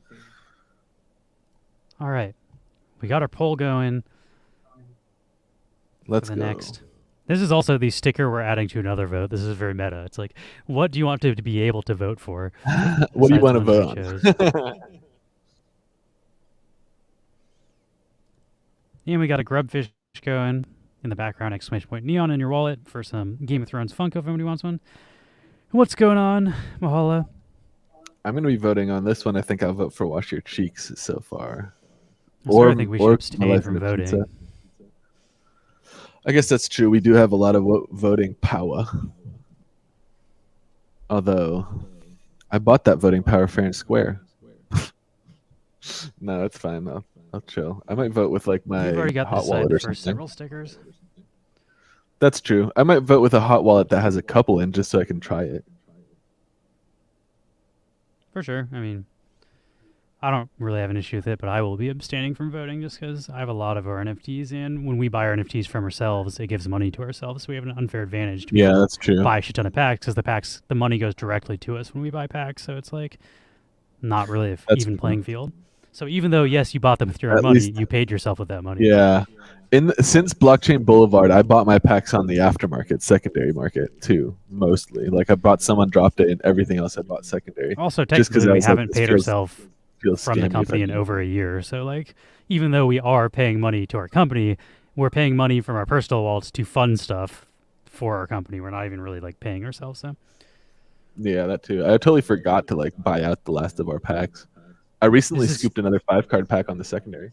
S2: All right, we got our poll going.
S1: Let's
S2: for
S1: go.
S2: the next. This is also the sticker we're adding to another vote. This is very meta. It's like, what do you want to be able to vote for?
S1: What do you
S2: besides
S1: want to
S2: the ones we
S1: vote on?
S2: chose? And we got a grubfish going in the background, exclamation point neon in your wallet for some Game of Thrones Funko if anybody wants one. What's going on, Mahala?
S1: I'm going to be voting on this one. I think I'll vote for Wash Your Cheeks so far.
S2: I think we should
S1: My
S2: abstain
S1: Life
S2: from
S1: in a
S2: voting.
S1: Pizza. I guess that's true. We do have a lot of voting power. Although, I bought that voting power fair and square. No, it's fine. I'll chill. I might vote with like my
S2: We've already got
S1: hot
S2: this
S1: wallet or
S2: for
S1: something.
S2: several stickers.
S1: That's true. I might vote with a hot wallet that has a couple in just so I can try it.
S2: For sure. I mean, I don't really have an issue with it, but I will be abstaining from voting just because I have a lot of our NFTs, and when we buy our NFTs from ourselves, it gives money to ourselves, so we have an unfair advantage to be able to
S1: that's true.
S2: buy a shit ton of packs because the money goes directly to us when we buy packs, so it's like not really an even playing field. So even though yes, you bought them with your own
S1: At
S2: money,
S1: least-
S2: you paid yourself with that money.
S1: Yeah. Since Blockchain Boulevard, I bought my packs on the aftermarket, secondary market too, mostly. Like I bought someone dropped it, and everything else I bought secondary.
S2: Also,
S1: Just because
S2: technically,
S1: I
S2: we
S1: was like,
S2: haven't
S1: this
S2: paid ourselves
S1: feels
S2: from the
S1: scammy if I
S2: company in
S1: do.
S2: over a year. So like, even though we are paying money to our company, we're paying money from our personal wallets to fund stuff for our company. We're not even really like paying ourselves. So
S1: Yeah, that too. I totally forgot to like buy out the last of our packs. I recently
S2: This is-
S1: scooped another 5-card pack on the secondary.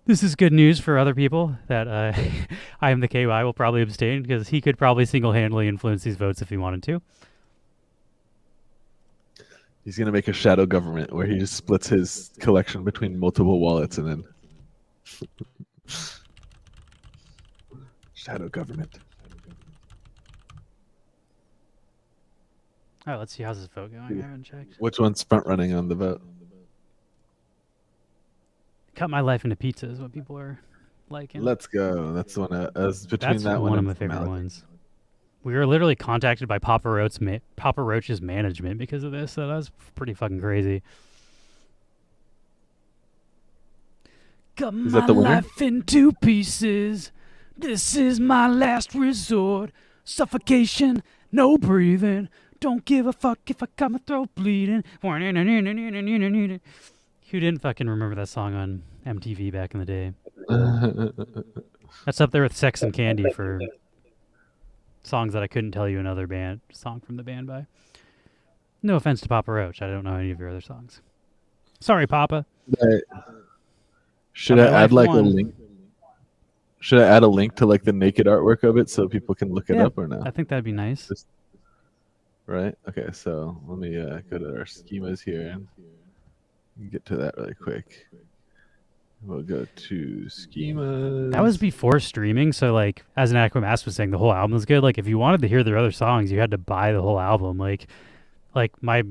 S2: this is good news for other people that I am the KY will probably abstain because he could probably single-handedly influence these votes if he wanted to.
S1: He's gonna make a shadow government where he just splits his collection between multiple wallets and then shadow government.
S2: All right, let's see how's this vote going. I haven't checked.
S1: Which one's front running on the vote?
S2: Cut my life into pizza is what people are liking.
S1: Let's go. That's the one. As between
S2: That's
S1: that
S2: one of
S1: and
S2: my favorite
S1: Formality.
S2: ones. We were literally contacted by Papa Roach's management because of this, so that was pretty fucking crazy. Cut
S1: Is
S2: my
S1: that the winner?
S2: life into pieces. This is my last resort. Suffocation, no breathing. Don't give a fuck if I got my throat bleeding. Who didn't fucking remember that song on MTV back in the day? That's up there with Sex and Candy for songs that I couldn't tell you another band song from the band by. No offense to Papa Roach, I don't know any of your other songs. Sorry, Papa.
S1: Should
S2: Got
S1: I
S2: my
S1: add
S2: life
S1: like a
S2: one.
S1: link? Should I add a link to like the naked artwork of it so people can look it
S2: Yeah,
S1: up or no?
S2: I think that'd be nice.
S1: Just- Right. Okay. So let me go to our schemas here and get to that really quick. We'll go to schemas.
S2: That was before streaming, so like as an Aquamask was saying, the whole album was good. Like if you wanted to hear their other songs, you had to buy the whole album. Like my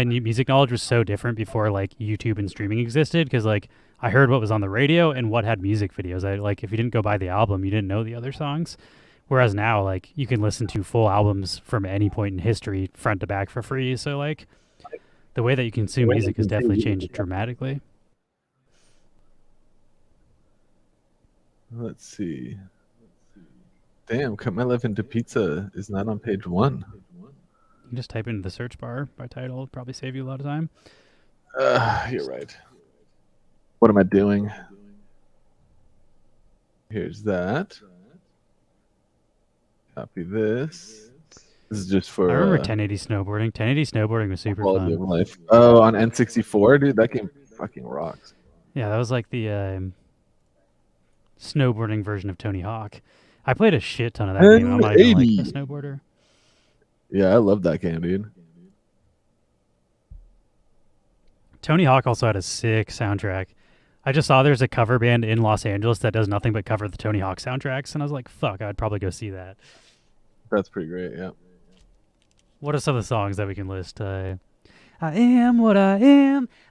S2: music knowledge was so different before like YouTube and streaming existed because like I heard what was on the radio and what had music videos. I like if you didn't go buy the album, you didn't know the other songs. Whereas now, like you can listen to full albums from any point in history, front to back, for free. So like the way that you consume music has definitely changed dramatically.
S1: Let's see. Damn, Cut My Life into Pizza is not on page 1.
S2: You can just type into the search bar by title. It'll probably save you a lot of time.
S1: You're right. What am I doing? Here's that. Copy this. This is just for
S2: I remember 1080 snowboarding. 1080 snowboarding was super
S1: quality
S2: fun.
S1: of life. Oh, on N64, dude, that game fucking rocks.
S2: Yeah, that was like the snowboarding version of Tony Hawk. I played a shit ton of that game. I'm not even like a
S1: 1080.
S2: snowboarder.
S1: Yeah, I love that game, dude.
S2: Tony Hawk also had a sick soundtrack. I just saw there's a cover band in Los Angeles that does nothing but cover the Tony Hawk soundtracks, and I was like, fuck, I'd probably go see that.
S1: That's pretty great, yeah.
S2: What are some of the songs that we can list? I am what I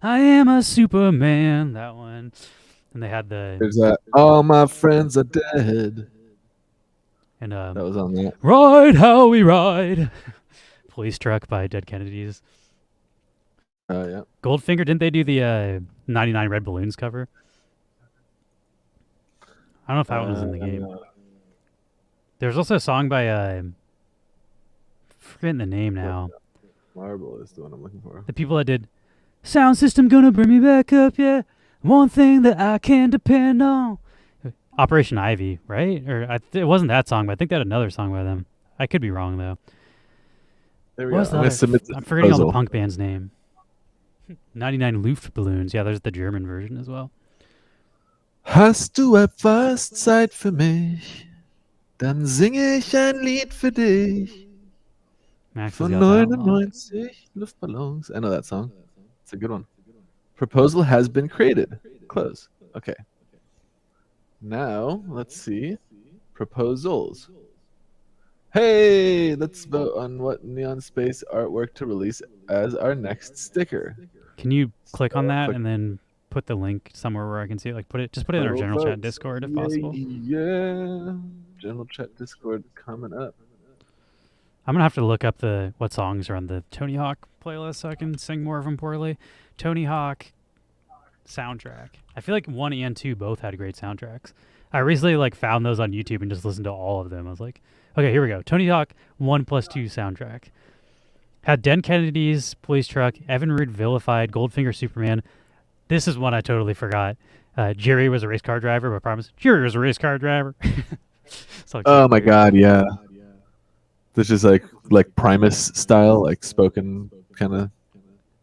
S2: am a Superman. That one. And they had the...
S1: There's that, All My Friends Are Dead.
S2: And
S1: That was on that.
S2: Ride How We Ride. Police Truck by Dead Kennedys.
S1: Yeah.
S2: Goldfinger, didn't they do the 99 Red Balloons cover? I don't know if that one was in the game. There's also a song by forgetting the name now.
S1: Marble is the one I'm looking for.
S2: The people that did Sound System Gonna Bring Me Back Up, yeah. One thing that I can depend on. Operation Ivy, right? Or it wasn't that song, but I think they had another song by them. I could be wrong though.
S1: There we
S2: What
S1: go.
S2: was
S1: I'm
S2: the
S1: gonna
S2: other?
S1: submit this
S2: I'm forgetting all the
S1: proposal.
S2: punk band's name. 99 Luftballons. Yeah, there's the German version as well.
S1: Hast du etwas Zeit für mich? Dann singe ich ein Lied für dich.
S2: Max has
S1: Von
S2: got that one.
S1: 99 Luftballons. I know that song. It's a good one. Proposal has been created. Close. Okay. Now, let's see. Proposals. Hey, let's vote on what Neon Space artwork to release as our next sticker.
S2: Can you click on that
S1: Click.
S2: and then put the link somewhere where I can see it? Like put it in our
S1: Total
S2: general chat
S1: votes.
S2: Discord if
S1: Yeah,
S2: possible.
S1: Yeah. General chat Discord coming up.
S2: I'm gonna have to look up what songs are on the Tony Hawk playlist so I can sing more of them poorly. Tony Hawk soundtrack. I feel like 1 and 2 both had great soundtracks. I recently found those on YouTube and just listened to all of them. I was like, okay, here we go. Tony Hawk 1+2 soundtrack. Had Den Kennedy's Police Truck, Evan Root Vilified, Goldfinger Superman. This is one I totally forgot. Jerry was a race car driver, but I promise Jerry was a race car driver. So
S1: Oh my god, yeah. This is like Primus style, like spoken kind of.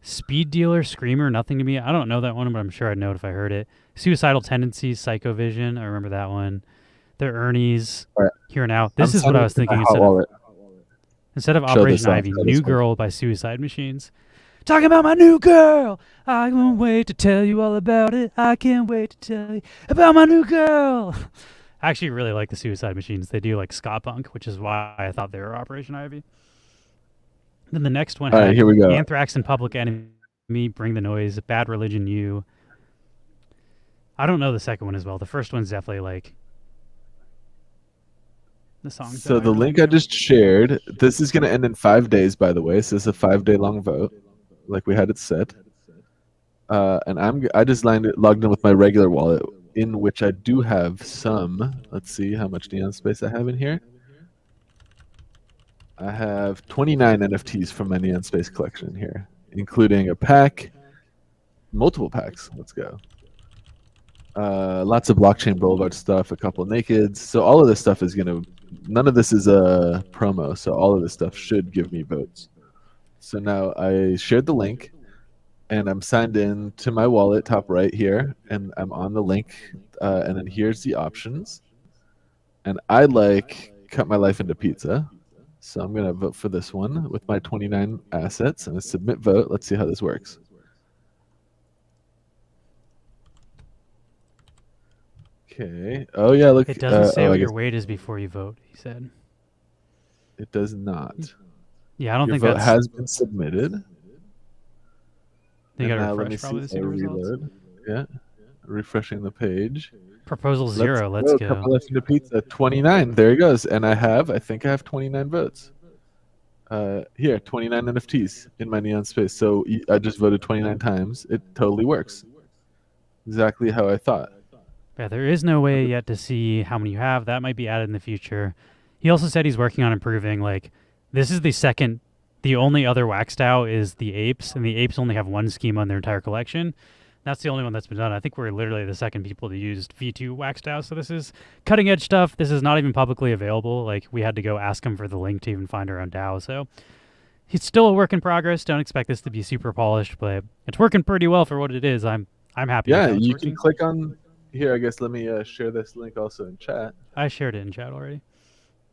S2: Speed Dealer, Screamer, Nothing to Me. I don't know that one, but I'm sure I'd know it if I heard it. Suicidal Tendencies, Psycho Vision. I remember that one. The Ernie's,
S1: Right.
S2: Here and Out. This
S1: I'm
S2: is what I was
S1: signing
S2: thinking
S1: into my hot wallet.
S2: instead of
S1: Show this
S2: Operation
S1: off,
S2: Ivy.
S1: show this
S2: New
S1: off.
S2: Girl by Suicide Machines. Talking about my new girl. I won't wait to tell you all about it. I can't wait to tell you about my new girl. I actually really like the Suicide Machines. They do like ska punk, which is why I thought they were Operation Ivy. Then the next one
S1: All
S2: had
S1: right, here we go.
S2: Anthrax and Public Enemy, Bring the Noise, Bad Religion, You. I don't know the second one as well. The first one's definitely like the songs.
S1: So the link I just shared, this is going to end in 5 days, by the way. So this is a 5-day long vote, like we had it set. And I just logged in with my regular wallet, in which I do have some. Let's see how much neon space I have in here. I have 29 NFTs from my neon space collection here, including a pack, multiple packs. Let's go. Lots of blockchain boulevard stuff, a couple of nakeds. So all of this stuff is gonna. None of this is a promo, so all of this stuff should give me votes. So now I shared the link, and I'm signed in to my wallet, top right here, and I'm on the link, and then here's the options. And I like Cut My Life into Pizza, so I'm gonna vote for this one with my 29 assets, and I submit vote. Let's see how this works. Okay. Oh yeah, look.
S2: It doesn't say
S1: I
S2: what your
S1: guess
S2: weight is before you vote, he said.
S1: it does not.
S2: Yeah, I don't
S1: Your
S2: think
S1: vote
S2: that's.
S1: has been submitted.
S2: You
S1: And
S2: gotta
S1: now let me
S2: refresh probably to
S1: see
S2: see
S1: if I
S2: the results.
S1: reload. Yeah, refreshing the page.
S2: Proposal 0, let's
S1: Cut
S2: go.
S1: My Life into Pizza. 29. There he goes. And I think I have 29 votes. Here, 29 NFTs in my neon space. So I just voted 29 times. It totally works. Exactly how I thought.
S2: Yeah, there is no way yet to see how many you have. That might be added in the future. He also said he's working on improving. Like, this is the only other wax DAO is the apes, and the apes only have one schema in their entire collection. That's the only one that's been done. I think we're literally the second people to use V2 wax DAO. So this is cutting edge stuff. This is not even publicly available. Like, we had to go ask him for the link to even find our own DAO. So it's still a work in progress. Don't expect this to be super polished, but it's working pretty well for what it is. I'm happy.
S1: Yeah,
S2: with how it's
S1: you
S2: working.
S1: can click on here. I guess let me share this link also in chat.
S2: I shared it in chat already.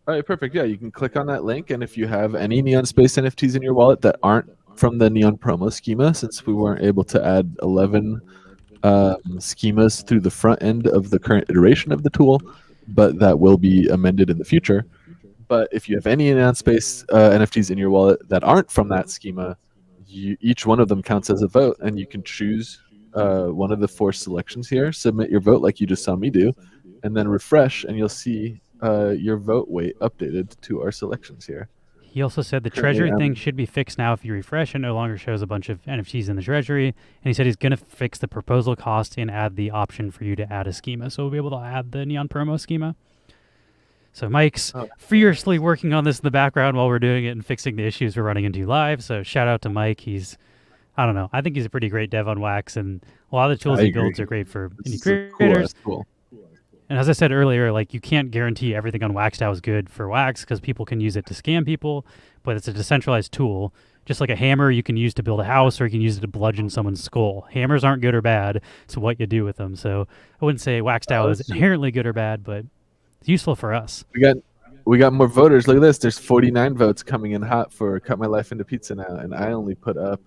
S1: All right, perfect. Yeah, you can click on that link, and if you have any Neon Space NFTs in your wallet that aren't from the Neon promo schema, since we weren't able to add 11 schemas through the front end of the current iteration of the tool, but that will be amended in the future. But if you have any Neon Space NFTs in your wallet that aren't from that schema, each one of them counts as a vote, and you can choose one of the 4 selections here, submit your vote like you just saw me do, and then refresh, and you'll see your vote weight updated to our selections here.
S2: He also said the treasury thing should be fixed now if you refresh. It no longer shows a bunch of NFTs in the treasury. And he said he's going to fix the proposal cost and add the option for you to add a schema. So we'll be able to add the Neon promo schema. So Mike's fiercely working on this in the background while we're doing it and fixing the issues we're running into live. So shout out to Mike. I don't know. I think he's a pretty great dev on Wax, and a lot of the tools he builds are great for indie creators.
S1: Cool.
S2: And as I said earlier, like, you can't guarantee everything on WaxDAO is good for Wax because people can use it to scam people, but it's a decentralized tool. Just like a hammer you can use to build a house, or you can use it to bludgeon someone's skull. Hammers aren't good or bad. It's what you do with them. So I wouldn't say WaxDAO is inherently good or bad, but it's useful for us.
S1: We got more voters. Look at this. There's 49 votes coming in hot for Cut My Life into Pizza now, and I only put up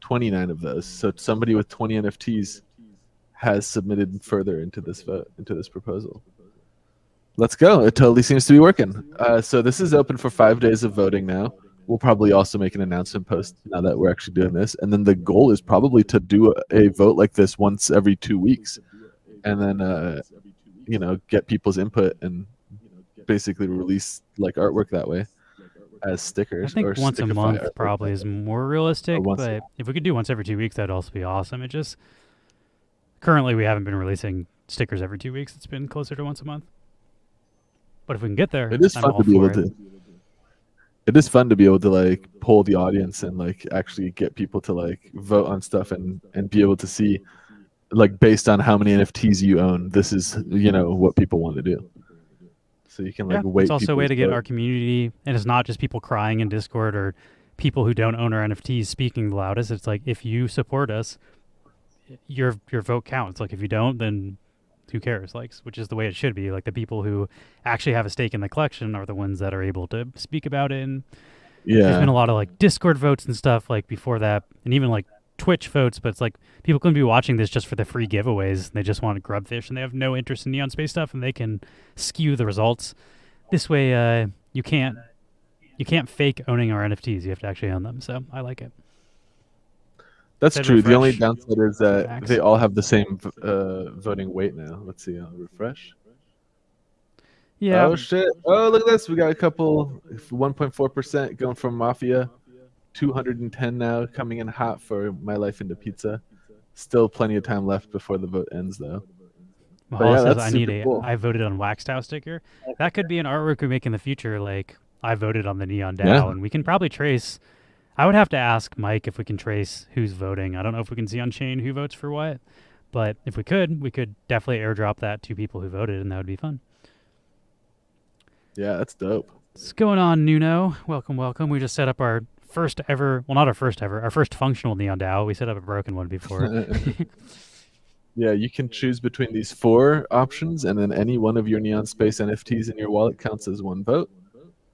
S1: 29 of those. So somebody with 20 NFTs has submitted further into this vote, into this proposal. Let's go. It totally seems to be working. So this is open for 5 days of voting now. We'll probably also make an announcement post now that we're actually doing this. And then the goal is probably to do a vote like this once every 2 weeks. And then, get people's input and basically release like artwork that way as stickers.
S2: I think
S1: or
S2: once a
S1: Stickify
S2: month
S1: artwork.
S2: probably is more realistic,
S1: once a
S2: but if we could do once every 2 weeks, that'd also be awesome. Currently, we haven't been releasing stickers every 2 weeks. It's been closer to once a month. But if we can get there,
S1: It is
S2: I'm
S1: fun
S2: all
S1: to be
S2: for
S1: able
S2: it.
S1: to. It is fun to be able to like poll the audience and like actually get people to like vote on stuff and be able to see like based on how many NFTs you own, this is what people want to do. So you can like
S2: Yeah, it's
S1: weight
S2: also a way
S1: people's
S2: to get
S1: vote.
S2: our community, and it's not just people crying in Discord or people who don't own our NFTs speaking the loudest. It's like if you support us, your vote counts. Like if you don't, then who cares? Like, which is the way it should be. Like the people who actually have a stake in the collection are the ones that are able to speak about it. And there's been
S1: Yeah.
S2: a lot of like Discord votes and stuff like before that, and even like Twitch votes. But it's like people can be watching this just for the free giveaways. And they just want grubfish, and they have no interest in Neon Space stuff, and they can skew the results. This way, you can't fake owning our NFTs. You have to actually own them. So I like it.
S1: That's
S2: Said
S1: true. The only
S2: refresh.
S1: downside is that
S2: Max.
S1: they all have the same voting weight now. Let's see. I'll refresh.
S2: Yeah.
S1: Oh shit! Oh, look at this. We got a couple 1.4% going from Mafia, 210 now coming in hot for My Life into Pizza. Still plenty of time left before the vote ends, though.
S2: Mahalo
S1: yeah,
S2: says
S1: that's
S2: I need
S1: super
S2: a
S1: cool.
S2: I voted on Waxed sticker. That could be an artwork we make in the future. Like I voted on the Neon DAO,
S1: Yeah.
S2: and we can probably trace. I would have to ask Mike if we can trace who's voting. I don't know if we can see on chain who votes for what, but if we could definitely airdrop that to people who voted, and that would be fun.
S1: Yeah, that's dope.
S2: What's going on, Nuno? Welcome, welcome. We just set up our first ever, well, not our first ever, our first functional Neon DAO. We set up a broken one before.
S1: Yeah, you can choose between these 4 options, and then any one of your Neon Space NFTs in your wallet counts as 1 vote.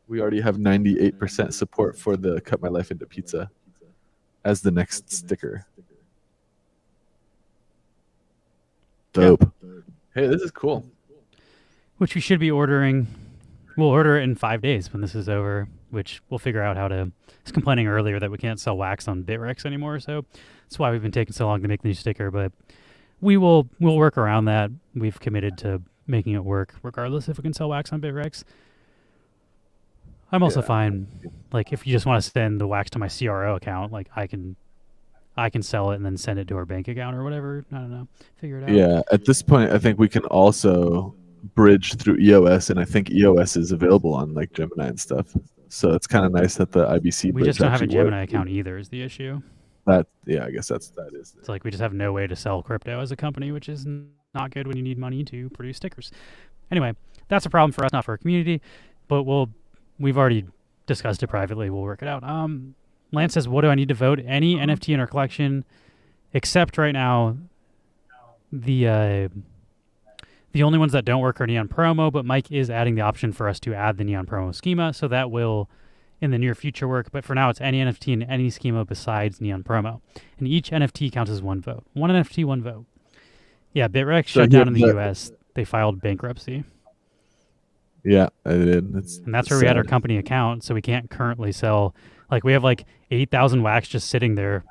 S1: We already have 98% support for the Cut My Life into Pizza as the next sticker. Dope. Hey, this is cool.
S2: Which we should be ordering. We'll order it in 5 days when this is over, which we'll figure out how to. I was complaining earlier that we can't sell wax on Bitrex anymore, so that's why we've been taking so long to make the new sticker, but we'll work around that. We've committed to making it work regardless if we can sell wax on Bitrex. I'm also fine. Like if you just want to send the wax to my CRO account, like I can sell it and then send it to our bank account or whatever. I don't know. Figure it out.
S1: Yeah, at this point, I think we can also bridge through EOS, and I think EOS is available on like Gemini and stuff. So it's kind of nice that the IBC.
S2: We just don't have a Gemini account either. Is the issue?
S1: I guess that is.
S2: It's like we just have no way to sell crypto as a company, which is not good when you need money to produce stickers. Anyway, that's a problem for us, not for our community. But we've already discussed it privately. We'll work it out. Lance says, "What do I need to vote? Any NFT in our collection, except right now, the only ones that don't work are Neon Promo. But Mike is adding the option for us to add the Neon Promo schema, so that will." In the near future work, but for now it's any NFT in any schema besides Neon Promo. And each NFT counts as 1 vote. 1 NFT, 1 vote. Yeah, Bitrex shut down in the US. They filed bankruptcy.
S1: Yeah, I did.
S2: And that's where we had our company account, so we can't currently sell. Like we have like 8,000 wax just sitting there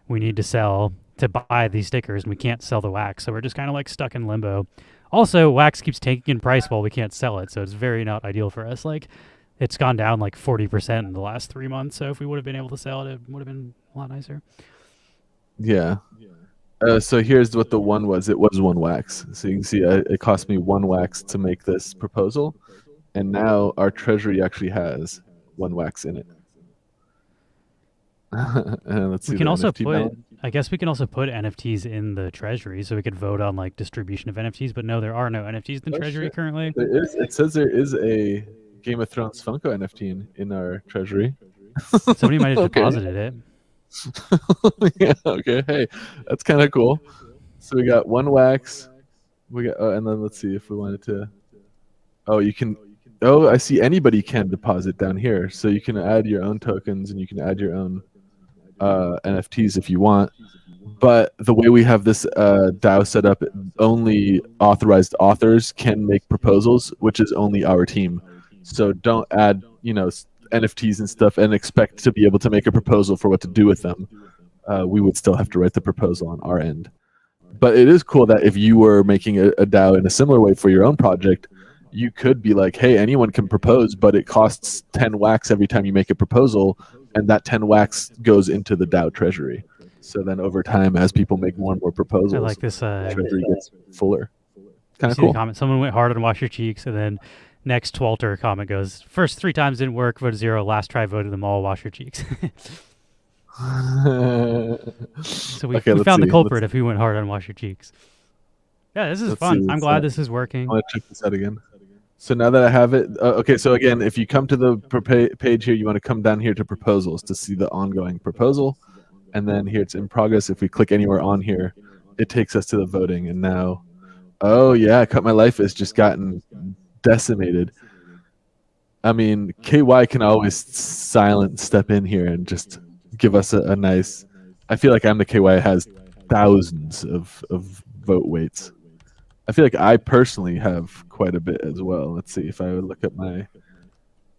S2: we need to sell to buy these stickers, and we can't sell the wax. So we're just kind of like stuck in limbo. Also, wax keeps taking in price while we can't sell it, so it's very not ideal for us. Like it's gone down like 40% in the last 3 months. So if we would have been able to sell it, it would have been a lot nicer.
S1: Yeah. So here's what the 1 was. It was 1 wax. So you can see it cost me 1 wax to make this proposal. And now our treasury actually has 1 wax in it. And let's see.
S2: We can also
S1: NFT
S2: put,
S1: balance.
S2: I guess we can also put NFTs in the treasury so we could vote on like distribution of NFTs. But no, there are no NFTs in the treasury currently.
S1: There is. It says there is a Game of Thrones Funko NFT in our treasury.
S2: Somebody might have deposited it.
S1: Yeah. Okay. Hey, that's kind of cool. So we got 1 wax. We got, and then let's see if we wanted to. Oh, you can. Oh, I see. Anybody can deposit down here, so you can add your own tokens and you can add your own NFTs if you want. But the way we have this DAO set up, only authorized authors can make proposals, which is only our team. So don't add, NFTs and stuff and expect to be able to make a proposal for what to do with them. We would still have to write the proposal on our end. But it is cool that if you were making a DAO in a similar way for your own project, you could be like, hey, anyone can propose, but it costs 10 wax every time you make a proposal, and that 10 wax goes into the DAO treasury. So then over time, as people make more and more
S2: I
S1: proposals,
S2: like this.
S1: the treasury gets fuller. Kind
S2: You
S1: of
S2: see the
S1: cool.
S2: comment. Someone went hard on Wash Your Cheeks, and then next Twalter comment goes, first 3 times didn't work, voted 0. Last try, voted them all, Wash Your Cheeks. So we
S1: Okay, let's
S2: found the
S1: see.
S2: culprit of who went hard on Wash Your Cheeks. Yeah, this is
S1: Let's
S2: fun.
S1: see,
S2: I'm
S1: it's,
S2: glad this is working.
S1: I want to check this out again. So now that I have it, okay. So again, if you come to the page here, you want to come down here to proposals to see the ongoing proposal, and then here it's in progress. If we click anywhere on here, it takes us to the voting. And now, oh yeah, Cut My Life has just gotten decimated. I mean, KY can always silent step in here and just give us a nice. I feel like I'm the KY has thousands of vote weights. I feel like I personally have quite a bit as well. Let's see if I would look at my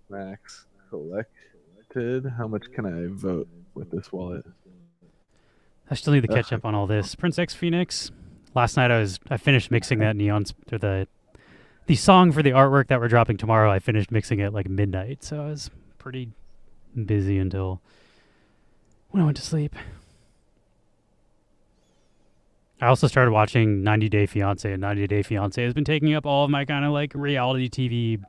S1: max collected. How much can I vote with this wallet?
S2: I still need to catch up on all this. Prince X Phoenix. Last night I finished mixing that or the song for the artwork that we're dropping tomorrow. I finished mixing it like midnight, so I was pretty busy until when I went to sleep. I also started watching 90 Day Fiancé, and 90 Day Fiancé has been taking up all of my kind of like reality TV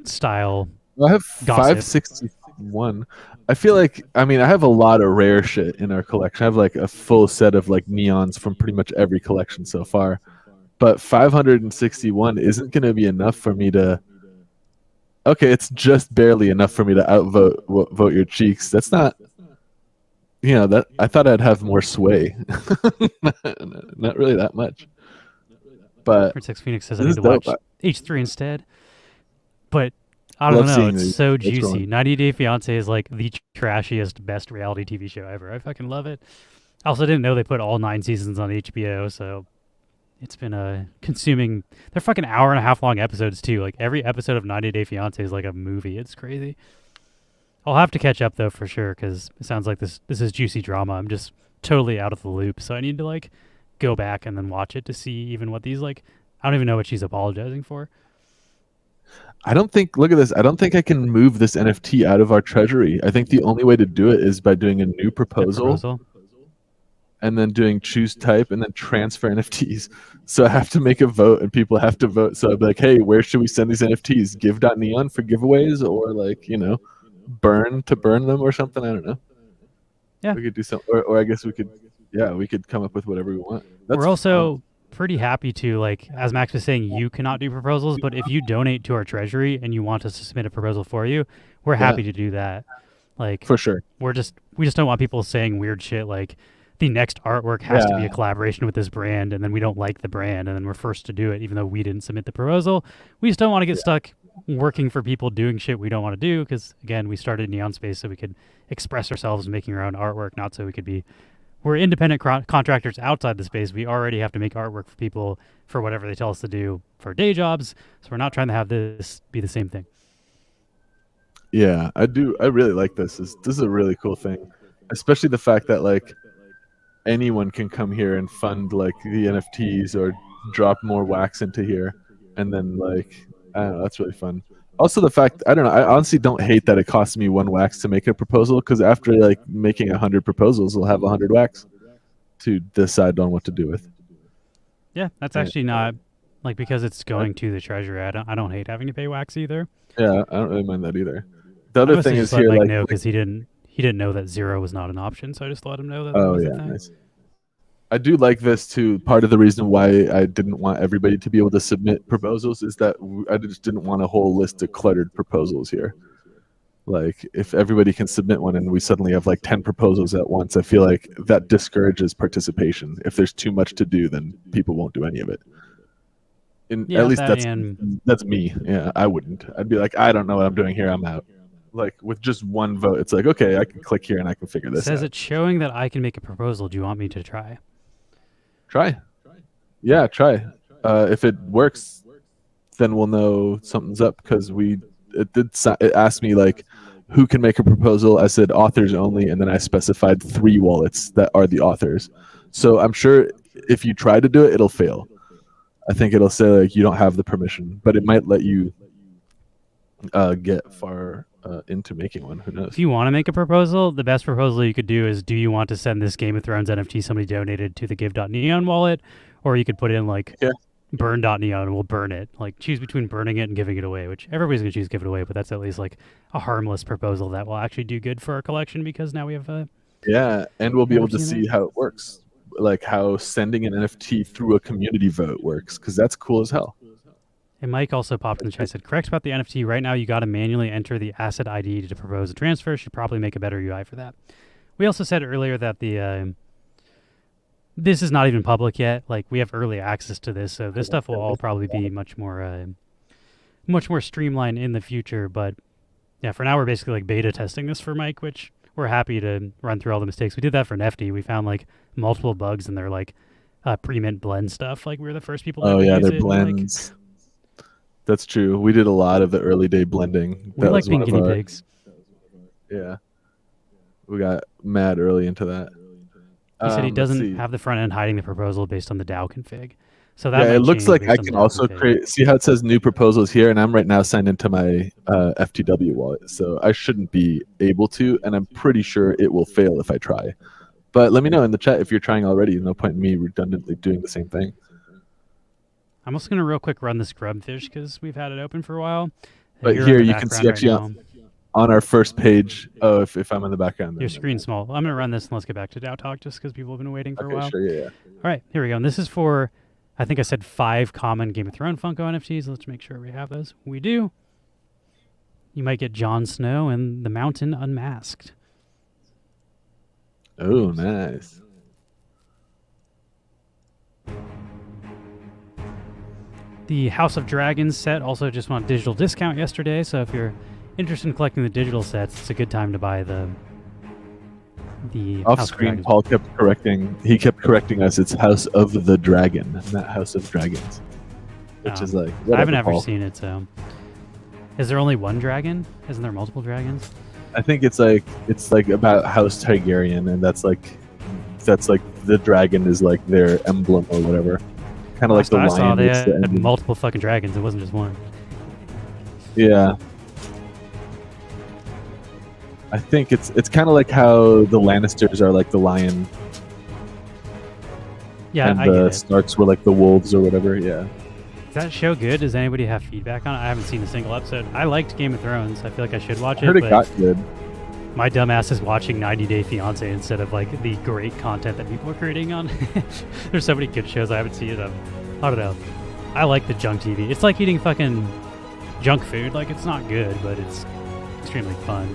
S2: style.
S1: Well, I have
S2: gossip.
S1: 561. I feel like, I mean, I have a lot of rare shit in our collection. I have like a full set of like neons from pretty much every collection so far. But 561 isn't going to be enough for me to. Okay, it's just barely enough for me to outvote vote your cheeks. That's not. You know, that I thought I'd have more sway. Not really that much. But
S2: Prince X Phoenix says I
S1: this
S2: need
S1: is
S2: to
S1: dope.
S2: watch H3 instead. But I don't
S1: Love
S2: know.
S1: seeing
S2: It's
S1: these.
S2: so
S1: What's
S2: juicy.
S1: wrong?
S2: 90 Day Fiancé is like the trashiest, best reality TV show ever. I fucking love it. I also didn't know they put all 9 seasons on HBO, so it's been consuming. They're fucking hour-and-a-half long episodes too. Like every episode of 90 Day Fiancé is like a movie. It's crazy. I'll have to catch up though for sure because it sounds like this is juicy drama. I'm just totally out of the loop, so I need to like go back and then watch it to see even what these like. I don't even know what she's apologizing for.
S1: I don't think. Look at this. I don't think I can move this NFT out of our treasury. I think the only way to do it is by doing a new proposal. And then doing choose type and then transfer NFTs. So I have to make a vote and people have to vote. So I'd be like, hey, where should we send these NFTs? Give.neon for giveaways or like, you know, burn them or something. I don't know.
S2: Yeah.
S1: We could do something. Or I guess we could come up with whatever we want.
S2: We're also pretty happy to, like, as Max was saying, you cannot do proposals, but if you donate to our treasury and you want us to submit a proposal for you, we're happy to do that. Like,
S1: for sure.
S2: We just don't want people saying weird shit like, the next artwork has to be a collaboration with this brand, and then we don't like the brand, and then we're forced to do it even though we didn't submit the proposal. We just don't want to get stuck working for people doing shit we don't want to do because, again, we started Neon Space so we could express ourselves making our own artwork, not so we could be... We're independent contractors outside the space. We already have to make artwork for people for whatever they tell us to do for day jobs, so we're not trying to have this be the same thing.
S1: Yeah, I do. I really like this. This is a really cool thing, especially the fact that, like, anyone can come here and fund like the NFTs or drop more wax into here, and then like I don't know, that's really fun. Also, the fact I don't know, I honestly don't hate that it costs me 1 wax to make a proposal because after like making 100 proposals, I'll have 100 wax to decide on what to do with.
S2: Yeah, that's actually not like because it's going to the treasury. I don't hate having to pay wax either.
S1: Yeah, I don't really mind that either. The other thing is here,
S2: Mike
S1: like,
S2: know because he didn't know that 0 was not an option, so I just let him know that.
S1: Oh
S2: was
S1: yeah,
S2: a thing.
S1: nice. I do like this too. Part of the reason why I didn't want everybody to be able to submit proposals is that I just didn't want a whole list of cluttered proposals here. Like, if everybody can submit one and we suddenly have like 10 proposals at once, I feel like that discourages participation. If there's too much to do, then people won't do any of it. At least that's me. Yeah, I wouldn't. I'd be like, I don't know what I'm doing here. I'm out. Like, with just one vote, it's like, okay, I can click here and I can figure this out.
S2: Says it's showing that I can make a proposal. Do you want me to try?
S1: Try. Yeah, try. If it works, then we'll know something's up because it asked me like who can make a proposal. I said authors only, and then I specified 3 wallets that are the authors. So I'm sure if you try to do it, it'll fail. I think it'll say like you don't have the permission, but it might let you get far into making one. Who knows?
S2: If you want to make a proposal, the best proposal you could do is, do you want to send this Game of Thrones NFT somebody donated to the Give.Neon wallet? Or you could put in like burn.neon and we'll burn it. Like choose between burning it and giving it away, which everybody's going to choose give it away, but that's at least like a harmless proposal that will actually do good for our collection because now we have a...
S1: Yeah, and we'll be able to
S2: NFT
S1: see how it works. Like how sending an NFT through a community vote works, because that's cool as hell.
S2: And Mike also popped in the chat, said, correct about the NFT. Right now, you got to manually enter the asset ID to propose a transfer. Should probably make a better UI for that. We also said earlier that the this is not even public yet. Like, we have early access to this, so this stuff will all probably be much more streamlined in the future. But yeah, for now, we're basically like beta testing this for Mike, which we're happy to run through all the mistakes. We did that for Nefty. We found like multiple bugs in their like pre-mint blend stuff. Like, we were the first people to
S1: Oh yeah,
S2: use
S1: their
S2: it,
S1: blends. Like, that's true. We did a lot of the early day blending.
S2: We like being guinea pigs.
S1: Yeah. We got mad early into that.
S2: He said he doesn't have the front end hiding the proposal based on the DAO config. So that
S1: it looks like I can also create... See how it says new proposals here? And I'm right now signed into my FTW wallet. So I shouldn't be able to, and I'm pretty sure it will fail if I try. But let me know in the chat if you're trying already. No point in me redundantly doing the same thing.
S2: I'm also going to real quick run this Grubfish because we've had it open for a while.
S1: But here you can see actually on our first page. Oh, if I'm in the background.
S2: Your screen's small. I'm going to run this and let's get back to DAO Talk just because people have been waiting for a while.
S1: Sure, yeah.
S2: All right, here we go. And this is for, I think I said 5 common Game of Thrones Funko NFTs. Let's make sure we have those. We do. You might get Jon Snow and the Mountain Unmasked.
S1: Oh, nice.
S2: The House of Dragons set also just went on digital discount yesterday, so if you're interested in collecting the digital sets, it's a good time to buy the
S1: off screen. Paul kept correcting. He kept correcting us. It's House of the Dragon, not House of Dragons, which is like
S2: I haven't ever seen it. So, is there only one dragon? Isn't there multiple dragons?
S1: I think it's like about House Targaryen, and that's like the dragon is like their emblem or whatever. Kind of like the lion.
S2: I saw they had multiple fucking dragons. It wasn't just one.
S1: Yeah. I think it's kind of like how the Lannisters are like the lion.
S2: Yeah,
S1: and
S2: I get
S1: the
S2: it.
S1: Starks were like the wolves or whatever. Yeah.
S2: Is that show good? Does anybody have feedback on it? I haven't seen a single episode. I liked Game of Thrones. I feel like I should watch it.
S1: I heard it got good.
S2: My dumbass is watching 90 Day Fiancé instead of like the great content that people are creating on. There's so many good shows I haven't seen. I don't know. I like the junk TV. It's like eating fucking junk food. Like, it's not good, but it's extremely fun.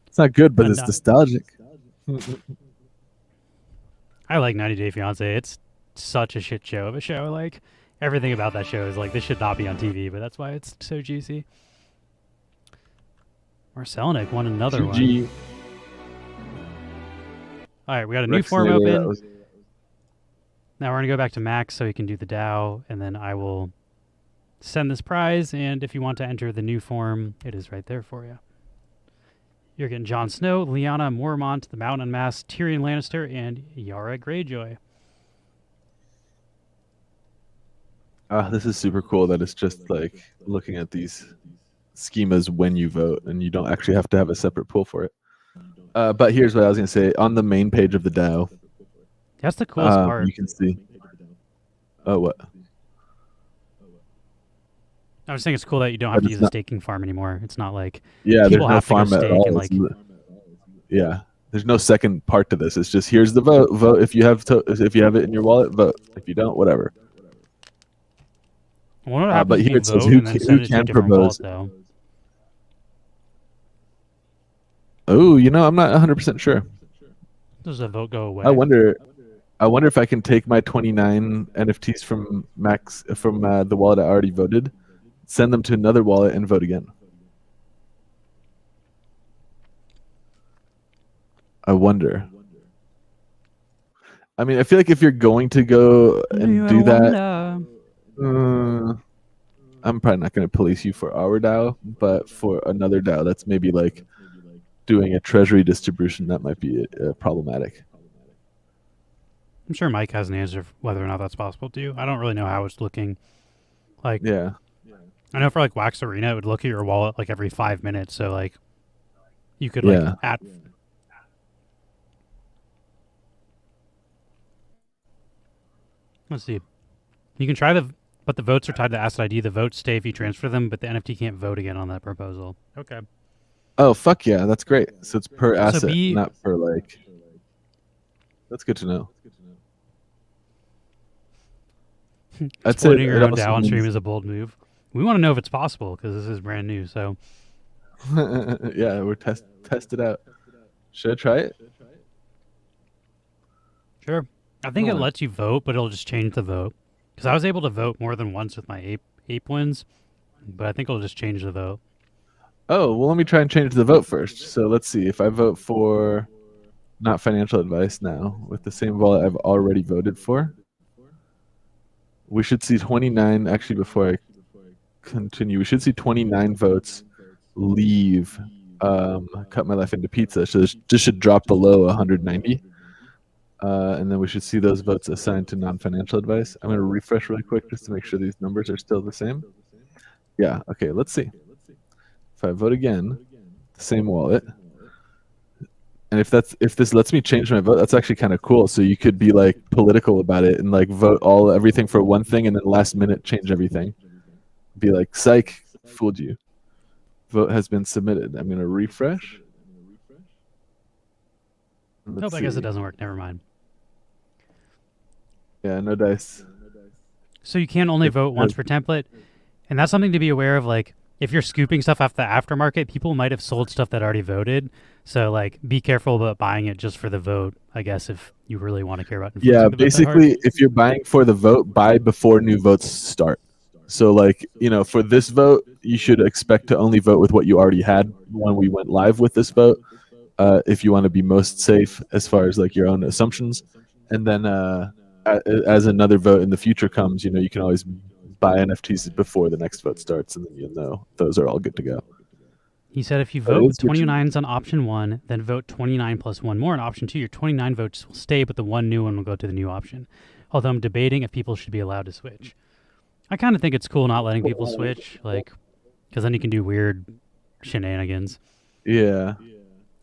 S1: It's not good, but it's nostalgic.
S2: I like 90 Day Fiancé. It's such a shit show of a show. Like, everything about that show is like, this should not be on TV, but that's why it's so juicy. Marcelnik won another one. All right, we got a new form open. Now we're going to go back to Max so he can do the DAO, and then I will send this prize, and if you want to enter the new form, it is right there for you. You're getting Jon Snow, Lyanna Mormont, the Mountain Unmasked, Tyrion Lannister, and Yara Greyjoy.
S1: This is super cool that it's just like looking at these schemas when you vote, and you don't actually have to have a separate pool for it. But here's what I was going to say. On the main page of the DAO,
S2: that's the coolest part.
S1: You can see. Oh, what?
S2: I was saying it's cool that you don't have to use a staking farm anymore. It's not like
S1: there's no farm at all. Like, there's no second part to this. It's just here's the vote. Vote if you have it in your wallet. Vote if you don't. Whatever. But here it says who can propose. Oh, I'm not 100% sure.
S2: Does the vote go away?
S1: I wonder if I can take my 29 NFTs from Max from the wallet I already voted, send them to another wallet, and vote again. I wonder. I mean, I feel like if you're going to go and do that, I'm probably not going to police you for our DAO, but for another DAO, that's maybe like doing a treasury distribution, that might be problematic.
S2: I'm sure Mike has an answer for whether or not that's possible too. I don't really know how it's looking. Like,
S1: yeah,
S2: I know for like Wax Arena, it would look at your wallet like every 5 minutes, so like you could like
S1: Yeah.
S2: add. Let's see. You can try but the votes are tied to asset ID. The votes stay if you transfer them, but the NFT can't vote again on that proposal. Okay.
S1: Oh fuck yeah, that's great. So it's per
S2: So
S1: asset, not per like. That's good to know. I'd say
S2: Exploiting your
S1: it
S2: own
S1: also
S2: DAO on stream
S1: means-
S2: is a bold move. We want to know if it's possible because this is brand new. So
S1: yeah, we're test it out. Should I try it?
S2: sure. I think
S1: Oh,
S2: it
S1: my-
S2: lets you vote, but it'll just change the vote. Because I was able to vote more than once with my ape wins, but I think it'll just change the vote.
S1: Oh, well, let me try and change the vote first. So let's see. If I vote for not financial advice now with the same wallet I've already voted for, we should see 29. Actually, before I continue, we should see 29 votes leave Cut My Life into Pizza. So this should drop below 190. And then we should see those votes assigned to non-financial advice. I'm going to refresh really quick just to make sure these numbers are still the same. Yeah, okay, let's see. If I vote again, the same wallet, and if this lets me change my vote, that's actually kind of cool. So you could be like political about it and like vote everything for one thing, and then last minute change everything. Be like, psych, fooled you. Vote has been submitted. I'm gonna refresh.
S2: Nope, I guess it doesn't work. Never mind.
S1: Yeah, no dice.
S2: So you can only vote once per template, and that's something to be aware of. Like, if you're scooping stuff off the aftermarket, people might have sold stuff that already voted. So, like, be careful about buying it just for the vote, I guess, if you really want to care about influencing
S1: Yeah,
S2: the vote that
S1: basically,
S2: hard.
S1: if you're buying for the vote, buy before new votes start. So, like, for this vote, you should expect to only vote with what you already had when we went live with this vote. If you want to be most safe as far as like your own assumptions, and then as another vote in the future comes, you can always buy NFTs before the next vote starts, and then you'll know those are all good to go.
S2: He said if you
S1: But it
S2: vote
S1: is
S2: with
S1: good to-
S2: 29s on option 1, then vote 29 plus 1 more on option 2, your 29 votes will stay, but the one new one will go to the new option. Although I'm debating if people should be allowed to switch. I kind of think it's cool not letting people switch, like, because then you can do weird shenanigans.
S1: Yeah.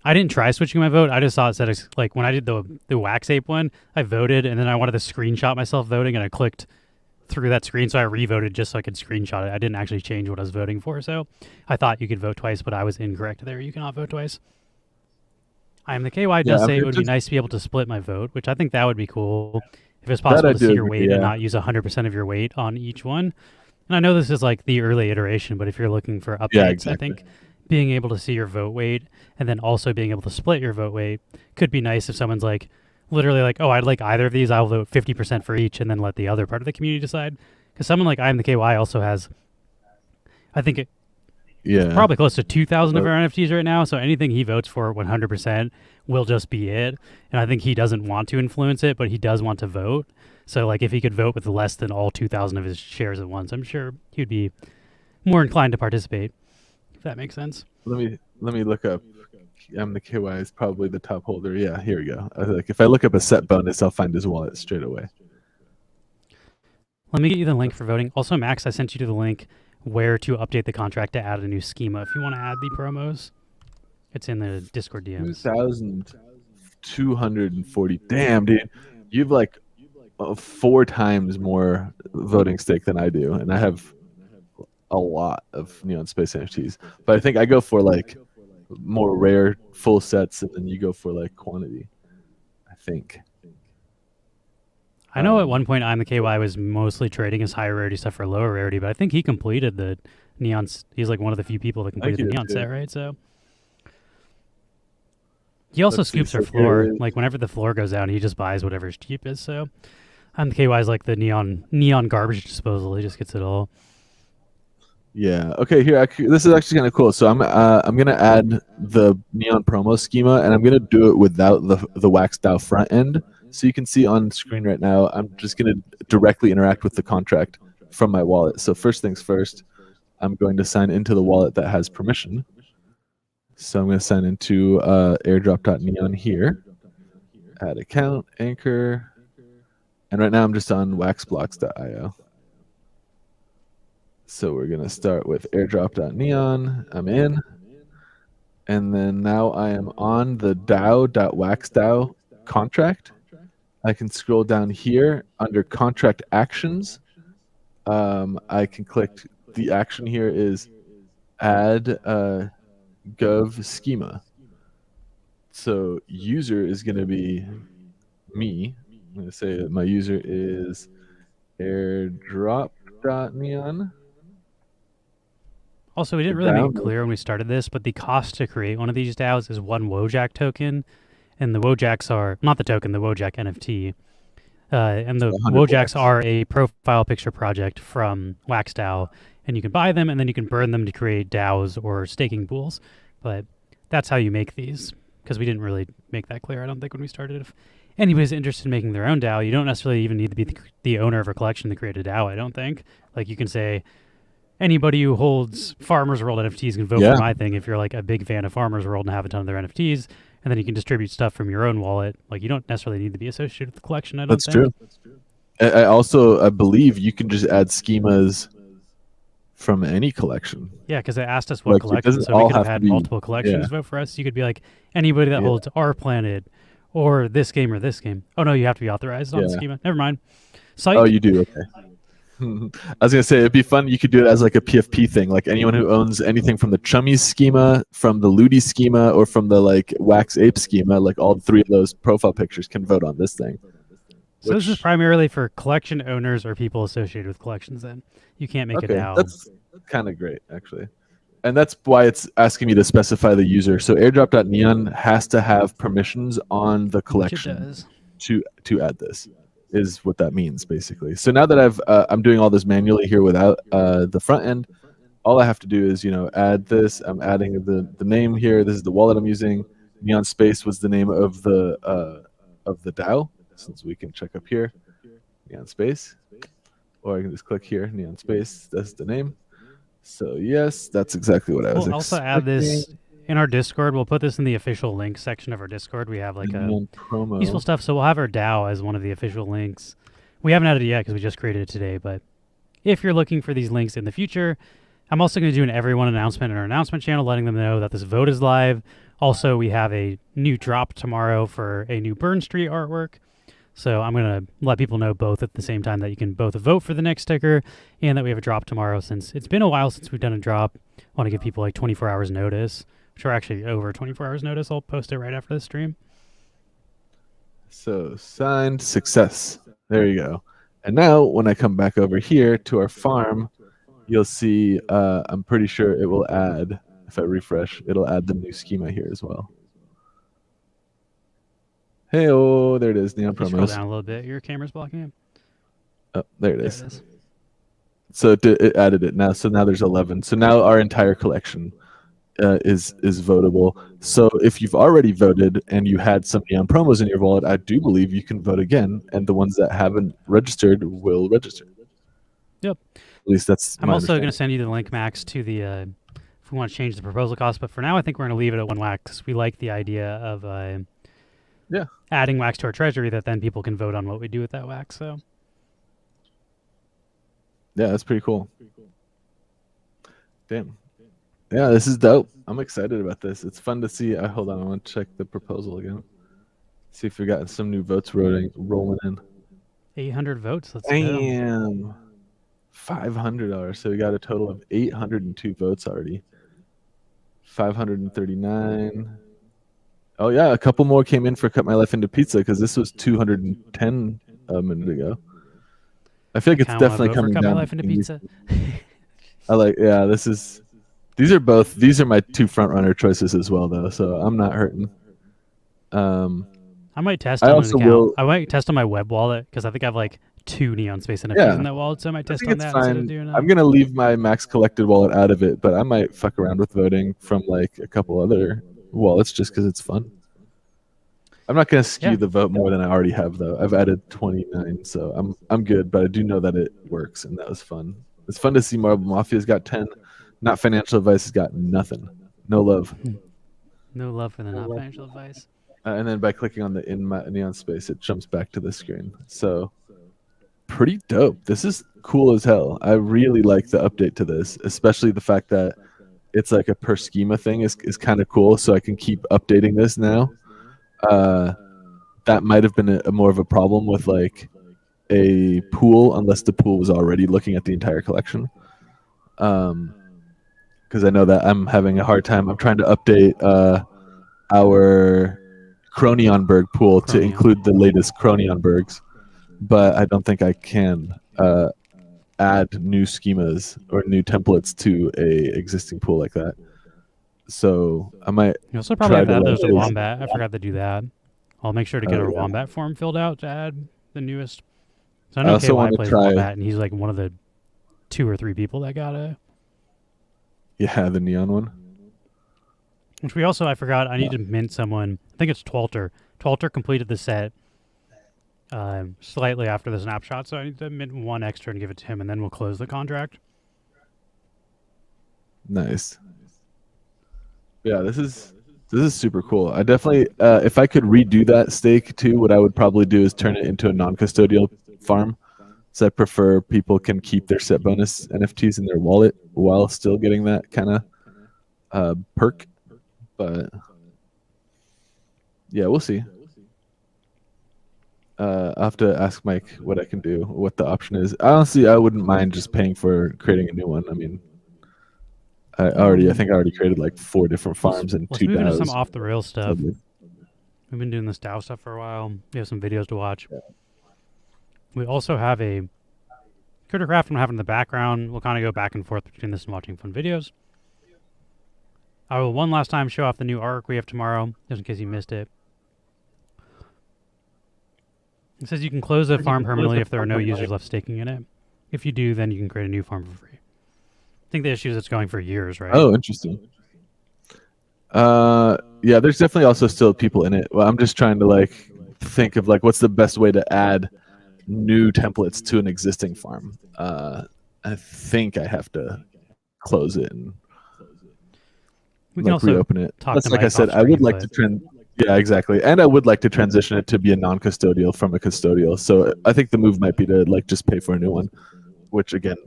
S2: I didn't try switching my vote. I just saw it said, like, when I did the Wax Ape one, I voted, and then I wanted to screenshot myself voting, and I clicked through that screen, so I re-voted just so I could screenshot it. I didn't actually change what I was voting for, so I thought you could vote twice, but I was incorrect there. You cannot vote twice. I am the KY does say it would be nice to be able to split my vote, which I think that would be cool. If it's possible to see your weight and not use 100% of your weight on each one. And I know this is like the early iteration, but if you're looking for updates,
S1: exactly.
S2: I think being able to see your vote weight and then also being able to split your vote weight could be nice if someone's like, literally like, oh, I'd like either of these, I'll vote 50% for each and then let the other part of the community decide. Because someone like I am the KY also has, I think it's probably close to 2,000 of our NFTs right now, so anything he votes for 100% will just be it. And I think he doesn't want to influence it, but he does want to vote. So like if he could vote with less than all 2,000 of his shares at once, I'm sure he'd be more inclined to participate, if that makes sense.
S1: Let me look up. I'm the KY is probably the top holder. Yeah, here we go. Like if I look up a set bonus, I'll find his wallet straight away.
S2: Let me get you the link for voting. Also, Max, I sent you to the link where to update the contract to add a new schema. If you want to add the promos, it's in the Discord DMs.
S1: 2,240. Damn, dude. You've like 4 times more voting stake than I do, and I have a lot of Neon Space NFTs. But I think I go for like more rare full sets, and then you go for like quantity, I think.
S2: I know at one point I'm the KY was mostly trading his higher rarity stuff for lower rarity, but I think he completed the Neon. He's like one of the few people that completed the Neon set, right? So he also scoops our floor. Like whenever the floor goes down, he just buys whatever's cheapest. So I'm the KY is like the neon garbage disposal. He just gets it all.
S1: Yeah. Okay. Here, this is actually kind of cool. So I'm gonna add the Neon promo schema, and I'm gonna do it without the Wax DAO front end. So you can see on screen right now, I'm just gonna directly interact with the contract from my wallet. So first things first, I'm going to sign into the wallet that has permission. So I'm going to sign into airdrop.neon here. Add account, anchor, and right now I'm just on waxblocks.io. So we're gonna start with airdrop.neon. I'm in. And then now I am on the DAO.waxDAO contract. I can scroll down here under contract actions. I can click the action here is add gov schema. So user is going to be me. I'm going to say that my user is airdrop.neon.
S2: Also, we didn't really make it clear when we started this, but the cost to create one of these DAOs is 1 Wojak token, and the Wojaks are not the token, the Wojak NFT. And the Wojaks are a profile picture project from WaxDAO, and you can buy them, and then you can burn them to create DAOs or staking pools. But that's how you make these, because we didn't really make that clear, I don't think, when we started. If anybody's interested in making their own DAO, you don't necessarily even need to be the owner of a collection to create a DAO, I don't think. Like, you can say, anybody who holds Farmers World NFTs can vote for my thing if you're like a big fan of Farmers World and have a ton of their NFTs, and then you can distribute stuff from your own wallet. Like, you don't necessarily need to be associated with the collection, I don't think.
S1: That's true. I believe you can just add schemas from any collection.
S2: Yeah, because it asked us what collection, so we could have had multiple collections vote for us. You could be like, anybody that holds Our Planet or this game or this game. Oh, no, you have to be authorized on the schema. Never mind.
S1: Oh, you do? Okay. I was gonna say it'd be fun. You could do it as like a PFP thing. Like anyone who owns anything from the Chummies schema, from the Ludi schema, or from the like Wax Ape schema, like all three of those profile pictures can vote on this thing.
S2: So this is primarily for collection owners or people associated with collections. Then you can't make a DAO.
S1: That's kind of great, actually, and that's why it's asking me to specify the user. So airdrop.neon has to have permissions on the collection to add this. Is what that means basically. So now that I'm doing all this manually here without the front end, all I have to do is add this. I'm adding the name here. This is the wallet I'm using. Neon Space was the name of the DAO, since we can check up here, Neon Space, or I can just click here, Neon Space. That's the name. So yes, that's exactly what I was.
S2: We'll also add this in our Discord. We'll put this in the official link section of our Discord. We have like a useful stuff. So we'll have our DAO as one of the official links. We haven't added it yet because we just created it today. But if you're looking for these links in the future, I'm also going to do an everyone announcement in our announcement channel, letting them know that this vote is live. Also, we have a new drop tomorrow for a new Burn Street artwork. So I'm going to let people know both at the same time that you can both vote for the next sticker and that we have a drop tomorrow, since it's been a while since we've done a drop. I want to give people like 24 hours notice. Sure, actually over 24 hours notice. I'll post it right after the stream.
S1: So signed, success. There you go. And now when I come back over here to our farm, you'll see I'm pretty sure it will add, if I refresh, it'll add the new schema here as well. Hey, oh, there it is, Neon Promos.
S2: Scroll down a little bit. Your camera's blocking it.
S1: Oh, there it is. So it added it now. So now there's 11. So now our entire collection is votable. So if you've already voted and you had some Neon Promos in your wallet, I do believe you can vote again, and the ones that haven't registered will register.
S2: Yep.
S1: At least that's.
S2: I'm also going to send you the link, Max, to the if we want to change the proposal cost. But for now, I think we're going to leave it at 1 wax. We like the idea of adding wax to our treasury that then people can vote on what we do with that wax. So.
S1: Yeah, that's pretty cool. Damn. Yeah, this is dope. I'm excited about this. It's fun to see. Hold on, I want to check the proposal again. See if we got some new votes rolling in.
S2: 800 votes. Let's go.
S1: Damn. $500. So we got a total of 802 votes already. 539. Oh yeah, a couple more came in for Cut My Life into Pizza, because this was 210 a minute ago. I feel like it's definitely coming down. Cut My Life into Pizza. These are my two front runner choices as well, though, so I'm not hurting.
S2: I might test on an account. I might test on my web wallet, because I think I have like 2 Neon Space NFTs in that wallet, so I might test on that instead of doing
S1: I'm gonna leave my Max Collected wallet out of it, but I might fuck around with voting from like a couple other wallets just because it's fun. I'm not gonna skew the vote more than I already have, though. I've added 29, so I'm good, but I do know that it works, and that was fun. It's fun to see Marble Mafia's got 10. Not Financial Advice has got nothing. No love.
S2: No love for the Not Financial Advice.
S1: And then by clicking on the Neon Space, it jumps back to the screen. So pretty dope. This is cool as hell. I really like the update to this, especially the fact that it's like a per schema thing is kind of cool. So I can keep updating this now. That might have been a more of a problem with like a pool, unless the pool was already looking at the entire collection. Because I know that I'm having a hard time. I'm trying to update our Chronionberg pool to include the latest Chronionbergs, but I don't think I can add new schemas or new templates to a existing pool like that. So I might.
S2: You also probably have to add those to
S1: like-
S2: Wombat. I forgot to do that. I'll make sure to get
S1: Oh,
S2: our
S1: yeah.
S2: Wombat form filled out to add the newest. So I
S1: I
S2: know
S1: also
S2: KY
S1: wanna
S2: plays
S1: try-
S2: Wombat, and he's like one of the 2 or 3 people that got it.
S1: Yeah, the neon one.
S2: Which we also, I forgot, I need to mint someone. I think it's Twalter. Twalter completed the set slightly after the snapshot, so I need to mint 1 extra and give it to him, and then we'll close the contract.
S1: Nice. Yeah, this is super cool. I definitely, if I could redo that stake too, what I would probably do is turn it into a non-custodial farm. So I prefer people can keep their set bonus NFTs in their wallet while still getting that kind of perk. But yeah, we'll see. I'll have to ask Mike what I can do, what the option is. Honestly, I wouldn't mind just paying for creating a new one. I mean, I think I already created like 4 different farms and
S2: Let's
S1: 2
S2: move into
S1: DAOs.
S2: some off the rails stuff.
S1: So,
S2: We've been doing this DAO stuff for a while. We have some videos to watch. We also have a Crittercraft I'm having in the background. We'll kind of go back and forth between this and watching fun videos. I will one last time show off the new artwork we have tomorrow, just in case you missed it. It says you can close a farm permanently if there are no users left staking in it. If you do, then you can create a new farm for free. I think the issue is it's going for years, right?
S1: Oh, interesting. Yeah, there's definitely also still people in it. Well, I'm just trying to like think of like what's the best way to add new templates to an existing farm. I think I have to close it and
S2: we can
S1: like
S2: also
S1: reopen it.
S2: talk
S1: That's
S2: to
S1: like I
S2: Mike
S1: said,
S2: off
S1: I would
S2: screen,
S1: like
S2: but-
S1: to yeah, exactly. And I would like to transition it to be a non-custodial from a custodial. So I think the move might be to like just pay for a new one, which again,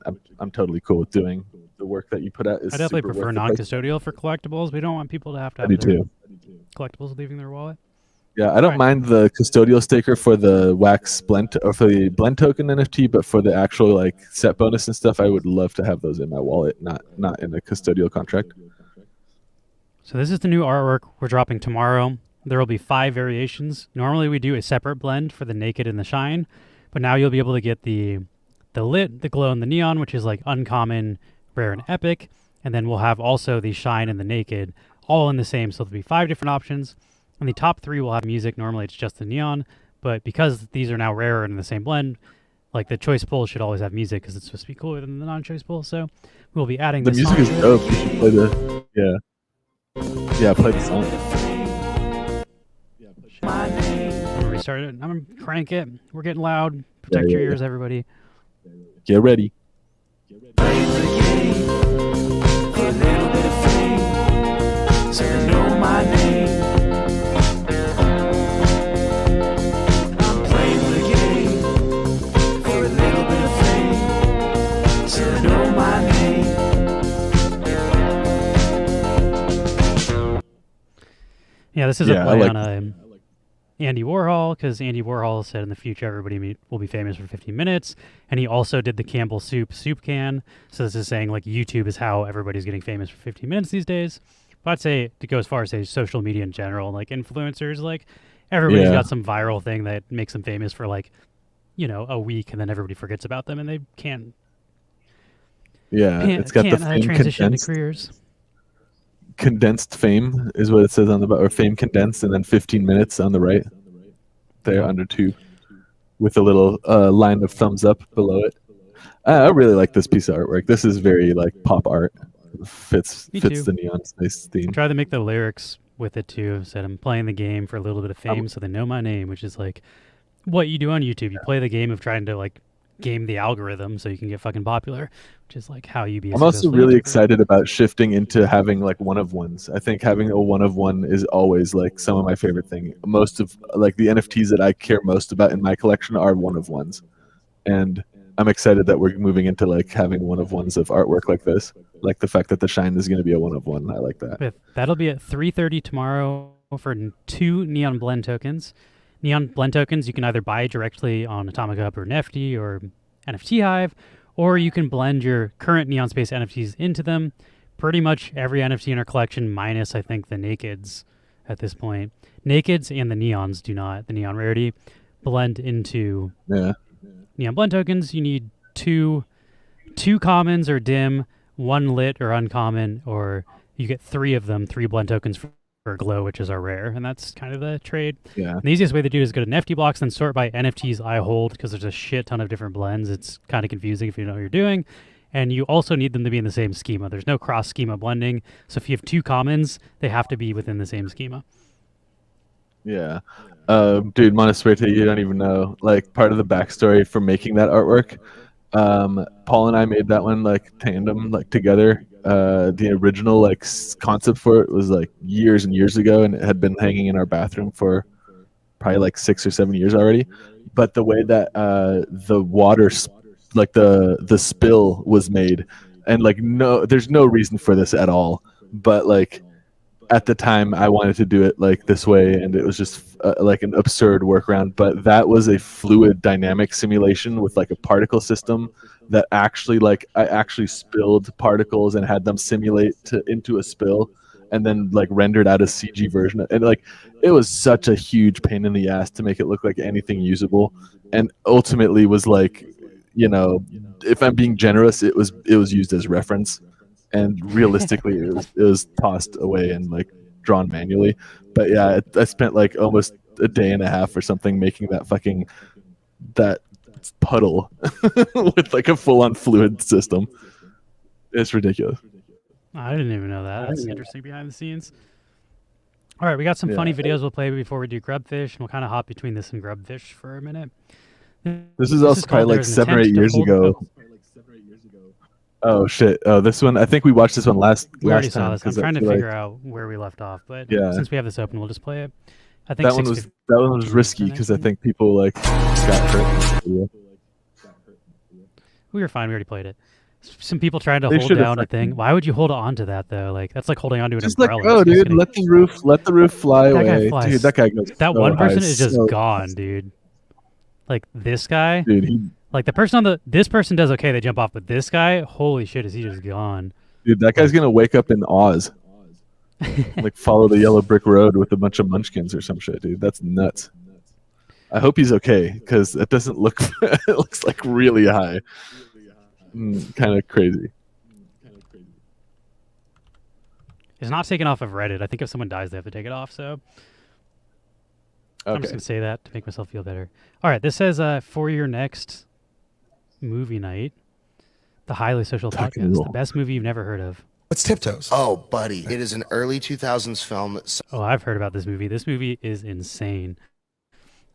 S1: I'm totally cool with doing. The work that you put out is
S2: I definitely
S1: super
S2: prefer
S1: worth the price.
S2: non-custodial for collectibles. We don't want people to have
S1: I
S2: have
S1: do
S2: their
S1: too.
S2: collectibles leaving their wallet.
S1: Yeah, I don't
S2: Right.
S1: mind the custodial staker for the wax blend or for the blend token NFT, but for the actual like set bonus and stuff, I would love to have those in my wallet, not in a custodial contract.
S2: So this is the new artwork we're dropping tomorrow. There will be 5 variations. Normally we do a separate blend for the naked and the shine, but now you'll be able to get the lit, the glow, and the neon, which is like uncommon, rare, and epic. And then we'll have also the shine and the naked all in the same. So there'll be 5 different options. And the top 3 will have music. Normally it's just the neon, but because these are now rarer and in the same blend, like the choice pool should always have music because it's supposed to be cooler than the non-choice pool. So we'll be adding
S1: The
S2: the
S1: music
S2: song.
S1: is dope. You should play the play the song.
S2: I'm gonna restart it. I'm gonna crank it. We're getting loud. Protect
S1: Yeah,
S2: your
S1: yeah,
S2: ears, everybody.
S1: Get ready.
S5: So you know my name. I'm playing the game for a little bit of fame. So you know my name.
S2: Yeah, this is
S1: Yeah,
S2: a
S1: I
S2: play
S1: like
S2: on Andy Warhol, because Andy Warhol said in the future everybody will be famous for 15 minutes, and he also did the Campbell soup can. So this is saying like YouTube is how everybody's getting famous for 15 minutes these days. But I'd say to go as far as say social media in general, like influencers, like everybody's
S1: Yeah.
S2: got some viral thing that makes them famous for like, a week, and then everybody forgets about them, and they can't
S1: It's got the fame
S2: transition into careers.
S1: condensed fame is what it says on the or fame condensed, and then 15 minutes on the right there under 2 with a little line of thumbs up below it. I really like this piece of artwork. This is very like pop art. Fits
S2: Me too.
S1: the neon space theme.
S2: Try to make the lyrics with it too. Said I'm playing the game for a little bit of fame, so they know my name, which is like what you do on YouTube. You play the game of trying to like game the algorithm so you can get fucking popular, which is like how you be.
S1: I'm also really excited about shifting into having like one of ones. I think having a one of one is always like some of my favorite thing. Most of like the NFTs that I care most about in my collection are one of ones, and I'm excited that we're moving into like having one of ones of artwork like this. Like the fact that the shine is going to be a one of one. I like that.
S2: But that'll be at 3:30 tomorrow for 2 Neon Blend tokens. Neon Blend tokens you can either buy directly on Atomic Hub or Nifty or NFT Hive, or you can blend your current Neon Space NFTs into them. Pretty much every NFT in our collection, minus I think the Nakeds at this point. Nakeds and the Neons do not. The Neon Rarity blend into
S1: Yeah.
S2: Neon Blend tokens. You need two commons or dim, 1 lit or uncommon, or you get 3 of them, 3 blend tokens for glow, which is our rare, and that's kind of the trade.
S1: Yeah.
S2: And the easiest way to do it is go to NFT blocks, then sort by NFTs I hold, because there's a shit ton of different blends. It's kind of confusing if you know what you're doing. And you also need them to be in the same schema. There's no cross schema blending. So if you have 2 commons, they have to be within the same schema.
S1: Yeah. Dude, Montesperti, you don't even know. Like, part of the backstory for making that artwork, Paul and I made that one, like, tandem, like, together. The original, like, concept for it was, like, years and years ago, and it had been hanging in our bathroom for probably, like, 6 or 7 years already. But the way that the water, like, the spill was made, and, like, there's no reason for this at all. But, like, at the time I wanted to do it like this way, and it was just like an absurd workaround, but that was a fluid dynamic simulation with like a particle system that actually, like, I actually spilled particles and had them simulate into a spill, and then like rendered out a CG version. And like, it was such a huge pain in the ass to make it look like anything usable, and ultimately was like, you know, if I'm being generous, it was used as reference. And realistically, it was tossed away and like drawn manually. But yeah, I spent like almost a day and a half or something making that puddle with like a full-on fluid system. It's ridiculous.
S2: I didn't even know that. That's interesting behind the scenes. All right, we got some funny videos we'll play before we do Grubfish, and we'll kind of hop between this and Grubfish for a minute.
S1: This is also probably like 7 or 8 years ago. Oh shit! Oh, this one. I think we watched this one last.
S2: We already
S1: time,
S2: saw this. I'm trying to figure out where we left off, but since we have this open, we'll just play it. I think
S1: that one was risky because I think people like got hurt.
S2: We were fine. We already played it. Some people tried to hold down a thing. Why would you hold on to that though? Like, that's like holding on to an umbrella.
S1: Like, oh, dude, let the roof fly away. Dude, that guy goes.
S2: That one person is just gone, dude. Like this guy.
S1: Dude,
S2: like the person this person does okay, they jump off, but this guy, holy shit, is he just gone?
S1: Dude, that guy's gonna wake up in Oz, like follow the yellow brick road with a bunch of munchkins or some shit, dude. That's nuts. I hope he's okay, because it doesn't look. It looks like really high, kind of crazy.
S2: It's not taken off of Reddit. I think if someone dies, they have to take it off. So. Okay. I'm just gonna say that to make myself feel better. All right, this says for your next movie night, the Highly Social Podcast, the best movie you've never heard of.
S6: What's Tiptoes?
S7: Oh, buddy, it is an early 2000s film that
S2: Oh, I've heard about this movie. This movie is insane.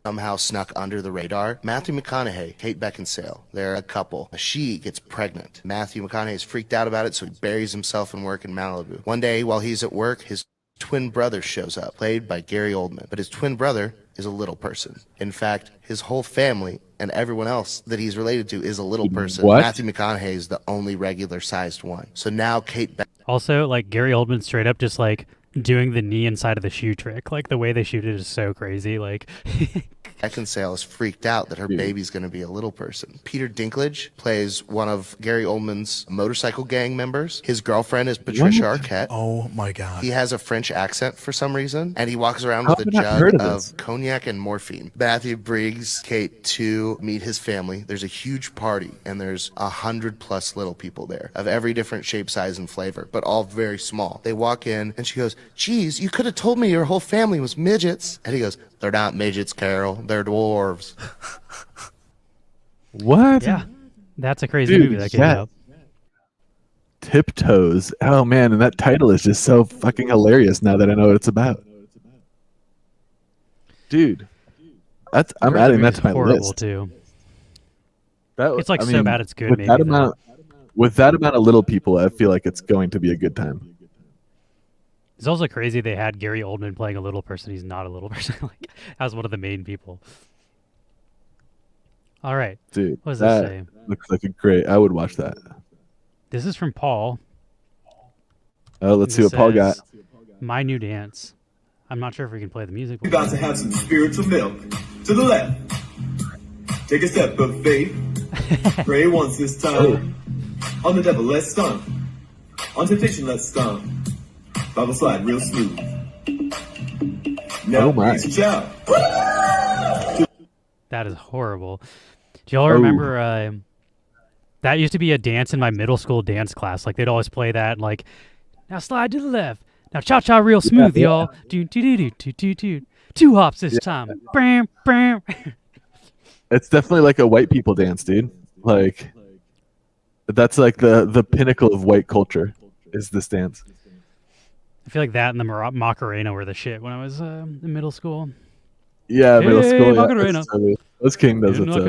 S7: Somehow snuck under the radar. Matthew McConaughey, Kate Beckinsale, they're a couple. She gets pregnant. Matthew McConaughey is freaked out about it, so he buries himself in work in Malibu. One day, while he's at work, his twin brother shows up, played by Gary Oldman. But his twin brother is a little person. In fact, his whole family and everyone else that he's related to is a little person.
S1: What?
S7: Matthew McConaughey is the only regular-sized one. So now Kate
S2: Also, like, Gary Oldman straight up just, like, doing the knee inside of the shoe trick. Like, the way they shoot it is so crazy. Like...
S7: Beckinsale is freaked out that her baby's going to be a little person. Peter Dinklage plays one of Gary Oldman's motorcycle gang members. His girlfriend is Patricia Arquette.
S6: Oh my God.
S7: He has a French accent for some reason, and he walks around with a jug of cognac and morphine. Matthew brings Kate to meet his family. There's a huge party, and there's 100+ little people there of every different shape, size, and flavor, but all very small. They walk in, and she goes, "Geez, you could have told me your whole family was midgets." And he goes, "They're not midgets, Carol. They're dwarves."
S1: What?
S2: Yeah, that's a crazy movie that came out.
S1: Tiptoes. Oh man, and that title is just so fucking hilarious now that I know what it's about. Dude, I'm adding that to my list.
S2: Too.
S1: It's
S2: like so bad it's good.
S1: With
S2: maybe
S1: that amount of little people, I feel like it's going to be a good time.
S2: It's also crazy they had Gary Oldman playing a little person. He's not a little person. Like, as one of the main people. All right.
S1: Dude,
S2: What does this
S1: that
S2: say?
S1: looks like a great. I would watch that.
S2: This is from Paul.
S1: Oh, let's see
S2: This
S1: what Paul got.
S2: says, My new dance. I'm not sure if we can play the music.
S6: You're about to have some spiritual milk. To the left. Take a step of faith. Pray once this time. On the devil, let's stomp. On temptation, let's stomp. Bible slide real smooth. Now,
S1: Oh my.
S6: reach out.
S2: That is horrible. Do y'all remember that used to be a dance in my middle school dance class? Like they'd always play that like, now slide to the left. Now cha-cha real smooth, y'all. Do do do do do do. 2 hops this time. Bam, bam.
S1: It's definitely like a white people dance, dude. Like that's like the pinnacle of white culture is this dance.
S2: I feel like that and the Macarena were the shit when I was in middle school.
S1: Yeah, middle
S2: Hey,
S1: school. Yeah,
S2: Macarena.
S1: those King does it. All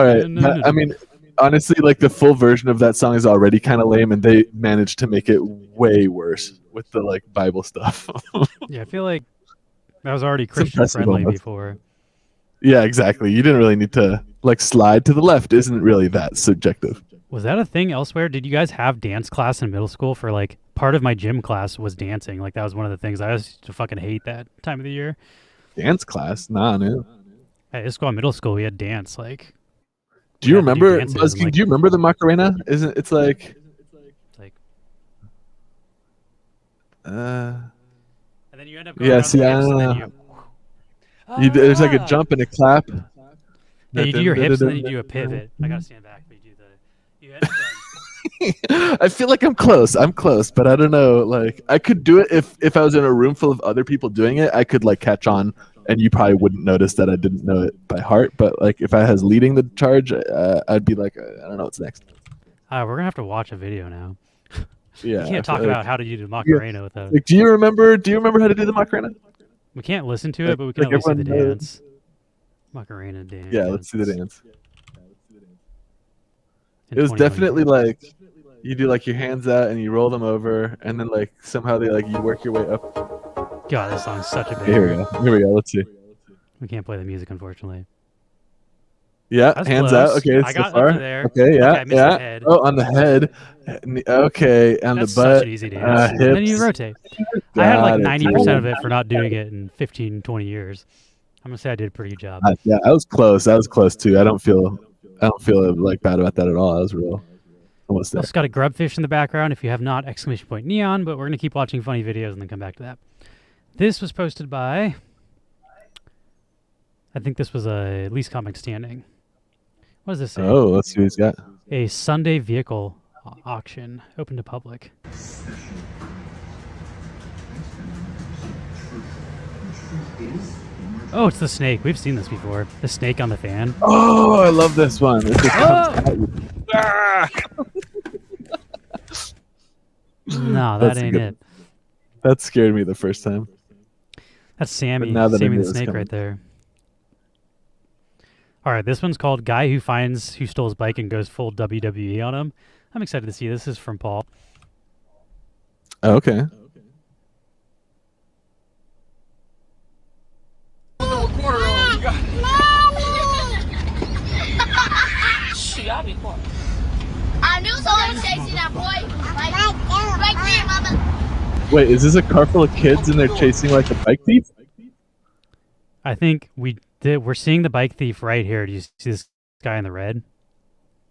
S1: right. I mean, honestly, like the full version of that song is already kind of lame, and they managed to make it way worse with the like Bible stuff.
S2: Yeah, I feel like that was already
S1: It's
S2: Christian
S1: impressive
S2: friendly
S1: almost.
S2: before.
S1: Yeah, exactly. You didn't really need to like slide to the left. Isn't really that subjective.
S2: Was that a thing elsewhere? Did you guys have dance class in middle school? For like part of my gym class was dancing. Like that was one of the things I used to fucking hate that time of the year.
S1: Dance class? Nah, man.
S2: At high school, middle school, we had dance. Like,
S1: Do you
S2: we had to do
S1: remember?
S2: dances
S1: BuzzKing,
S2: and, like,
S1: do you remember the Macarena? Isn't it's like?
S2: like,
S1: Uh,
S2: and then you end up going
S1: yeah.
S2: around
S1: See,
S2: the
S1: I
S2: hips,
S1: don't
S2: and then
S1: know. There's like a
S2: Ah!
S1: jump and a clap.
S2: Yeah, you do your hips and then you do a pivot. I gotta stand back, but you do the. You end up going,
S1: I feel like I'm close. I'm close, but I don't know. Like I could do it if I was in a room full of other people doing it. I could like catch on, and you probably wouldn't notice that I didn't know it by heart. But like if I was leading the charge, I'd be like, I don't know what's next.
S2: we're gonna have to watch a video now.
S1: Yeah,
S2: We can't talk
S1: like,
S2: about how to do the Macarena without.
S1: Like, do you remember? Do you remember how to do the Macarena?
S2: We can't listen to it, but we can
S1: like
S2: at least see the
S1: everyone knows.
S2: dance. Macarena dance.
S1: Yeah, let's see the dance.
S2: in
S1: It was
S2: 2024.
S1: definitely like you do like your hands out and you roll them over, and then like somehow they like you work your way up.
S2: God, this song's such a big.
S1: Here we go. Here we go. Let's see.
S2: We can't play the music, unfortunately.
S1: Yeah,
S2: That's
S1: hands
S2: close.
S1: out. Okay,
S2: I
S1: so
S2: got up
S1: far.
S2: to there.
S1: Okay, yeah,
S2: Okay, I missed
S1: yeah.
S2: the head.
S1: Oh, on the head. Okay, and
S2: That's
S1: the butt.
S2: such an easy dance. And then you
S1: hips.
S2: rotate. I had like
S1: Got it.
S2: 90% of it for not doing it in 15, 20 years. I'm gonna say I did a pretty good job.
S1: Yeah, I was close. I was close too. I don't feel like bad about that at all. I was almost there.
S2: Also got a grubfish in the background. If you have not, exclamation point neon. But we're gonna keep watching funny videos and then come back to that. This was posted by. I think this was a least comic standing. What does this say?
S1: Oh, let's see what he's got.
S2: A Sunday vehicle auction open to public. Oh, it's the snake. We've seen this before. The snake on the fan.
S1: Oh, I love this one. It just comes at you.
S2: No, that
S1: That's a
S2: ain't
S1: good
S2: it.
S1: That scared me the first time.
S2: That's Sammy.
S1: now that I
S2: Sammy
S1: knew
S2: the
S1: it was
S2: snake
S1: coming.
S2: right there. All right, this one's called Guy Who Finds Who Stole His Bike and Goes Full WWE on Him. I'm excited to see this. This is from Paul.
S1: Oh, okay.
S8: Shit, I'll be quiet. I knew someone was chasing that boy. Like, right there, mama.
S1: Wait, is this a car full of kids and they're chasing like a bike thief?
S2: I think we're seeing the bike thief right here. Do you see this guy in the red?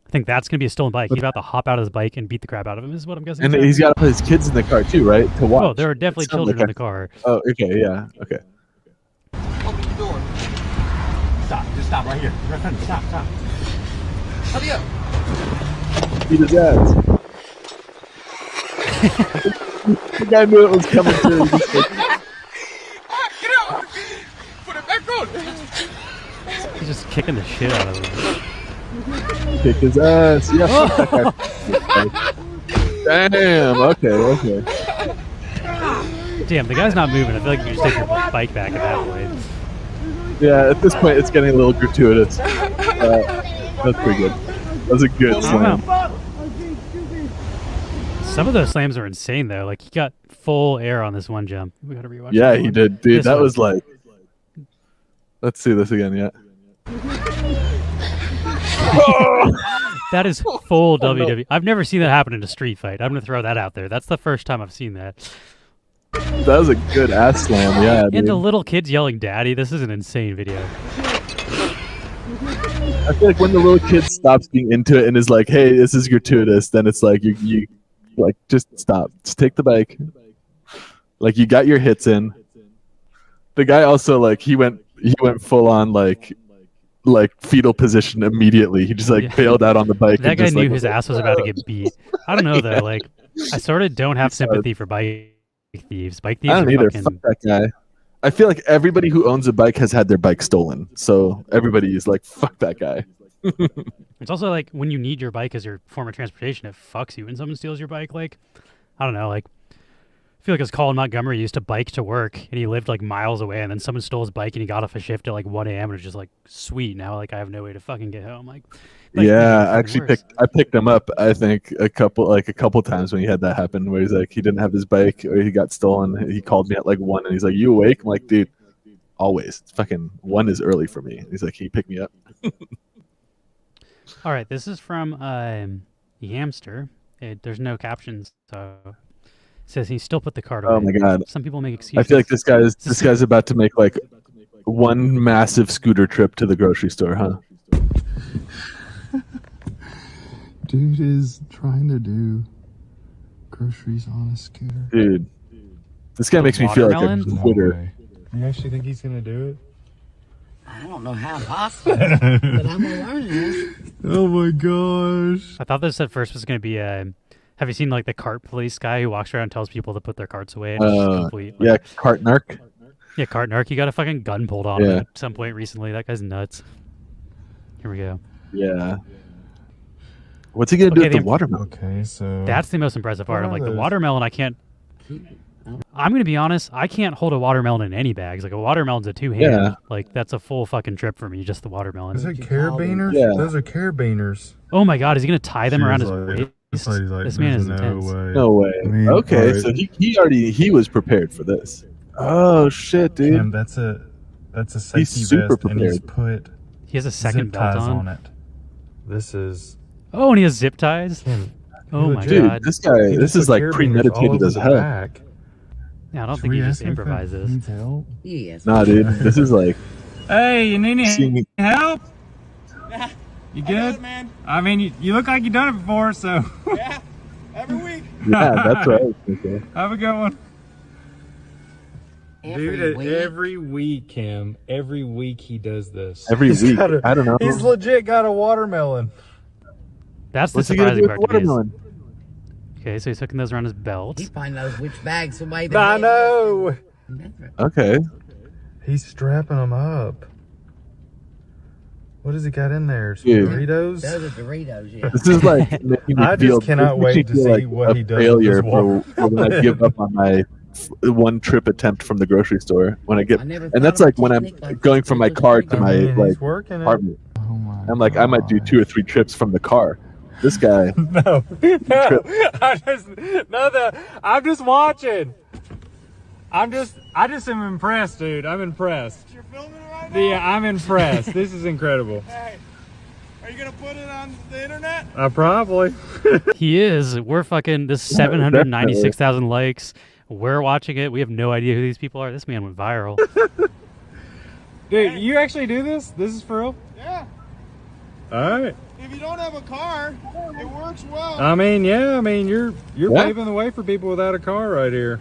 S2: I think that's going to be a stolen bike. He's about to hop out of his bike and beat the crap out of him, is what I'm guessing.
S1: And he's got his kids in the car too, right? To watch.
S2: Oh, there are definitely
S1: It sounds
S2: children
S1: like
S2: in the car.
S1: Oh, okay, yeah, okay.
S4: Open the door. Stop. Just stop right here. Stop. Hurry up.
S1: Beat his ass. The guy knew it was coming through. He just like,
S4: Get out. Put it back on.
S2: He's just kicking the shit out of him.
S1: kick his ass. Yeah. Damn. Okay.
S2: Damn, the guy's not moving. I feel like you just take your bike back at that point.
S1: Yeah. At this point, it's getting a little gratuitous. That's pretty good. That was a good
S2: I don't
S1: slam.
S2: know. Some of those slams are insane though. Like he got full air on this one jump. We gotta rewatch.
S1: Yeah,
S2: that
S1: he
S2: one.
S1: did, dude.
S2: This
S1: That
S2: one.
S1: was like. Let's see this again. Yeah.
S2: That is full WWE. I've never seen that happen in a street fight. I'm gonna throw that out there. That's the first time I've seen that.
S1: That was a good ass slam, yeah.
S2: And
S1: Dude.
S2: the little kids yelling "Daddy." This is an insane video.
S1: I feel like when the little kid stops being into it and is like, "Hey, this is gratuitous," then it's like you like just stop, just take the bike. Like you got your hits in. The guy also like he went full on like fetal position immediately. He just like bailed out on the bike.
S2: That guy
S1: just,
S2: knew
S1: like,
S2: his ass was about to get beat. I don't know though. Like I sort of don't have sympathy for bike thieves. Bike thieves
S1: I don't
S2: are
S1: either.
S2: fucking...
S1: Fuck that guy. I feel like everybody who owns a bike has had their bike stolen. So everybody is like, fuck that guy.
S2: It's also like when you need your bike as your form of transportation, it fucks you when someone steals your bike. Like, I don't know. Like, I feel like as Colin Montgomery used to bike to work and he lived like miles away, and then someone stole his bike and he got off a shift at like 1 a.m. and it was just like, sweet. Now like I have no way to fucking get home. Like
S1: Yeah, I actually picked him up. I think a couple times when he had that happen, where he's like he didn't have his bike or he got stolen. He called me at like 1 and he's like, "You awake?" I'm like, "Dude, always. It's fucking 1 is early for me." He's like, "Can you pick me up?"
S2: All right, this is from Yamster. There's no captions, so it says he still put the card away.
S1: Oh my god!
S2: Some people make excuses.
S1: I feel like this guy's about to make like one massive scooter trip to the grocery store, huh?
S9: Dude is trying to do groceries on a scooter.
S1: Dude, this guy makes me feel like a quitter.
S9: You actually think he's gonna do it?
S4: I don't know how possible, but I'm gonna learn it.
S9: Oh my gosh!
S2: I thought this at first was going to be have you seen like the cart police guy who walks around and tells people to put their carts away? And it's complete, like,
S1: yeah, cart narc.
S2: Yeah, cart narc. He got a fucking gun pulled on him at some point recently. That guy's nuts. Here we go.
S1: Yeah. What's he gonna do with the watermelon?
S9: Okay, so
S2: that's the most impressive part. I'm like, the watermelon, I can't. I'm gonna be honest. I can't hold a watermelon in any bags. Like a watermelon's a two-hand.
S1: Yeah.
S2: Like that's a full fucking trip for me. Just the watermelon.
S9: Is it carabiners?
S1: Yeah.
S9: Those are carabiners.
S2: Oh my god, is he gonna tie them around his
S9: like,
S2: waist?
S9: like,
S2: This man is
S9: no
S2: intense.
S9: way.
S1: No way.
S9: I mean,
S1: okay,
S9: right.
S1: so he was prepared for this. Oh shit, dude.
S9: Tim, that's a safety
S1: He's super
S9: vest, and he's
S1: prepared.
S9: put
S2: He has a second
S9: zip
S2: belt
S9: ties
S2: on.
S9: it. This is
S2: Oh, and he has zip ties. Oh my
S1: Dude,
S2: god.
S1: this guy, this is like premeditated as hell.
S2: Yeah, I don't think he just improvises.
S9: Needs help?
S4: Yes.
S1: Nah, dude, this is like.
S10: Hey, you need
S1: Seeing-
S10: any help?
S11: Yeah,
S10: You good?
S11: man.
S10: I mean, you look like you've done it before, so.
S11: Yeah, every week.
S1: Yeah, that's what I was thinking.
S10: Have a good one.
S4: Every week?
S10: Every week, Kim. Every week he does this.
S1: Every week. I don't know.
S9: He's legit got a watermelon.
S2: That's the
S1: What's he gonna do
S2: surprising
S1: with
S2: part
S1: the
S2: to me.
S1: watermelon?
S2: Okay, so he's hooking those around his belt.
S4: He probably knows which bag's the way.
S9: I know.
S1: Okay.
S9: He's strapping them up. What has he got in there? Some
S1: Dude.
S9: Doritos?
S4: Those are Doritos, yeah.
S1: This is like making me
S9: I
S1: feel,
S9: just cannot
S1: this makes
S9: wait
S1: me
S9: to
S1: feel
S9: see
S1: like
S9: what
S1: a
S9: he does
S1: failure
S9: with this
S1: for when I give up on my one trip attempt from the grocery store. When I get,
S4: I never
S1: and
S4: thought
S1: that's
S4: of a
S1: like when I'm
S4: technique like
S1: going
S4: this.
S1: from my
S4: It was
S1: car
S4: like
S1: to
S4: a-
S1: my
S9: He's
S1: like
S9: working it.
S1: apartment.
S9: Oh my
S1: I'm like, I might do 2 or 3 trips from the car. This guy,
S10: No, I'm just watching. I just am impressed, dude. I'm impressed.
S11: You're filming it right now?
S10: Yeah, I'm impressed. This is incredible.
S11: Hey, are you gonna put it on the internet?
S10: Probably.
S2: He is. We're fucking this 796,000 likes. We're watching it. We have no idea who these people are. This man went viral.
S10: Dude, you actually do this? This is for real?
S11: Yeah.
S10: All right.
S11: If you don't have a car, it works well.
S10: I mean, yeah. I mean, you're
S1: Yeah.
S10: paving the way for people without a car right here.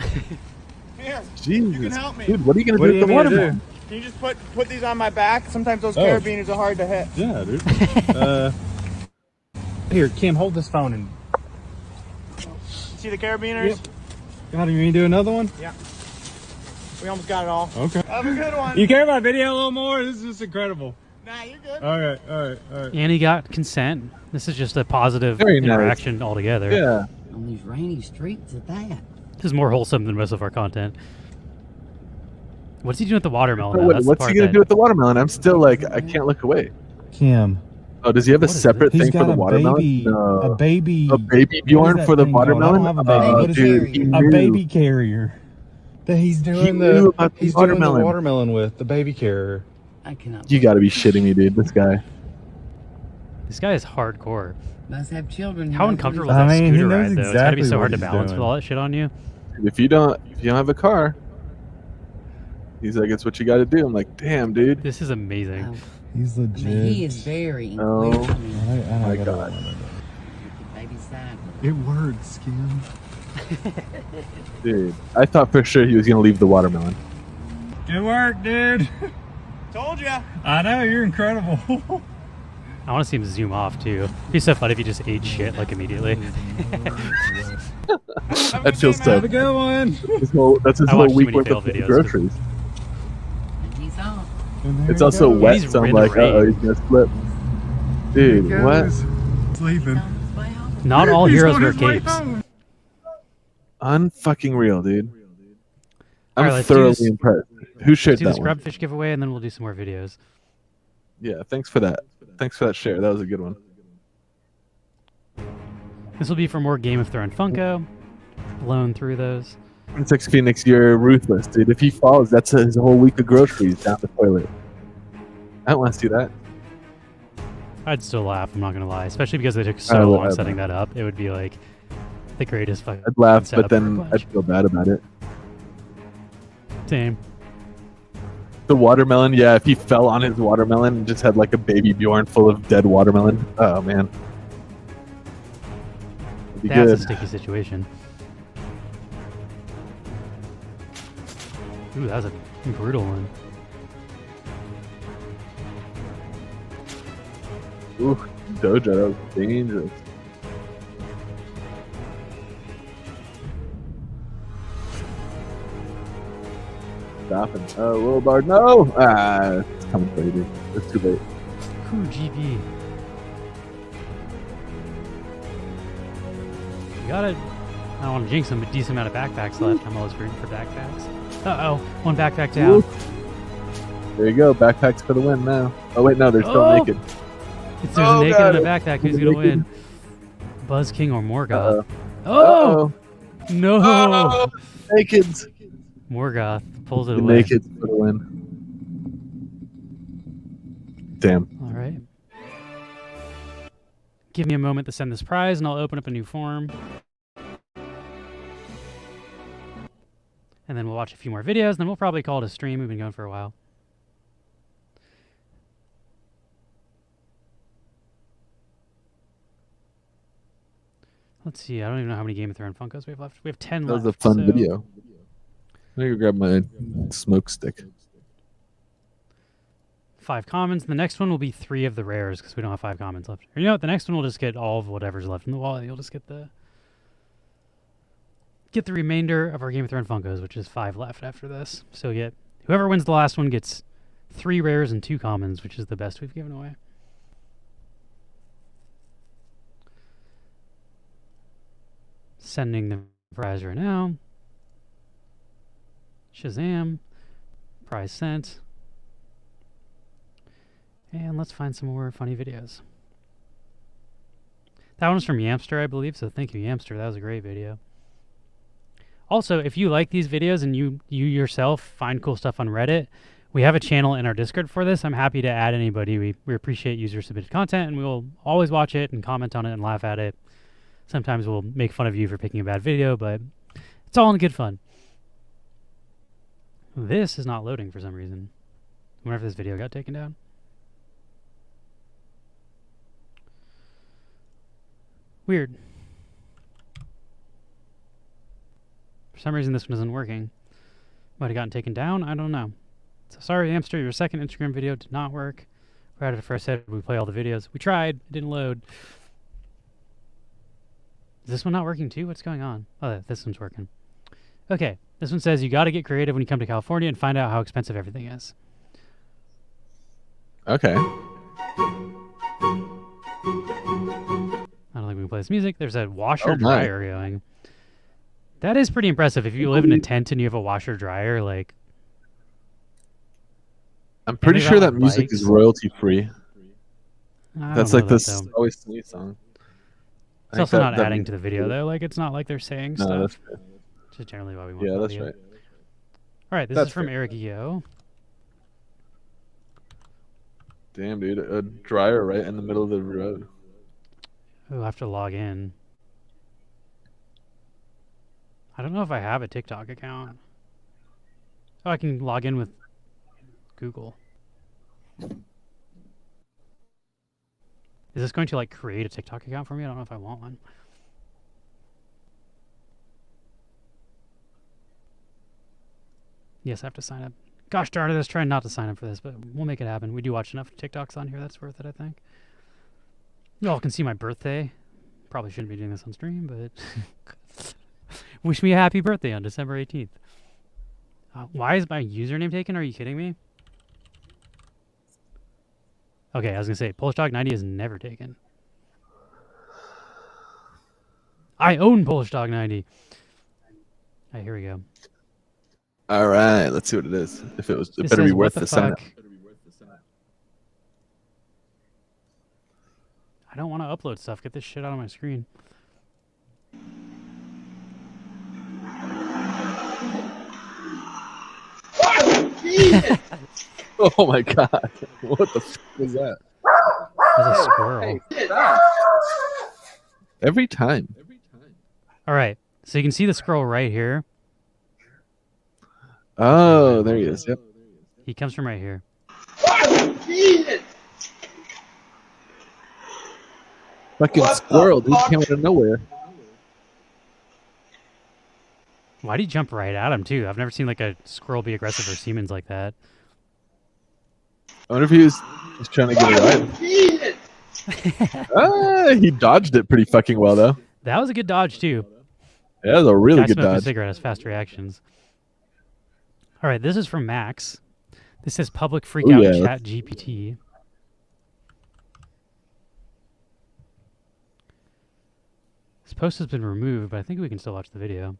S11: Here,
S1: Jesus,
S11: you can help me.
S1: dude, what are you gonna
S10: What
S1: do
S10: do
S1: with
S10: you
S1: the
S10: mean to
S1: watermelon?
S11: Can you just put these on my back? Sometimes those
S10: Oh.
S11: carabiners are hard to hit.
S10: Yeah, dude. Here, Kim, hold this phone and.
S11: See the carabiners?
S10: Yep. God, you need to do another one?
S11: Yeah. We almost got it all.
S10: Okay.
S11: Have a good one.
S10: You care about video a little more? This is just incredible.
S11: Nah, you're good.
S10: All right, all right, all right.
S2: And he got consent. This is just a positive
S1: Very nice.
S2: interaction altogether.
S1: Yeah.
S4: On these rainy streets at that.
S2: This is more wholesome than most of our content. What's he doing with the watermelon?
S1: Oh,
S2: though?
S1: wait,
S2: That's the
S1: what's
S2: part
S1: he gonna
S2: that-
S1: do with the watermelon? I'm still like, I can't look away.
S9: Kim.
S1: Oh, does he have a
S2: What is
S1: separate
S9: He's
S1: thing for
S9: got
S1: the
S9: a
S1: watermelon?
S9: baby.
S1: No.
S9: A baby.
S1: A baby
S9: what
S1: Bjorn
S9: is
S1: for
S9: that
S1: the
S9: thing called? I
S1: watermelon?
S9: don't have a baby. What is
S1: dude,
S9: it?
S1: he
S9: A
S1: knew.
S9: baby carrier. That he's doing
S1: knew about the
S9: he's doing the
S1: watermelon.
S9: watermelon with the baby carrier.
S4: I cannot.
S1: You gotta be shitting me, dude. This guy.
S2: This guy is hardcore.
S4: Must have children.
S2: How uncomfortable is
S10: I
S2: that
S10: mean, he
S2: scooter
S10: knows
S2: ride, though? It's gotta be
S10: exactly
S2: so
S10: what
S2: hard to
S10: he's
S2: balance with
S10: doing.
S2: all that shit on you.
S1: If you don't have a car, he's like, it's what you got to do. I'm like, damn, dude.
S2: This is amazing.
S4: Oh,
S9: He's
S4: I
S9: legit.
S4: mean, he is very
S1: Oh.
S4: inquisitive.
S1: My God.
S4: Baby side.
S9: It works, Kim.
S1: Dude, I thought for sure he was gonna leave the watermelon.
S10: Good work, dude.
S11: Told ya.
S10: I know, you're incredible.
S2: I want to see him zoom off, too. It'd be so fun if he just ate shit, like, immediately.
S1: That feels
S10: Have
S1: tough.
S10: a good one.
S1: That's his
S2: I
S1: whole
S2: watched too
S1: week
S2: many
S1: worth
S2: fail
S1: of
S2: videos.
S1: groceries.
S4: And he's off.
S9: And there
S1: It's
S9: he
S1: also
S9: goes.
S1: wet,
S2: He's
S1: so I'm
S2: in the
S1: like,
S2: rain.
S1: he's gonna slip.
S9: There he
S1: Dude, what?
S9: goes. Sleeping.
S4: On his way home.
S2: Not all
S10: He's
S2: heroes
S10: on
S2: wear
S10: his way
S2: capes.
S10: home.
S1: Unfucking real, dude. I'm
S2: Alright, let's do
S1: thoroughly
S2: this-
S1: impressed. Who shared
S2: Let's do the
S1: that one?
S2: scrubfish giveaway, and then we'll do some more videos.
S1: Yeah, thanks for that. Thanks for that share. That was a good one.
S2: This will be for more Game of Thrones Funko. Blown through those.
S1: Prince Phoenix, you're ruthless, dude. If he falls, that's his whole week of groceries down the toilet. I don't want to see that.
S2: I'd still laugh, I'm not gonna lie. Especially because they took
S1: I
S2: so
S1: would-
S2: long
S1: I'd
S2: setting
S1: laugh.
S2: that up. It would be like the greatest fucking
S1: I'd laugh,
S2: setup
S1: but
S2: for a
S1: then
S2: bunch.
S1: I'd feel bad about it.
S2: Same.
S1: The watermelon, yeah, if he fell on his watermelon and just had like a baby Bjorn full of dead watermelon, oh man. It'd be
S2: That's
S1: good.
S2: a sticky situation. Ooh, that was a brutal one.
S1: Ooh, Doja, that was dangerous. Stopping. Oh, Willbard, no! Ah, it's coming for you, dude. It's too late.
S2: Ooh, GB. You got it. I don't want to jinx him, but decent amount of backpacks left. I'm always rooting for backpacks. Uh-oh, one backpack down.
S1: Ooh. There you go, backpacks for the win now. Oh wait, no, they're still
S2: Oh!
S1: naked.
S2: If there's
S1: Oh,
S2: a naked
S1: God.
S2: in a backpack, who's gonna
S1: Naked.
S2: win? Buzz King or Morgoth?
S1: Uh-oh.
S2: Oh! No!
S1: Oh, naked.
S2: Morgoth pulls it
S1: The
S2: away.
S1: naked for the win. Damn.
S2: All right. Give me a moment to send this prize, and I'll open up a new form. And then we'll watch a few more videos, and then we'll probably call it a stream. We've been going for a while. Let's see. I don't even know how many Game of Thrones Funkos we have left. We have 10
S1: That was
S2: left.
S1: a fun
S2: so
S1: video. I'm gonna go grab my smoke stick.
S2: 5 commons. The next one will be 3 of the rares because we don't have 5 commons left. Or you know what? The next one will just get all of whatever's left in the wallet. You'll just get the remainder of our Game of Thrones Funkos, which is 5 left after this. So yet, whoever wins the last one gets 3 rares and 2 commons, which is the best we've given away. Sending the prize right now. Shazam. Prize sent. And let's find some more funny videos. That one's from Yamster, I believe, so thank you, Yamster. That was a great video. Also, if you like these videos and you yourself find cool stuff on Reddit, we have a channel in our Discord for this. I'm happy to add anybody. We appreciate user-submitted content, and we will always watch it and comment on it and laugh at it. Sometimes we'll make fun of you for picking a bad video, but it's all in good fun. This is not loading for some reason. I wonder if this video got taken down. Weird. For some reason this one isn't working. Might have gotten taken down, I don't know. So sorry, Hamster, your second Instagram video did not work. Right after I said we play all the videos. We tried, it didn't load. Is this one not working too? What's going on? Oh, this one's working. Okay, this one says you got to get creative when you come to California and find out how expensive everything is.
S1: Okay.
S2: I don't think we can play this music. There's a washer
S1: Oh, my.
S2: dryer going. That is pretty impressive. If you live in a tent and you have a washer dryer, like.
S1: I'm pretty
S2: Maybe
S1: sure
S2: about
S1: that music is
S2: bikes?
S1: royalty free.
S2: I
S1: That's
S2: don't
S1: like
S2: know
S1: this
S2: that, though.
S1: Always Sunny song.
S2: It's also not adding to the video though. Like it's not like they're saying
S1: No,
S2: stuff.
S1: that's fair.
S2: Just generally why we want.
S1: Yeah, that's
S2: audio.
S1: right.
S2: All right, this
S1: That's
S2: is from
S1: fair.
S2: Eric Yo.
S1: Damn, dude, a dryer right in the middle of the road.
S2: I'll have to log in. I don't know if I have a TikTok account. Oh, I can log in with Google. Is this going to like create a TikTok account for me? I don't know if I want one. Yes, I have to sign up. Gosh darn it, I was trying not to sign up for this, but we'll make it happen. We do watch enough TikToks on here, that's worth it, I think. Y'all can see my birthday. Probably shouldn't be doing this on stream, but wish me a happy birthday on December 18th. Why is my username taken? Are you kidding me? Okay, I was going to say, Polish Dog 90 is never taken. I own Polish Dog 90. Alright, here we go.
S1: All right, let's see what it is. If it was, it
S2: This
S1: better be
S2: says,
S1: worth
S2: "What
S1: the sign up.
S2: I don't want to upload stuff. Get this shit out of my screen.
S1: Oh my god! What the f was that?
S2: There's a squirrel.
S1: Every time.
S2: All right, so you can see the squirrel right here.
S1: Oh, there he is. Yep.
S2: He comes from right here.
S1: Fucking squirrel, dude, came out of nowhere.
S2: Why'd he jump right at him too? I've never seen like a squirrel be aggressive or Siemens like that.
S1: I wonder if he was just trying to get a ride. He dodged it pretty fucking well though.
S2: That was a good dodge too.
S1: Yeah, that was a really
S2: Guy
S1: good
S2: smoking a
S1: dodge.
S2: cigarette has fast reactions. All right, this is from Max. This says public freak out in chat GPT. This post has been removed, but I think we can still watch the video.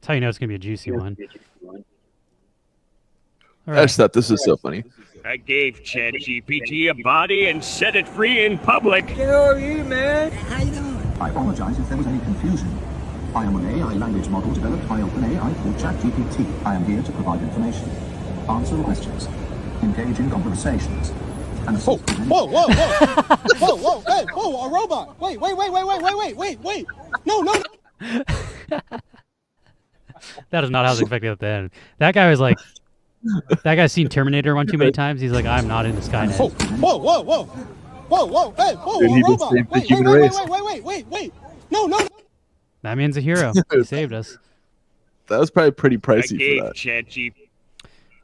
S2: That's how you know it's going to be a juicy one. All
S1: I just thought this was so funny.
S12: I gave ChatGPT a body and set it free in public.
S5: How are you, man? How you doing?
S13: I apologize if there was any confusion. I am an AI language model developed by OpenAI called ChatGPT. I am here to provide information, answer questions, engage in conversations, and assist with any...
S11: Whoa, whoa, whoa! Whoa, whoa, hey, whoa, a robot! Wait! No!
S2: That is not how I was expecting it to end. That guy was like, that guy's seen Terminator one too many times. He's like, I'm not into Skynet.
S11: Whoa, hey, whoa,
S1: Dude, he
S11: a
S1: just
S11: robot!
S1: saved the human race.
S11: Wait! No!
S2: That man's a hero. He saved us.
S1: That was probably pretty pricey
S12: I gave
S1: for that.
S12: ChatGPT.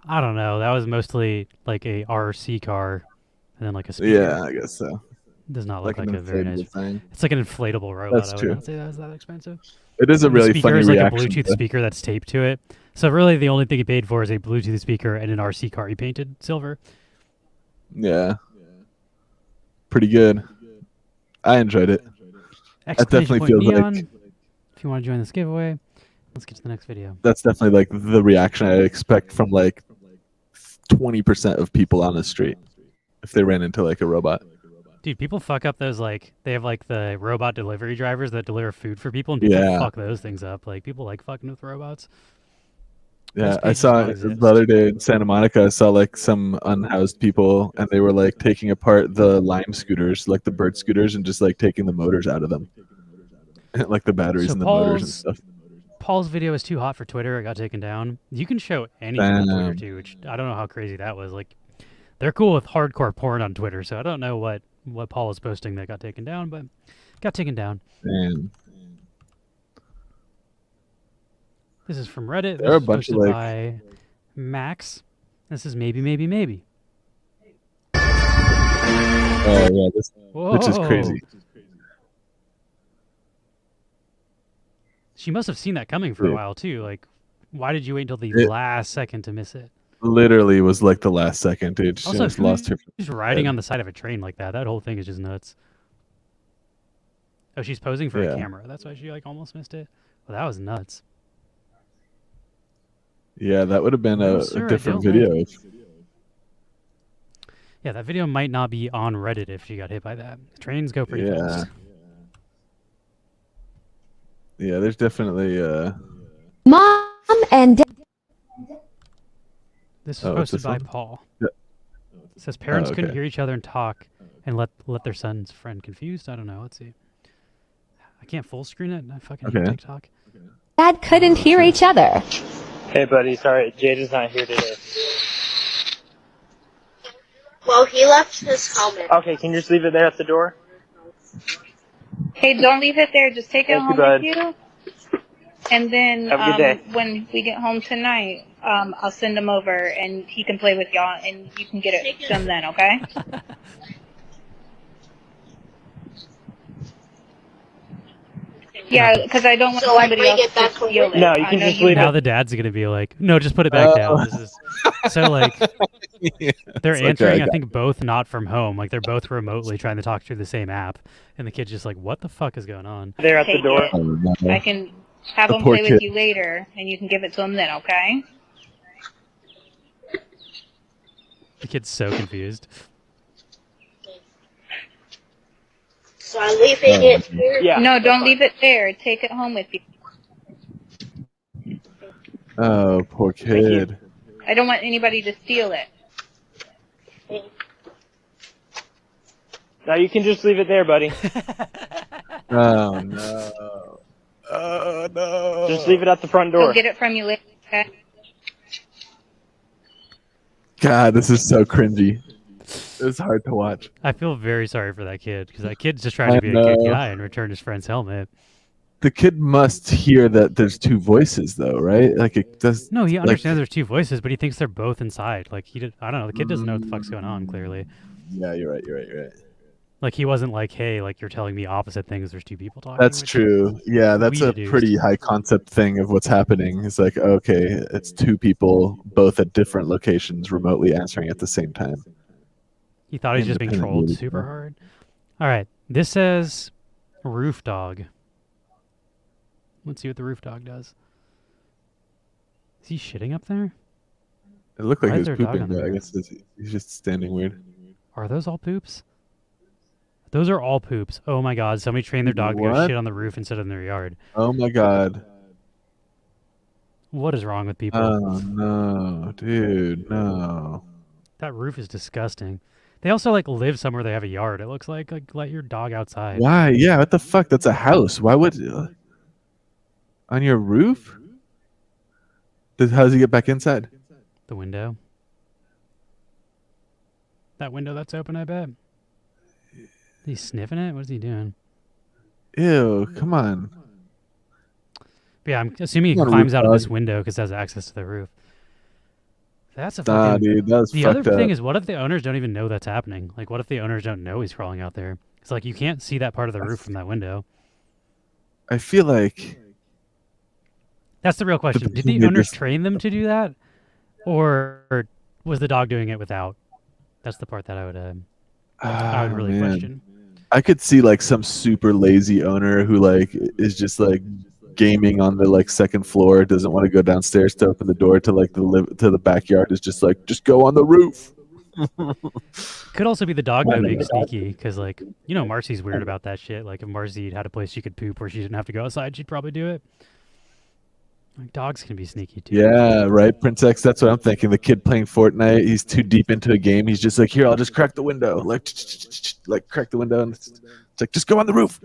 S2: I don't know. That was mostly like a RC car, and then like a speaker.
S1: Yeah, I guess so.
S2: Does not look
S1: Like
S2: like
S1: an
S2: a very nice.
S1: inflatable thing.
S2: It's like an inflatable robot.
S1: That's
S2: I
S1: true.
S2: would not say that was that expensive.
S1: It is a
S2: And
S1: really
S2: the speaker
S1: funny
S2: is like
S1: reaction.
S2: a Bluetooth speaker that's taped to it. So really, the only thing he paid for is a Bluetooth speaker and an RC car he painted silver.
S1: Yeah. Pretty good. I enjoyed it. That definitely feels
S2: neon.
S1: like
S2: If you want to join this giveaway, let's get to the next video.
S1: that's definitely like the reaction I expect from like 20% of people on the street if they ran into like a robot.
S2: Dude, people fuck up those like they have like the robot delivery drivers that deliver food for people, and people
S1: Yeah.
S2: fuck those things up. Like people like fucking with robots.
S1: Yeah,
S2: Those
S1: I
S2: pages
S1: saw
S2: don't exist.
S1: the other day in Santa Monica. I saw like some unhoused people, and they were like taking apart the Lime scooters, like the bird scooters, and just like taking the motors out of them, like the batteries
S2: So
S1: and the motors and stuff.
S2: Paul's video is too hot for Twitter. It got taken down. You can show anything on Twitter
S1: Damn.
S2: too, which I don't know how crazy that was. Like, they're cool with hardcore porn on Twitter, so I don't know what Paul was posting that got taken down, but got taken down.
S1: Damn.
S2: This is from Reddit.
S1: There are a
S2: This is
S1: bunch of,
S2: posted
S1: like-
S2: by Max. This is maybe.
S1: Oh yeah, this which is
S2: Whoa.
S1: crazy.
S2: She must have seen that coming for a
S1: Yeah.
S2: while too. Like, why did you wait until the
S1: It-
S2: last second to miss it?
S1: Literally was like the last second, dude. She
S2: Also,
S1: just lost her.
S2: who's riding on the side of a train like that? That whole thing is just nuts. Oh, she's posing for
S1: Yeah.
S2: a camera. That's why she like almost missed it. Well, that was nuts.
S1: Yeah, that would have been a
S2: Sir, I
S1: different
S2: don't
S1: video.
S2: like- Yeah, that video might not be on Reddit if she got hit by that. Trains go pretty
S1: Yeah.
S2: fast.
S1: Yeah, there's definitely
S14: Mom and Dad.
S2: This is
S1: Oh, it's
S2: posted
S1: this
S2: by
S1: one?
S2: Paul.
S1: Yeah.
S2: It says parents
S1: Oh,
S2: couldn't
S1: okay.
S2: hear each other and talk, and let their son's friend confused. I don't know. Let's see. I can't full screen it. I fucking hate
S1: Okay.
S2: TikTok.
S14: Dad couldn't hear each other.
S15: Hey, buddy. Sorry, Jada's not here today.
S8: Well, he left his helmet.
S15: Okay, can you just leave it there at the door?
S16: Hey, don't leave it there. Just take it
S15: Thank you,
S16: home
S15: bud.
S16: with you. And then
S15: Have a good day.
S16: when we get home tonight, I'll send him over and he can play with y'all and you can get it to him then, okay? Yeah, because I don't want somebody else to steal it.
S15: No, you can just leave it.
S2: Now the dad's gonna be like, no, just put it back down. This is so like they're
S1: It's
S2: answering.
S1: okay,
S2: I think both not from home. Like they're both remotely trying to talk through the same app, and the kid's just like, what the fuck is going on?
S15: There at the
S16: Take
S15: door.
S16: it.
S1: Oh, no.
S16: I can have
S1: The
S16: him
S1: poor
S16: play
S1: kid.
S16: with you later and you can give it to him then, okay?
S2: The kid's so confused.
S8: So I'm leaving it here.
S15: Yeah.
S16: No, don't leave it there. Take it home with you.
S1: Oh, poor kid.
S16: I don't want anybody to steal it.
S15: No, you can just leave it there, buddy.
S1: Oh no. Oh no.
S15: Just leave it at the front
S16: I'll
S15: door.
S16: get it from you later, okay?
S1: God, this is so cringy. It's hard to watch.
S2: I feel very sorry for that kid because that kid's just trying to
S1: I
S2: be a good
S1: know.
S2: guy and return his friend's helmet.
S1: The kid must hear that there's two voices, though, right? Like it does.
S2: No, he
S1: like-
S2: understands there's two voices, but he thinks they're both inside. Like I don't know. The kid doesn't know what the fuck's going on. Clearly,
S1: Yeah, you're right. You're right. You're right.
S2: like he wasn't like, hey, like you're telling me opposite things. There's two people talking.
S1: That's
S2: which
S1: true. Yeah, that's
S2: we
S1: a
S2: deduced.
S1: pretty high concept thing of what's happening. It's like, okay, it's two people both at different locations remotely answering at the same time.
S2: He thought he was just being trolled
S1: Independently.
S2: super hard. All right, this says roof dog. Let's see what the roof dog does. Is he shitting up there?
S1: It looked like
S2: Why
S1: he
S2: is
S1: was
S2: there a dog
S1: pooping,
S2: on the
S1: but I
S2: roof?
S1: guess he's just standing weird.
S2: Are those all poops? Those are all poops. Oh my god, somebody trained their dog to go
S1: What?
S2: shit on the roof instead of in their yard.
S1: Oh my god.
S2: What is wrong with people?
S1: Oh no, dude, no.
S2: That roof is disgusting. They also like live somewhere they have a yard. It looks like let your dog outside.
S1: Why? Yeah, what the fuck? That's a house. Why would on your roof? How does he get back inside?
S2: The window. That window that's open, I bet. He's sniffing it? What is he doing?
S1: Ew, come on.
S2: But yeah, I'm assuming he
S1: Come on,
S2: climbs
S1: roof
S2: out of this
S1: dog.
S2: window because it has access to the roof. That's a
S1: Nah,
S2: fucking...
S1: dude, that's
S2: The other
S1: fucked
S2: thing
S1: up.
S2: is, what if the owners don't even know that's happening? Like, what if the owners don't know he's crawling out there? It's like, you can't see that part of the roof from that window.
S1: I feel like
S2: That's the real question. Did the
S1: behavior
S2: owners
S1: just-
S2: train them to do that? Or was the dog doing it without? That's the part that I would really
S1: man.
S2: question.
S1: I could see like some super lazy owner who like is just like gaming on the like second floor, doesn't want to go downstairs to open the door to like to the backyard, is just like, just go on the roof.
S2: Could also be the dog though being sneaky, because like, you know, Marcy's weird about that shit. Like if Marcy had a place she could poop where she didn't have to go outside, she'd probably do it. Like dogs can be sneaky too.
S1: Yeah, right, Prince X. That's what I'm thinking. The kid playing Fortnite, he's too deep into a game. He's just like, here, I'll just crack the window, like crack the window, and it's like, just go on the roof.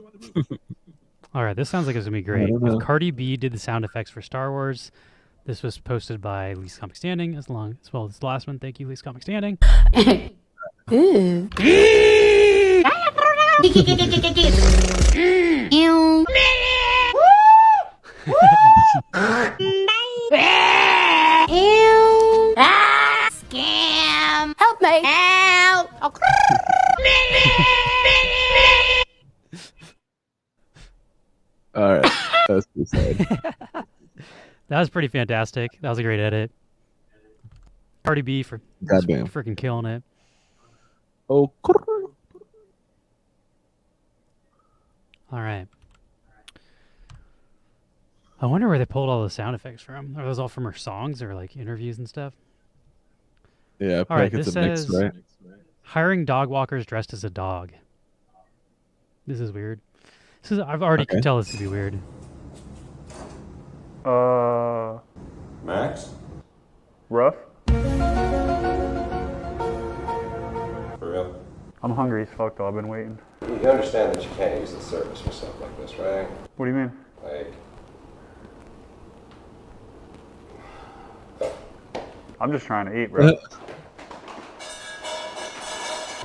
S2: All right, this sounds like it's gonna be great.
S1: don't know.
S2: If Cardi B did the sound effects for Star Wars, this was posted by Least Comic Standing as well as the last one. Thank you, Least Comic Standing.
S8: Scam! Help me! Help!
S1: All right, that was too sad.
S2: That was pretty fantastic. That was a great edit. Cardi B for
S1: Goddamn.
S2: freaking killing it.
S1: Oh.
S2: All right. I wonder where they pulled all the sound effects from. Are those all from her songs or like interviews and stuff?
S1: Yeah,
S2: All right,
S1: it's
S2: this
S1: a mix,
S2: says
S1: right?
S2: hiring dog walkers dressed as a dog. This is weird. This is I've already could tell this to be weird.
S15: Max? Rough?
S10: hungry as fuck though. I've been waiting.
S17: You understand that you can't use the service for stuff like this, right?
S10: What do you mean?
S17: Like,
S10: I'm just trying to eat, bro.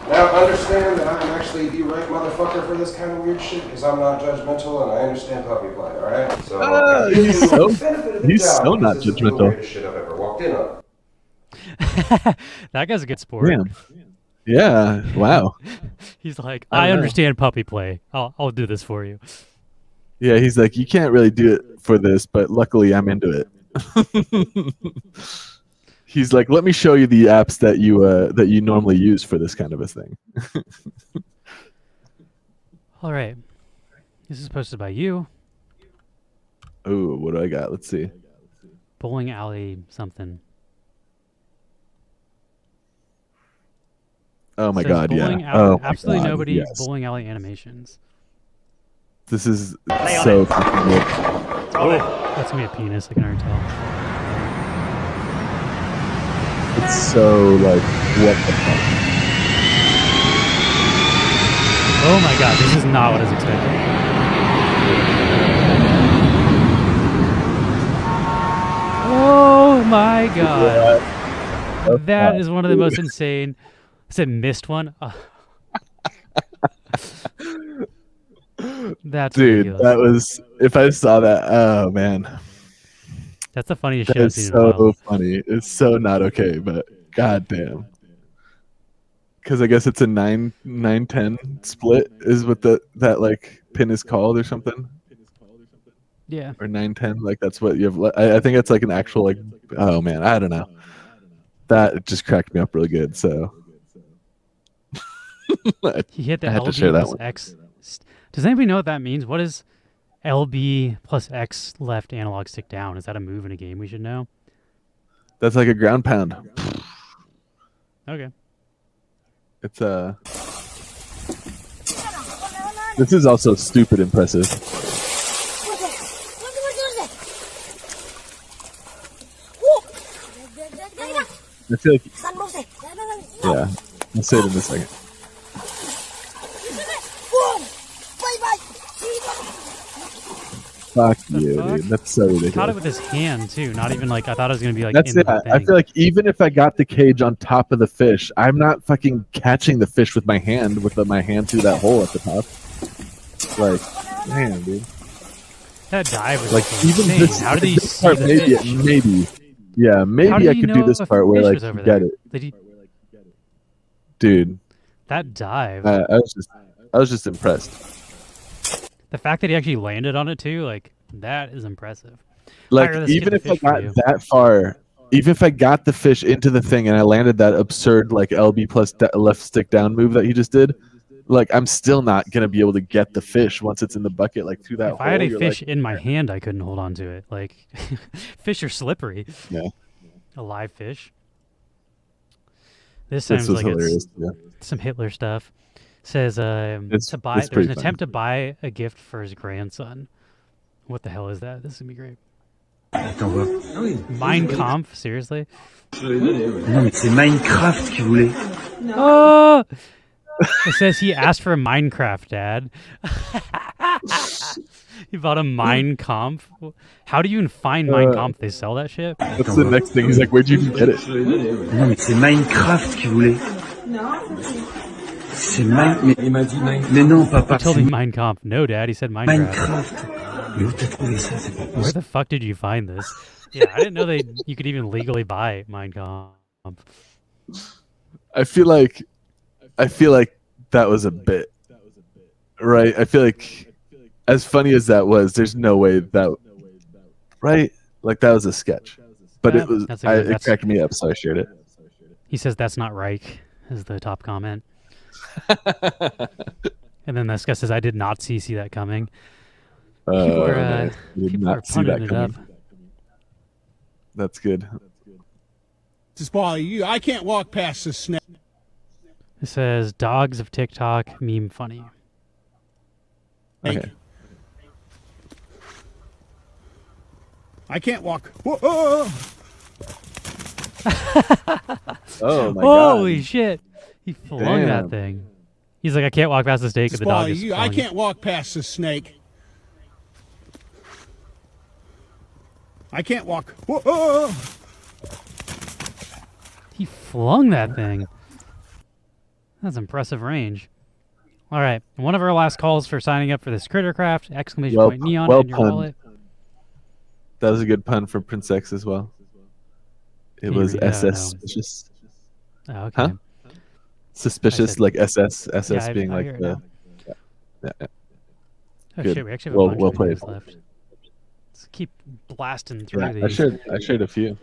S17: now understand that I'm actually the right motherfucker for this kind of weird shit because I'm not judgmental and I understand puppy play, alright? So,
S1: he's so not
S17: this is the
S1: judgmental.
S17: weirdest shit I've ever walked in on.
S2: That guy's a good sport.
S1: Damn. Yeah. Wow.
S2: He's like,
S1: I
S2: I
S1: don't know.
S2: understand puppy play. I'll do this for you.
S1: Yeah, he's like, you can't really do it for this, but luckily I'm into it. He's like, let me show you the apps that you normally use for this kind of a thing.
S2: All right. This is posted by you.
S1: Oh, what do I got? Let's see.
S2: Bowling alley something.
S1: Oh my
S2: Says
S1: god, yeah.
S2: bowling alley,
S1: Oh my
S2: absolutely
S1: God,
S2: nobody.
S1: yes.
S2: Bowling alley animations.
S1: This is so fucking good.
S2: Oh, that's gonna be a penis. I can already tell.
S1: It's so like, what the fuck?
S2: Oh my god, this is not what I was expecting. Oh my god. That is one of the most insane. I said missed one. That's
S1: dude,
S2: ridiculous.
S1: that was, if I saw that, oh man.
S2: That's the funniest shit I've
S1: That's
S2: seen in a while.
S1: so funny. It's so not okay, but goddamn. Because I guess it's a 9-10 split is what that like pin is called or something.
S2: Yeah.
S1: Or 9-10, like that's what you have. I think it's like an actual like. Oh man, I don't know. That just cracked me up really good. So
S2: He hit the
S1: I had to
S2: LB
S1: share that
S2: plus
S1: one.
S2: X. Does anybody know what that means? What is LB plus X left analog stick down? Is that a move in a game we should know?
S1: That's like a ground pound.
S2: Okay.
S1: It's This is also stupid impressive. I feel like. Yeah, I'll say it in a second. Fuck you,
S2: fuck?
S1: dude. That's so ridiculous.
S2: Caught it with his hand too. Not even like I thought it was gonna be like.
S1: That's
S2: in
S1: it.
S2: the
S1: I
S2: thing.
S1: feel like even if I got the cage on top of the fish, I'm not fucking catching the fish with my hand my hand through that hole at the top. Like, man, dude.
S2: That dive was
S1: Like
S2: like
S1: even
S2: insane.
S1: this,
S2: How did he
S1: this
S2: see
S1: part,
S2: the
S1: maybe,
S2: fish?
S1: yeah,
S2: How
S1: maybe
S2: did
S1: I
S2: he
S1: could do
S2: know
S1: this
S2: a
S1: part where
S2: fish
S1: like
S2: was over
S1: you
S2: there?
S1: get it,
S2: Did he?
S1: dude.
S2: That dive.
S1: I was just impressed.
S2: The fact that he actually landed on it too, like that is impressive.
S1: Like
S2: Alright, let's get
S1: even
S2: the
S1: if I
S2: fish for
S1: got
S2: you.
S1: that far, even if I got the fish into the thing and I landed that absurd like LB plus left stick down move that he just did, like I'm still not gonna be able to get the fish once it's in the bucket like through that
S2: If
S1: hole.
S2: I had a
S1: you're
S2: fish
S1: like,
S2: in my hand, I couldn't hold on to it. Like, fish are slippery.
S1: Yeah.
S2: A live fish. This
S1: This
S2: sounds
S1: was
S2: like
S1: hilarious,
S2: it's
S1: yeah.
S2: some Hitler stuff. Says
S1: It's
S2: to buy. There's
S1: pretty
S2: an
S1: funny.
S2: attempt to buy a gift for his grandson. What the hell is that? This is gonna be great. Mein Kampf, seriously?
S5: Non, mais c'est Minecraft qui voulait.
S2: Oh! It says he asked for a Minecraft, Dad. He bought a Mein Kampf. How do you even find Mein Kampf? They sell that shit?
S1: That's the next thing. He's like, where'd you even get it?
S5: Non, mais c'est Minecraft qui voulait. C'est Mais non, papa.
S2: He told me Mein Kampf. No, Dad, he said Minecraft.
S5: Minecraft. Mais où t'as trouvé ça? C'est pas
S2: Where
S5: possible.
S2: the fuck did you find this? Yeah, I didn't know you could even legally buy Mein Kampf.
S1: I feel like that was a bit, right? I feel like as funny as that was, there's no way that, right? Like that was a sketch, but
S2: Yeah,
S1: it was.
S2: that's a good-
S1: It cracked me up, so I shared it.
S2: He says that's not Reich, is the top comment. And then this guy says, I did not see that coming. People are,
S1: Man, I did
S2: people are
S1: not see that
S2: punting it up.
S1: coming. That's good.
S11: This ball, I can't walk past this snake.
S2: It says, dogs of TikTok, meme funny.
S1: Okay.
S11: I can't walk. Whoa, whoa, whoa.
S1: Oh my god!
S2: Holy shit! He flung
S1: Damn.
S2: that thing. He's like, I can't walk past the snake, and the dog
S11: Spotty,
S2: is
S11: I
S2: calling
S11: can't walk past this snake. I can't walk. Whoa, whoa, whoa.
S2: He flung that thing. That's impressive range. All right, one of our last calls for signing up for this Crittercraft! Exclamation point neon in your wallet.
S1: That was a good pun for Prince X as well. It was SS suspicious.
S2: Oh, okay.
S1: Huh? Suspicious, like SS being
S2: I
S1: like
S2: hear it
S1: the.
S2: now.
S1: Yeah.
S2: Oh
S1: Good.
S2: shit, we actually have a bunch
S1: well
S2: of
S1: played.
S2: videos left. Let's keep blasting through
S1: Yeah,
S2: these.
S1: I shared a few.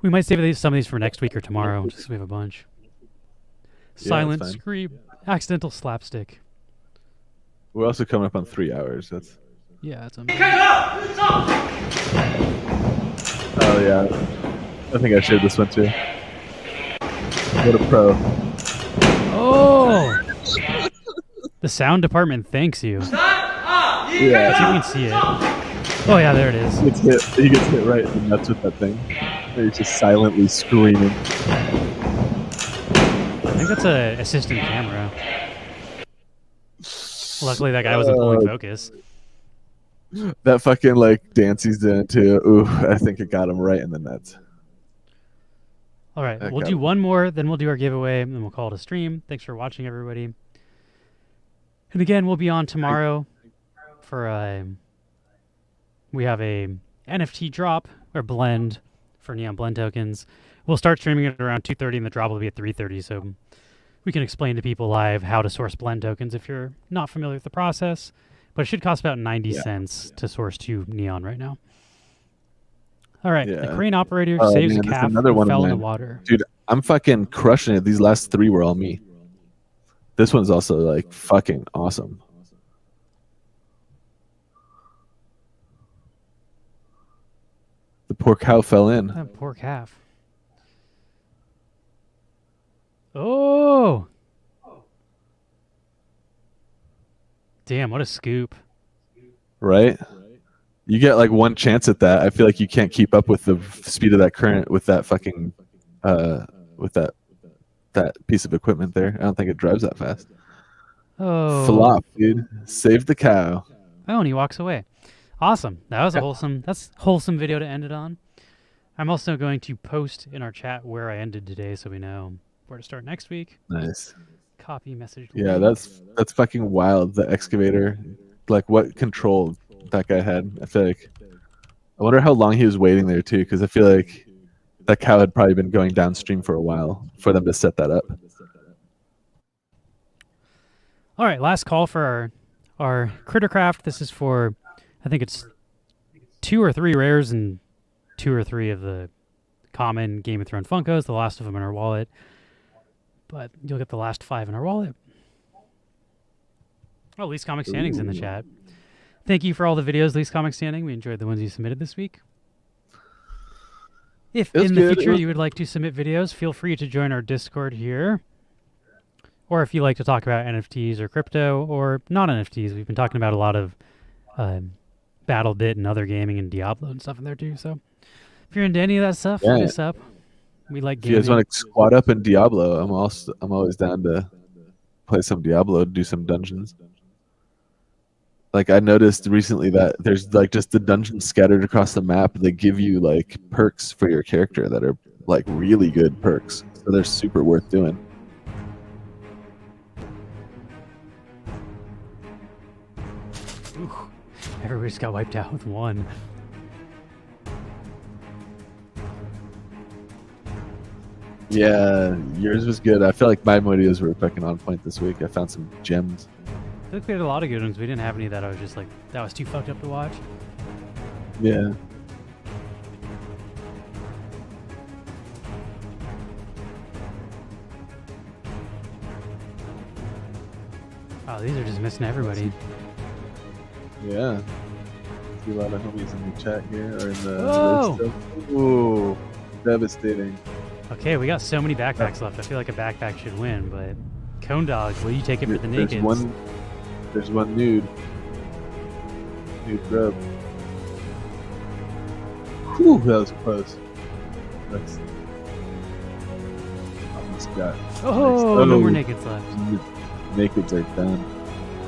S2: We might save some of these for next week or tomorrow, just 'cause we have a bunch. Silent
S1: that's fine.
S2: scream, accidental slapstick.
S1: We're also coming up on 3 hours. That's.
S2: Yeah, that's amazing.
S1: Oh yeah, I think I shared this one too. What a pro!
S2: Oh, the sound department thanks you.
S1: Yeah,
S2: See if we can see it. Oh yeah, there it is.
S1: He gets hit right in the nuts with that thing. He's just silently screaming.
S2: I think that's a assistant camera. Luckily, that guy wasn't pulling focus.
S1: That fucking like dance he's doing too. Ooh, I think it got him right in the nuts.
S2: All right, we'll do one more, then we'll do our giveaway, and then we'll call it a stream. Thanks for watching, everybody. And again, we'll be on tomorrow for we have a NFT drop or blend for Neon Blend tokens. We'll start streaming it around 2:30, and the drop will be at 3:30. So we can explain to people live how to source blend tokens if you're not familiar with the process. But it should cost about 90 cents to source 2 Neon right now. All right, the crane operator saves a calf
S1: another
S2: who
S1: one
S2: fell
S1: of
S2: in the
S1: mine.
S2: water.
S1: Dude, I'm fucking crushing it. These last 3 were all me. This one's also like fucking awesome. The poor cow fell in.
S2: That poor calf. Oh! Damn, what a scoop.
S1: Right? You get like one chance at that. I feel like you can't keep up with the speed of that current with that fucking with that piece of equipment there. I don't think it drives that fast.
S2: Oh.
S1: Flop, dude. Save the cow.
S2: Oh, and he walks away. Awesome. That was a wholesome video to end it on. I'm also going to post in our chat where I ended today so we know where to start next week.
S1: Nice.
S2: Copy message.
S1: Yeah,
S2: link.
S1: that's fucking wild. The excavator, like what control that guy had. I feel like. I wonder how long he was waiting there too, because I feel like that cow had probably been going downstream for a while for them to set that up.
S2: All right, last call for our Crittercraft. This is for, I think it's 2 or 3 rares and 2 or 3 of the common Game of Thrones Funkos. The last of them in our wallet, but you'll get the last 5 in our wallet. Oh, Least Comic Standing's in the chat. Thank you for all the videos, Least Comic Standing. We enjoyed the ones you submitted this week. If in the future you would like to submit videos, feel free to join our Discord here. Or if you like to talk about NFTs or crypto or non-NFTs, we've been talking about a lot of BattleBit and other gaming and Diablo and stuff in there too. So if you're into any of that stuff, hit us up. We like gaming.
S1: If you guys want to squat up in Diablo, I'm always down to play some Diablo, do some dungeons. Like I noticed recently that there's like just the dungeons scattered across the map. They give you like perks for your character that are like really good perks. So they're super worth doing.
S2: Ooh, everybody just got wiped out with 1.
S1: Yeah, yours was good. I feel like my videos were fucking on point this week. I found some gems.
S2: I feel like we had a lot of good ones. We didn't have any that I was just like, that was too fucked up to watch.
S1: Yeah.
S2: Oh, these are just missing everybody.
S1: Yeah. See a lot of homies in the chat here or in the
S2: Whoa!
S1: stuff. Ooh, devastating.
S2: Okay, we got so many backpacks left. I feel like a backpack should win, but Cone Dog, will you take it for the nakeds?
S1: There's one nude grub. Whew, that was close. That's almost got.
S2: Oh, no more nakeds left.
S1: nakeds are done.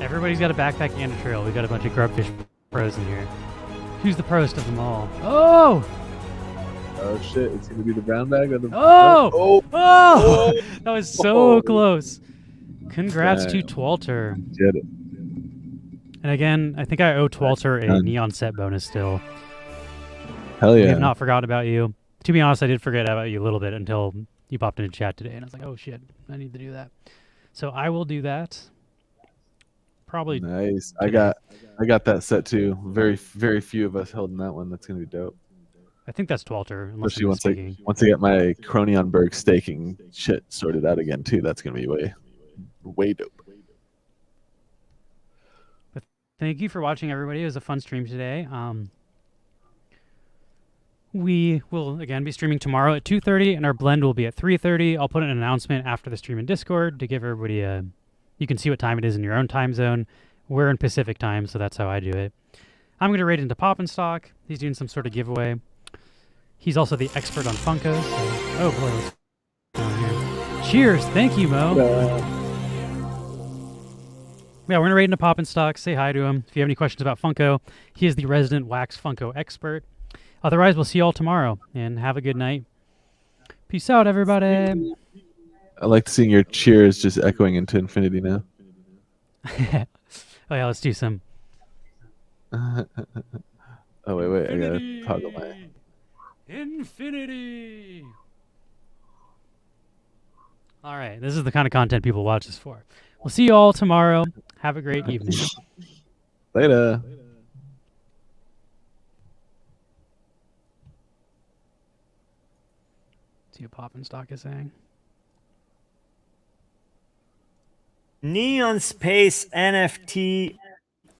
S2: Everybody's got a backpack and a trail. We got a bunch of grubfish pros in here. Who's the prost of them all? Oh!
S1: Oh shit! It's gonna be the brown bag or the.
S2: Oh! Oh! That was so close. Congrats to
S1: Damn.
S2: Twalter.
S1: Get it.
S2: And again, I think I owe Twalter a neon set bonus still.
S1: Hell
S2: We
S1: yeah!
S2: have not forgotten about you. To be honest, I did forget about you a little bit until you popped into chat today, and I was like, oh shit, I need to do that. So I will do that. Probably.
S1: Nice. I got that set too. Very few of us holding that one. That's gonna be dope.
S2: I think that's Twalter.
S1: Especially once I get my Kronionberg staking shit sorted out again too. That's gonna be way dope.
S2: But thank you for watching, everybody. It was a fun stream today. We will again be streaming tomorrow at 2:30, and our blend will be at 3:30. I'll put an announcement after the stream in Discord to give everybody a. You can see what time it is in your own time zone. We're in Pacific time, so that's how I do it. I'm going to raid into Poppin' Stock. He's doing some sort of giveaway. He's also the expert on Funko. So, oh boy, what's going on here? Cheers! Thank you, Mo. Yeah, we're going to raid into Poppin' Stock. Say hi to him. If you have any questions about Funko, he is the resident wax Funko expert. Otherwise, we'll see you all tomorrow, and have a good night. Peace out, everybody.
S1: I like seeing your cheers just echoing into infinity now.
S2: Oh yeah, let's do some.
S1: Oh wait, I gotta toggle my.
S2: Infinity. All right, this is the kind of content people watch this for. We'll see you all tomorrow. Have a great evening.
S1: Later.
S2: See what Poppin' Stock is saying.
S18: Neon Space NFT